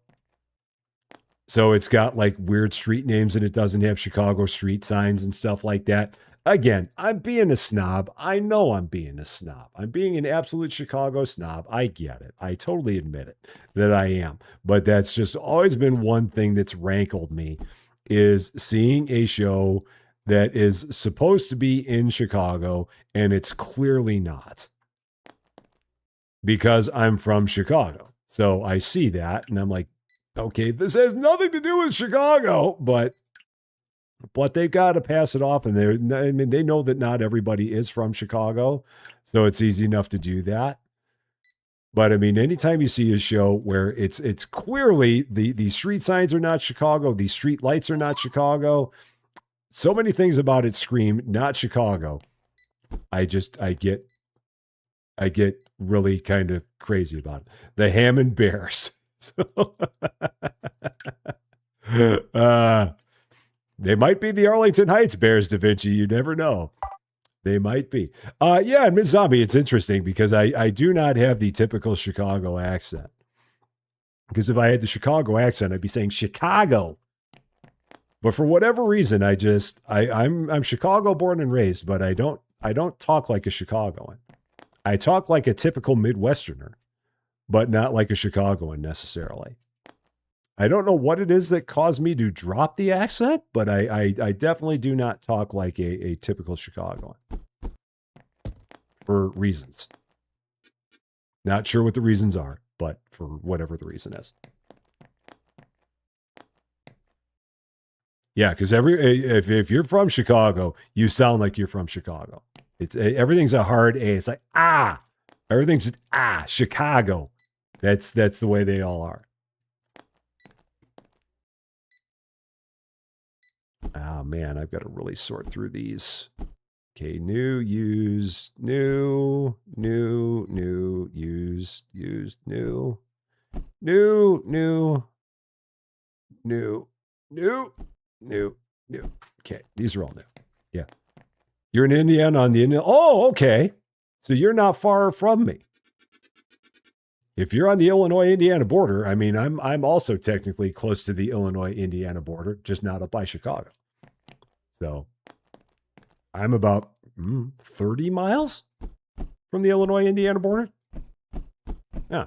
So it's got like weird street names and it doesn't have Chicago street signs and stuff like that. Again, I'm being a snob. I know I'm being a snob. I'm being an absolute Chicago snob. I get it. I totally admit it that I am. But that's just always been one thing that's rankled me is seeing a show that is supposed to be in Chicago and it's clearly not. Because I'm from Chicago. So I see that and I'm like, okay, this has nothing to do with Chicago, but they've got to pass it off, and they know that not everybody is from Chicago, so it's easy enough to do that. But I mean, anytime you see a show where it's clearly the street signs are not Chicago, the street lights are not Chicago, so many things about it scream not Chicago. I get really kind of crazy about it. The Hammond Bears. They might be the Arlington Heights Bears, Da Vinci. You never know. They might be. Yeah, and Ms. Zombie, it's interesting because I do not have the typical Chicago accent. Because if I had the Chicago accent, I'd be saying Chicago. But for whatever reason, I'm Chicago born and raised, but I don't talk like a Chicagoan. I talk like a typical Midwesterner, but not like a Chicagoan necessarily. I don't know what it is that caused me to drop the accent, but I definitely do not talk like a typical Chicagoan for reasons. Not sure what the reasons are, but for whatever the reason is. Yeah, because if you're from Chicago, you sound like you're from Chicago. Everything's a hard A. It's like everything's Chicago. That's the way they all are. Oh man, I've got to really sort through these. Okay, new, used, new, used, new, new. Okay, these are all new. Yeah. You're in Indiana on the Indiana. Oh, okay. So you're not far from me. If you're on the Illinois-Indiana border, I mean, I'm also technically close to the Illinois-Indiana border, just not up by Chicago. So I'm about 30 miles from the Illinois-Indiana border? Yeah.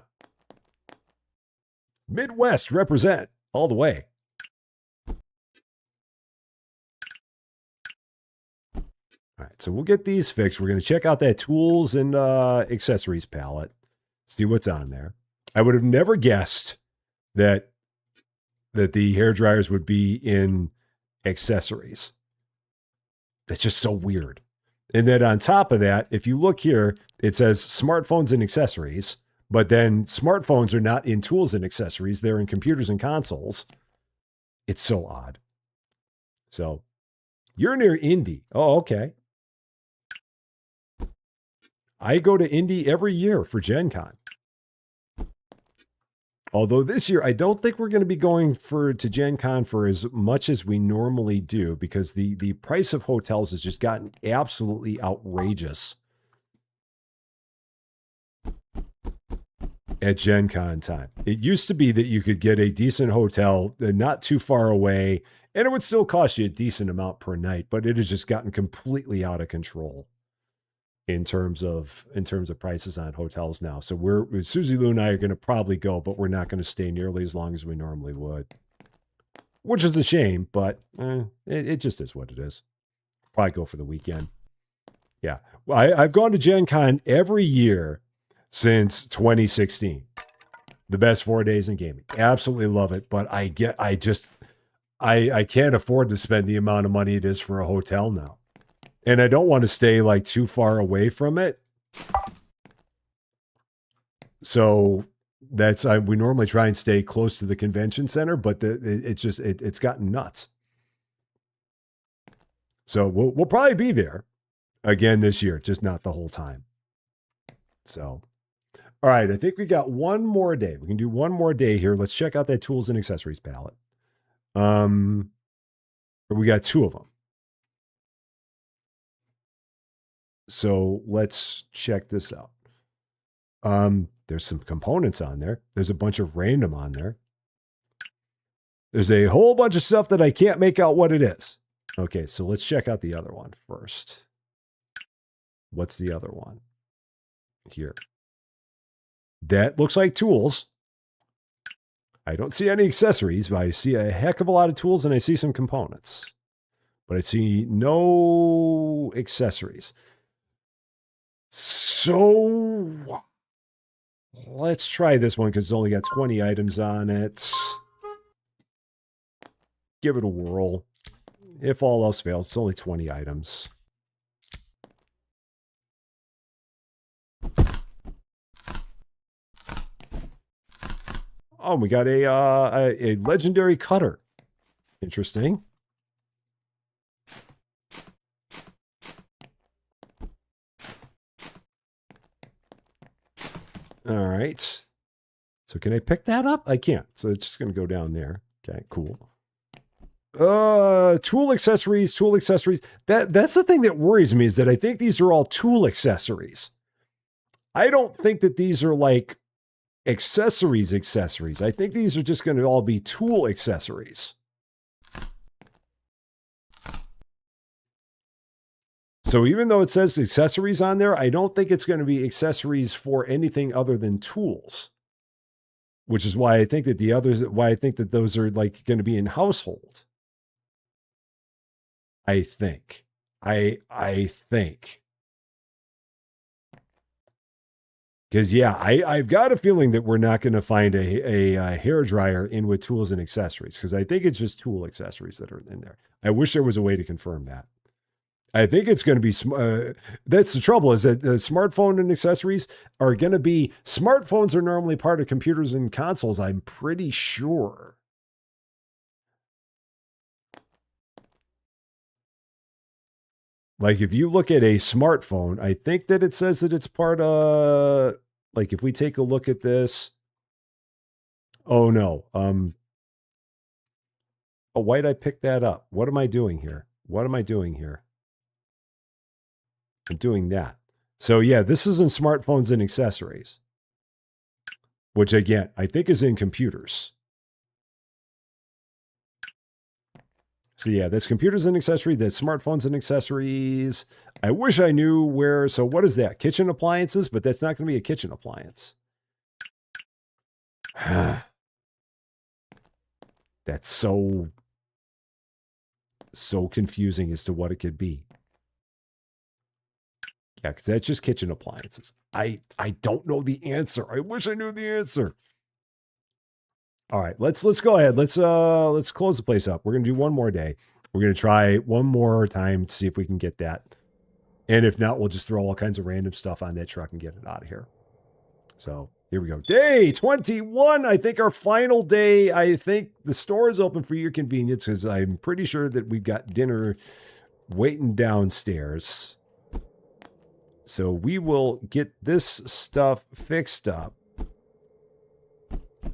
Midwest represent all the way. All right, so we'll get these fixed. We're going to check out that tools and accessories palette, see what's on there. I would have never guessed that the hair dryers would be in accessories. That's just so weird. And then on top of that, if you look here, it says smartphones and accessories, but then smartphones are not in tools and accessories. They're in computers and consoles. It's so odd. So you're near Indy. Oh, okay. I go to Indy every year for Gen Con. Although this year, I don't think we're going to be going to Gen Con for as much as we normally do, because the price of hotels has just gotten absolutely outrageous at Gen Con time. It used to be that you could get a decent hotel not too far away, and it would still cost you a decent amount per night, but it has just gotten completely out of control in terms of prices on hotels now. So Susie Lou and I are going to probably go, but we're not going to stay nearly as long as we normally would, which is a shame, but it just is what it is. Probably go for the weekend. Yeah. Well, I've gone to Gen Con every year since 2016. The best 4 days in gaming. Absolutely love it, but I can't afford to spend the amount of money it is for a hotel now. And I don't want to stay like too far away from it. So we normally try and stay close to the convention center, but it's gotten nuts. So we'll probably be there again this year, just not the whole time. So, all right, I think we got one more day. We can do one more day here. Let's check out that tools and accessories palette. We got two of them. So let's check this out. There's some components on there. There's a bunch of random on there. There's a whole bunch of stuff that I can't make out what it is. Okay, so let's check out the other one first. What's the other one? Here. That looks like tools. I don't see any accessories, but I see a heck of a lot of tools and I see some components. But I see no accessories. So let's try this one because it's only got 20 items on it. Give it a whirl. If all else fails, it's only 20 items. Oh, we got a legendary cutter. Interesting. All right. So can I pick that up? I can't. So it's just going to go down there. Okay, cool. Tool accessories. That's the thing that worries me, is that I think these are all tool accessories. I don't think that these are like accessories. I think these are just going to all be tool accessories. So even though it says accessories on there, I don't think it's going to be accessories for anything other than tools. Which is why I think that those are like going to be in household. I think. Because, yeah, I've got a feeling that we're not going to find a hair dryer in with tools and accessories, because I think it's just tool accessories that are in there. I wish there was a way to confirm that. I think it's going to be, that's the trouble, is that the smartphone and accessories are going to be, smartphones are normally part of computers and consoles, I'm pretty sure. Like if you look at a smartphone, I think that it says that it's part of, like if we take a look at this, oh no, oh, why'd I pick that up? What am I doing here? I'm doing that. So yeah, this is in smartphones and accessories, which again, I think is in computers. So yeah, that's computers and accessories, that's smartphones and accessories. I wish I knew where, so what is that? Kitchen appliances, but that's not going to be a kitchen appliance. That's so confusing as to what it could be. Yeah, because that's just kitchen appliances. I don't know the answer. I wish I knew the answer. All right, let's go ahead. Let's close the place up. We're gonna do one more day. We're gonna try one more time to see if we can get that. And if not, we'll just throw all kinds of random stuff on that truck and get it out of here. So here we go. Day 21. I think our final day. I think the store is open for your convenience because I'm pretty sure that we've got dinner waiting downstairs. So we will get this stuff fixed up.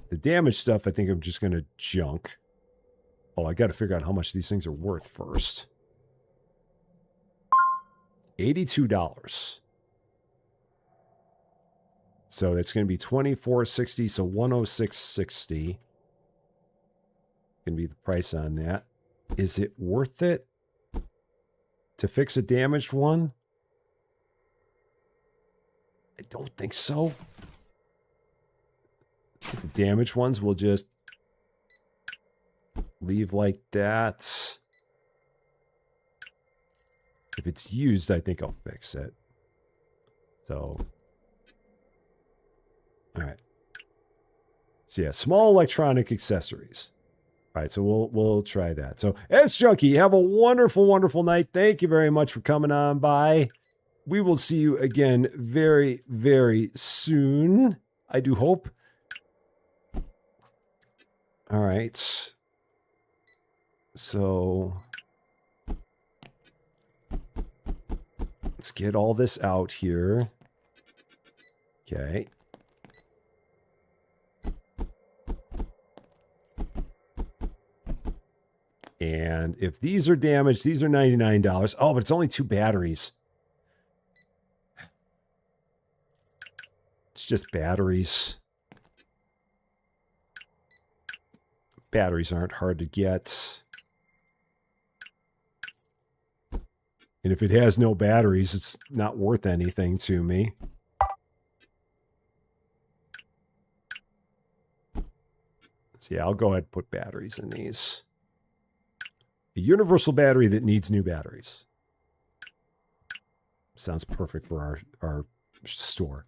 The damaged stuff, I think I'm just going to junk. Oh, I got to figure out how much these things are worth first. $82. So that's going to be $24.60, so $106.60. Going to be the price on that. Is it worth it to fix a damaged one? I don't think so. The damaged ones will just leave like that. If it's used, I think I'll fix it. So, all right. So yeah, small electronic accessories. All right, so we'll try that. So, it's Junkie. Have a wonderful, wonderful night. Thank you very much for coming on by. We will see you again very, very soon. I do hope. All right. So let's get all this out here. Okay. And if these are damaged, these are $99. Oh, but it's only 2 batteries. It's just batteries. Batteries aren't hard to get. And if it has no batteries, it's not worth anything to me. So yeah, I'll go ahead and put batteries in these. A universal battery that needs new batteries. Sounds perfect for our store.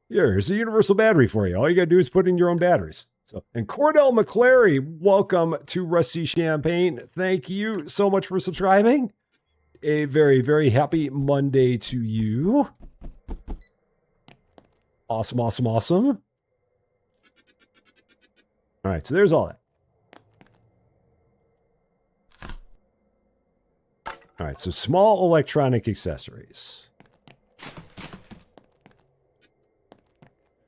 Here's a universal battery for you. All you got to do is put in your own batteries. So, and Cordell McClary, welcome to Rusty Champaign. Thank you so much for subscribing. A very, very happy Monday to you. Awesome, awesome, awesome. All right, so there's all that. All right, so small electronic accessories.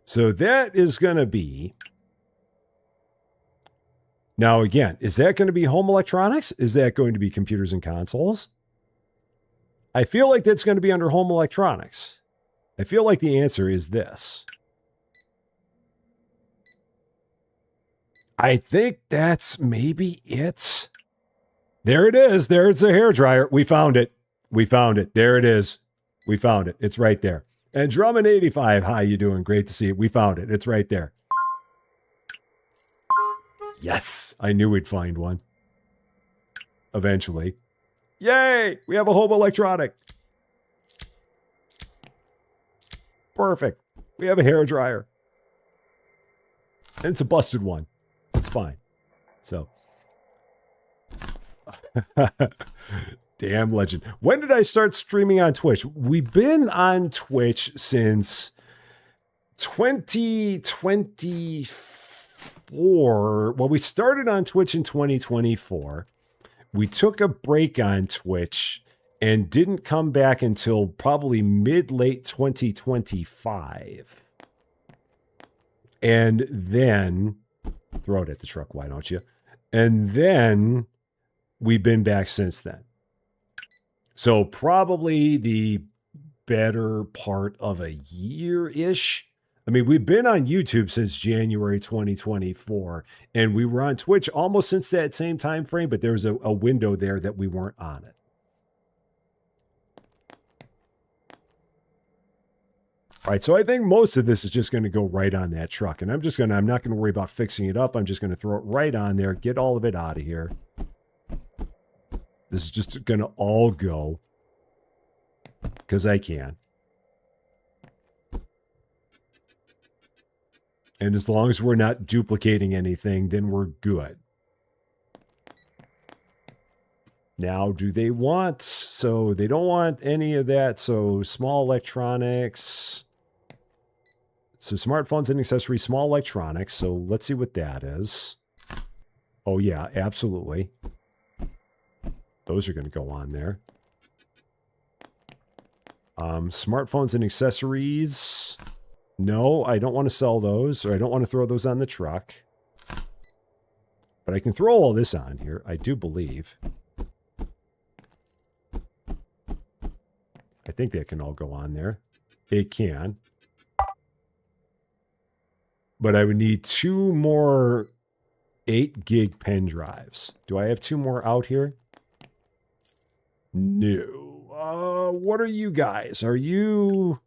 So that is going to be... Now, again, is that going to be home electronics? Is that going to be computers and consoles? I feel like that's going to be under home electronics. I feel like the answer is this. I think that's maybe it. There it is. There's a hairdryer. We found it. We found it. There it is. We found it. It's right there. And Drummond85, how you doing? Great to see it. We found it. It's right there. Yes, I knew we'd find one. Eventually. Yay! We have a home electronic. Perfect. We have a hairdryer. And it's a busted one. It's fine. So. Damn legend. When did I start streaming on Twitch? We've been on Twitch since 2024. Well, we started on Twitch in 2024. We took a break on Twitch and didn't come back until probably mid-late 2025. And then, throw it at the truck, why don't you? And then we've been back since then. So probably the better part of a year-ish I mean, we've been on YouTube since January 2024, and we were on Twitch almost since that same time frame, but there was a window there that we weren't on it. All right, so I think most of this is just going to go right on that truck, and I'm not going to worry about fixing it up. I'm just going to throw it right on there, get all of it out of here. This is just going to all go because I can. And as long as we're not duplicating anything, then we're good. Now, do they want... So they don't want any of that. So small electronics. So smartphones and accessories, small electronics. So let's see what that is. Oh, yeah, absolutely. Those are going to go on there. Smartphones and accessories... No, I don't want to sell those, or I don't want to throw those on the truck. But I can throw all this on here, I do believe. I think that can all go on there. It can. But I would need 2 more 8 gig pen drives. Do I have 2 more out here? No. What are you guys? Are you...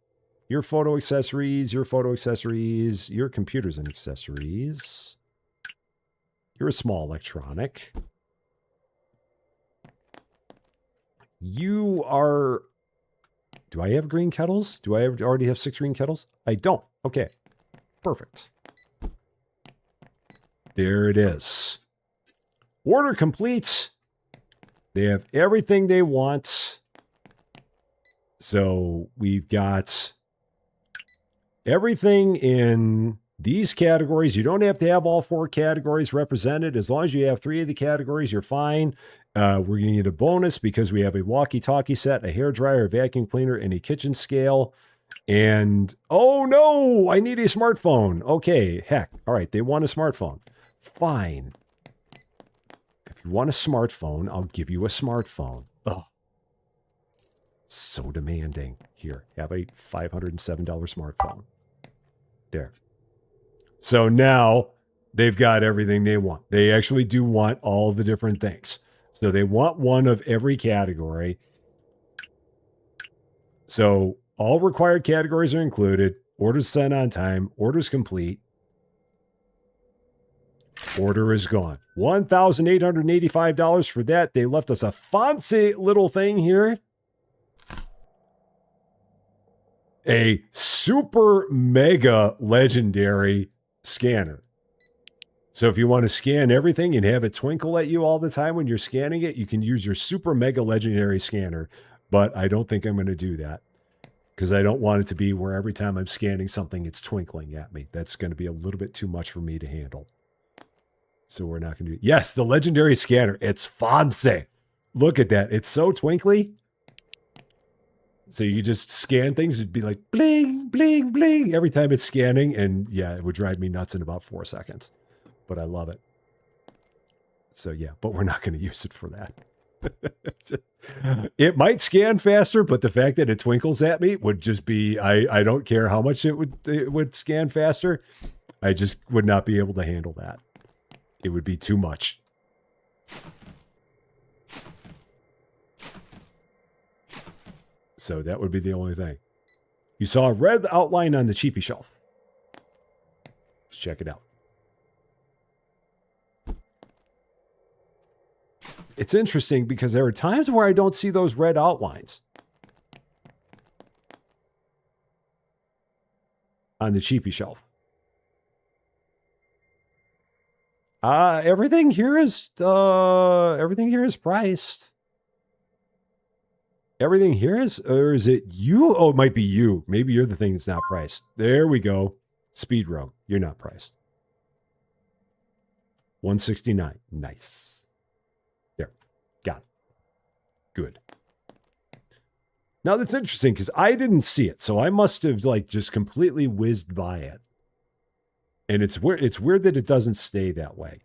Your photo accessories, your computers and accessories. You're a small electronic. You are... Do I have green kettles? Do I already have 6 green kettles? I don't. Okay. Perfect. There it is. Order complete. They have everything they want. So we've got... everything in these categories. You don't have to have all 4 categories represented. As long as you have 3 of the categories, you're fine. We're going to get a bonus because we have a walkie-talkie set, a hairdryer, a vacuum cleaner, and a kitchen scale. And, oh no, I need a smartphone. Okay, heck. All right, they want a smartphone. Fine. If you want a smartphone, I'll give you a smartphone. Ugh. So demanding. Here, have a $507 smartphone. There. So now they've got everything they want. They actually do want all the different things. So they want one of every category. So all required categories are included. Orders sent on time. Orders complete. Order is gone. $1,885 for that. They left us a fancy little thing here. A super mega legendary scanner. So if you want to scan everything and have it twinkle at you all the time when you're scanning it, you can use your super mega legendary scanner. But I don't think I'm going to do that because I don't want it to be where every time I'm scanning something, it's twinkling at me. That's going to be a little bit too much for me to handle. So we're not going to do it. Yes, the legendary scanner. It's fancy. Look at that. It's so twinkly. So you just scan things, it'd be like bling, bling, bling every time it's scanning. And yeah, it would drive me nuts in about 4 seconds. But I love it. So yeah, but we're not going to use it for that. It might scan faster, but the fact that it twinkles at me would just be, I don't care how much it would scan faster. I just would not be able to handle that. It would be too much. So that would be the only thing. You saw a red outline on the cheapy shelf. Let's check it out. It's interesting because there are times where I don't see those red outlines on the cheapy shelf. Everything here is priced. Everything here is, or is it you? Oh, it might be you. Maybe you're the thing that's not priced. There we go. Speed Rogue. You're not priced. $169. Nice. There. Got it. Good. Now that's interesting because I didn't see it. So I must have like just completely whizzed by it. And it's weird that it doesn't stay that way.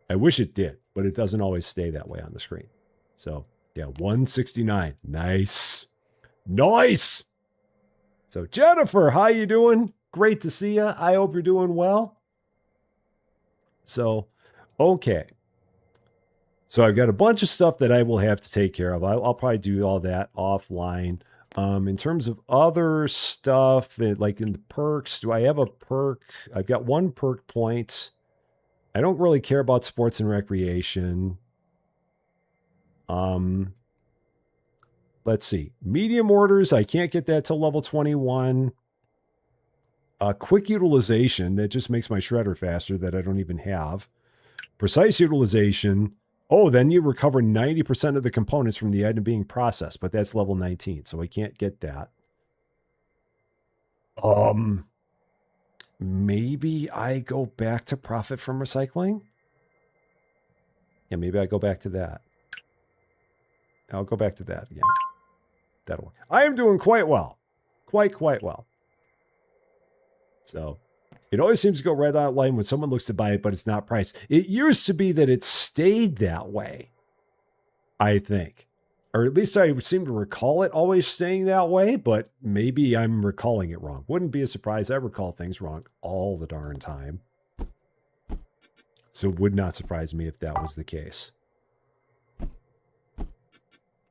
I wish it did, but it doesn't always stay that way on the screen. So yeah, $169. Nice. Nice. So Jennifer, how you doing? Great to see you. I hope you're doing well. So, okay. So I've got a bunch of stuff that I will have to take care of. I'll probably do all that offline. In terms of other stuff, like in the perks, do I have a perk? I've got one perk point. I don't really care about sports and recreation. Let's see. Medium orders, I can't get that till level 21. Quick utilization, that just makes my shredder faster that I don't even have. Precise utilization. Oh, then you recover 90% of the components from the item being processed, but that's level 19, so I can't get that. Maybe I go back to profit from recycling? Yeah, maybe I go back to that. I'll go back to that again. That'll work. I am doing quite well. Quite well. So it always seems to go right out line when someone looks to buy it, but it's not priced. It used to be that it stayed that way, I think. Or at least I seem to recall it always staying that way, but maybe I'm recalling it wrong. Wouldn't be a surprise. I recall things wrong all the darn time. So it would not surprise me if that was the case. All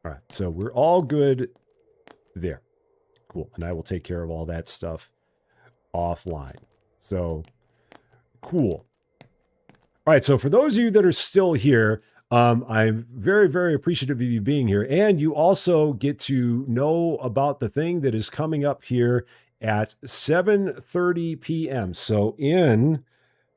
right, so we're all good there. Cool, and I will take care of all that stuff offline. So, cool. All right, so for those of you that are still here, I'm very, very appreciative of you being here. And you also get to know about the thing that is coming up here at 7:30 p.m. So in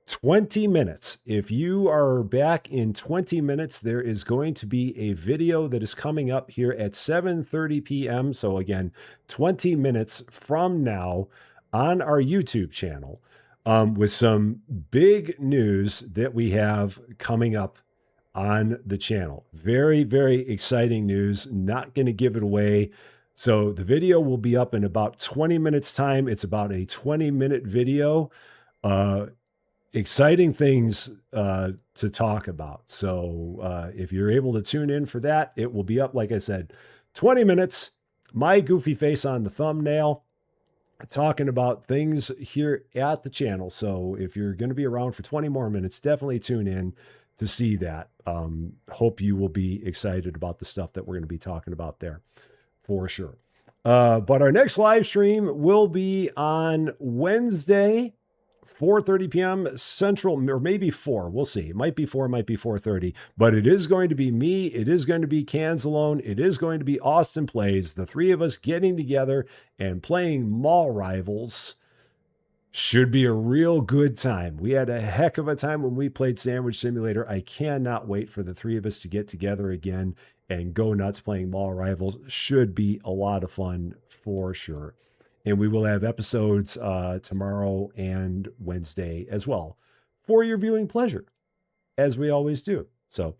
20 minutes, if you are back in 20 minutes, there is going to be a video that is coming up here at 7:30 p.m. So again, 20 minutes from now on our YouTube channel, with some big news that we have coming up on the channel. Very, very exciting news. Not going to give it away. So the video will be up in about 20 minutes time. It's about a 20-minute video. Exciting things to talk about. So if you're able to tune in for that, it will be up, like I said, 20 minutes. My goofy face on the thumbnail, talking about things here at the channel. So if you're going to be around for 20 more minutes, definitely tune in to see that. Hope you will be excited about the stuff that we're going to be talking about there for sure. But our next live stream will be on Wednesday, 4:30 p.m. Central, or maybe 4. We'll see. It might be 4, it might be 4:30. But it is going to be me. It is going to be Cans Alone. It is going to be Austin Plays. The three of us getting together and playing Mall Rivals. Should be a real good time. We had a heck of a time when we played Sandwich Simulator. I cannot wait for the three of us to get together again and go nuts playing Mall Rivals. Should be a lot of fun for sure. And we will have episodes tomorrow and Wednesday as well for your viewing pleasure, as we always do. So,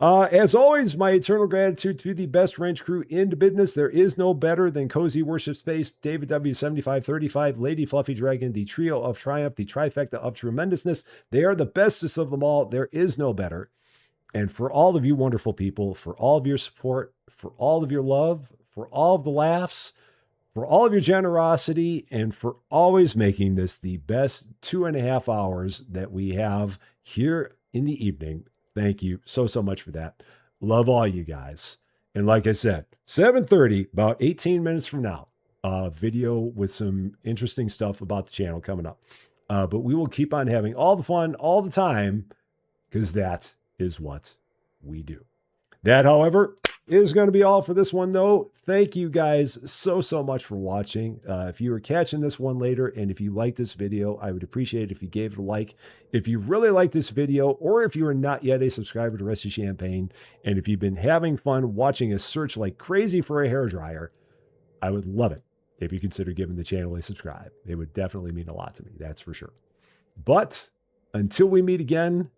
as always, my eternal gratitude to the best wrench crew in the business. There is no better than Cozy Worship Space, David W7535, Lady Fluffy Dragon, the Trio of Triumph, the Trifecta of Tremendousness. They are the bestest of them all. There is no better. And for all of you wonderful people, for all of your support, for all of your love, for all of the laughs, for all of your generosity, and for always making this the best 2.5 hours that we have here in the evening. Thank you so much for that. Love all you guys. And like I said, 7:30, about 18 minutes from now, video with some interesting stuff about the channel coming up. But we will keep on having all the fun all the time, because that is what we do. That, however, is going to be all for this one, though. Thank you guys so much for watching. If you were catching this one later, and if you like this video, I would appreciate it if you gave it a like. If you really like this video, or if you are not yet a subscriber to Rest of Champaign, and if you've been having fun watching us search like crazy for a hairdryer, I would love it if you consider giving the channel a subscribe. It would definitely mean a lot to me, that's for sure. But until we meet again,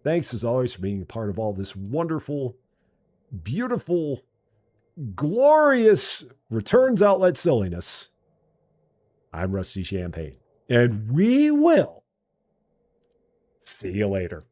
thanks as always for being a part of all this wonderful, beautiful, glorious returns outlet silliness. I'm Rusty Champagne, and we will see you later.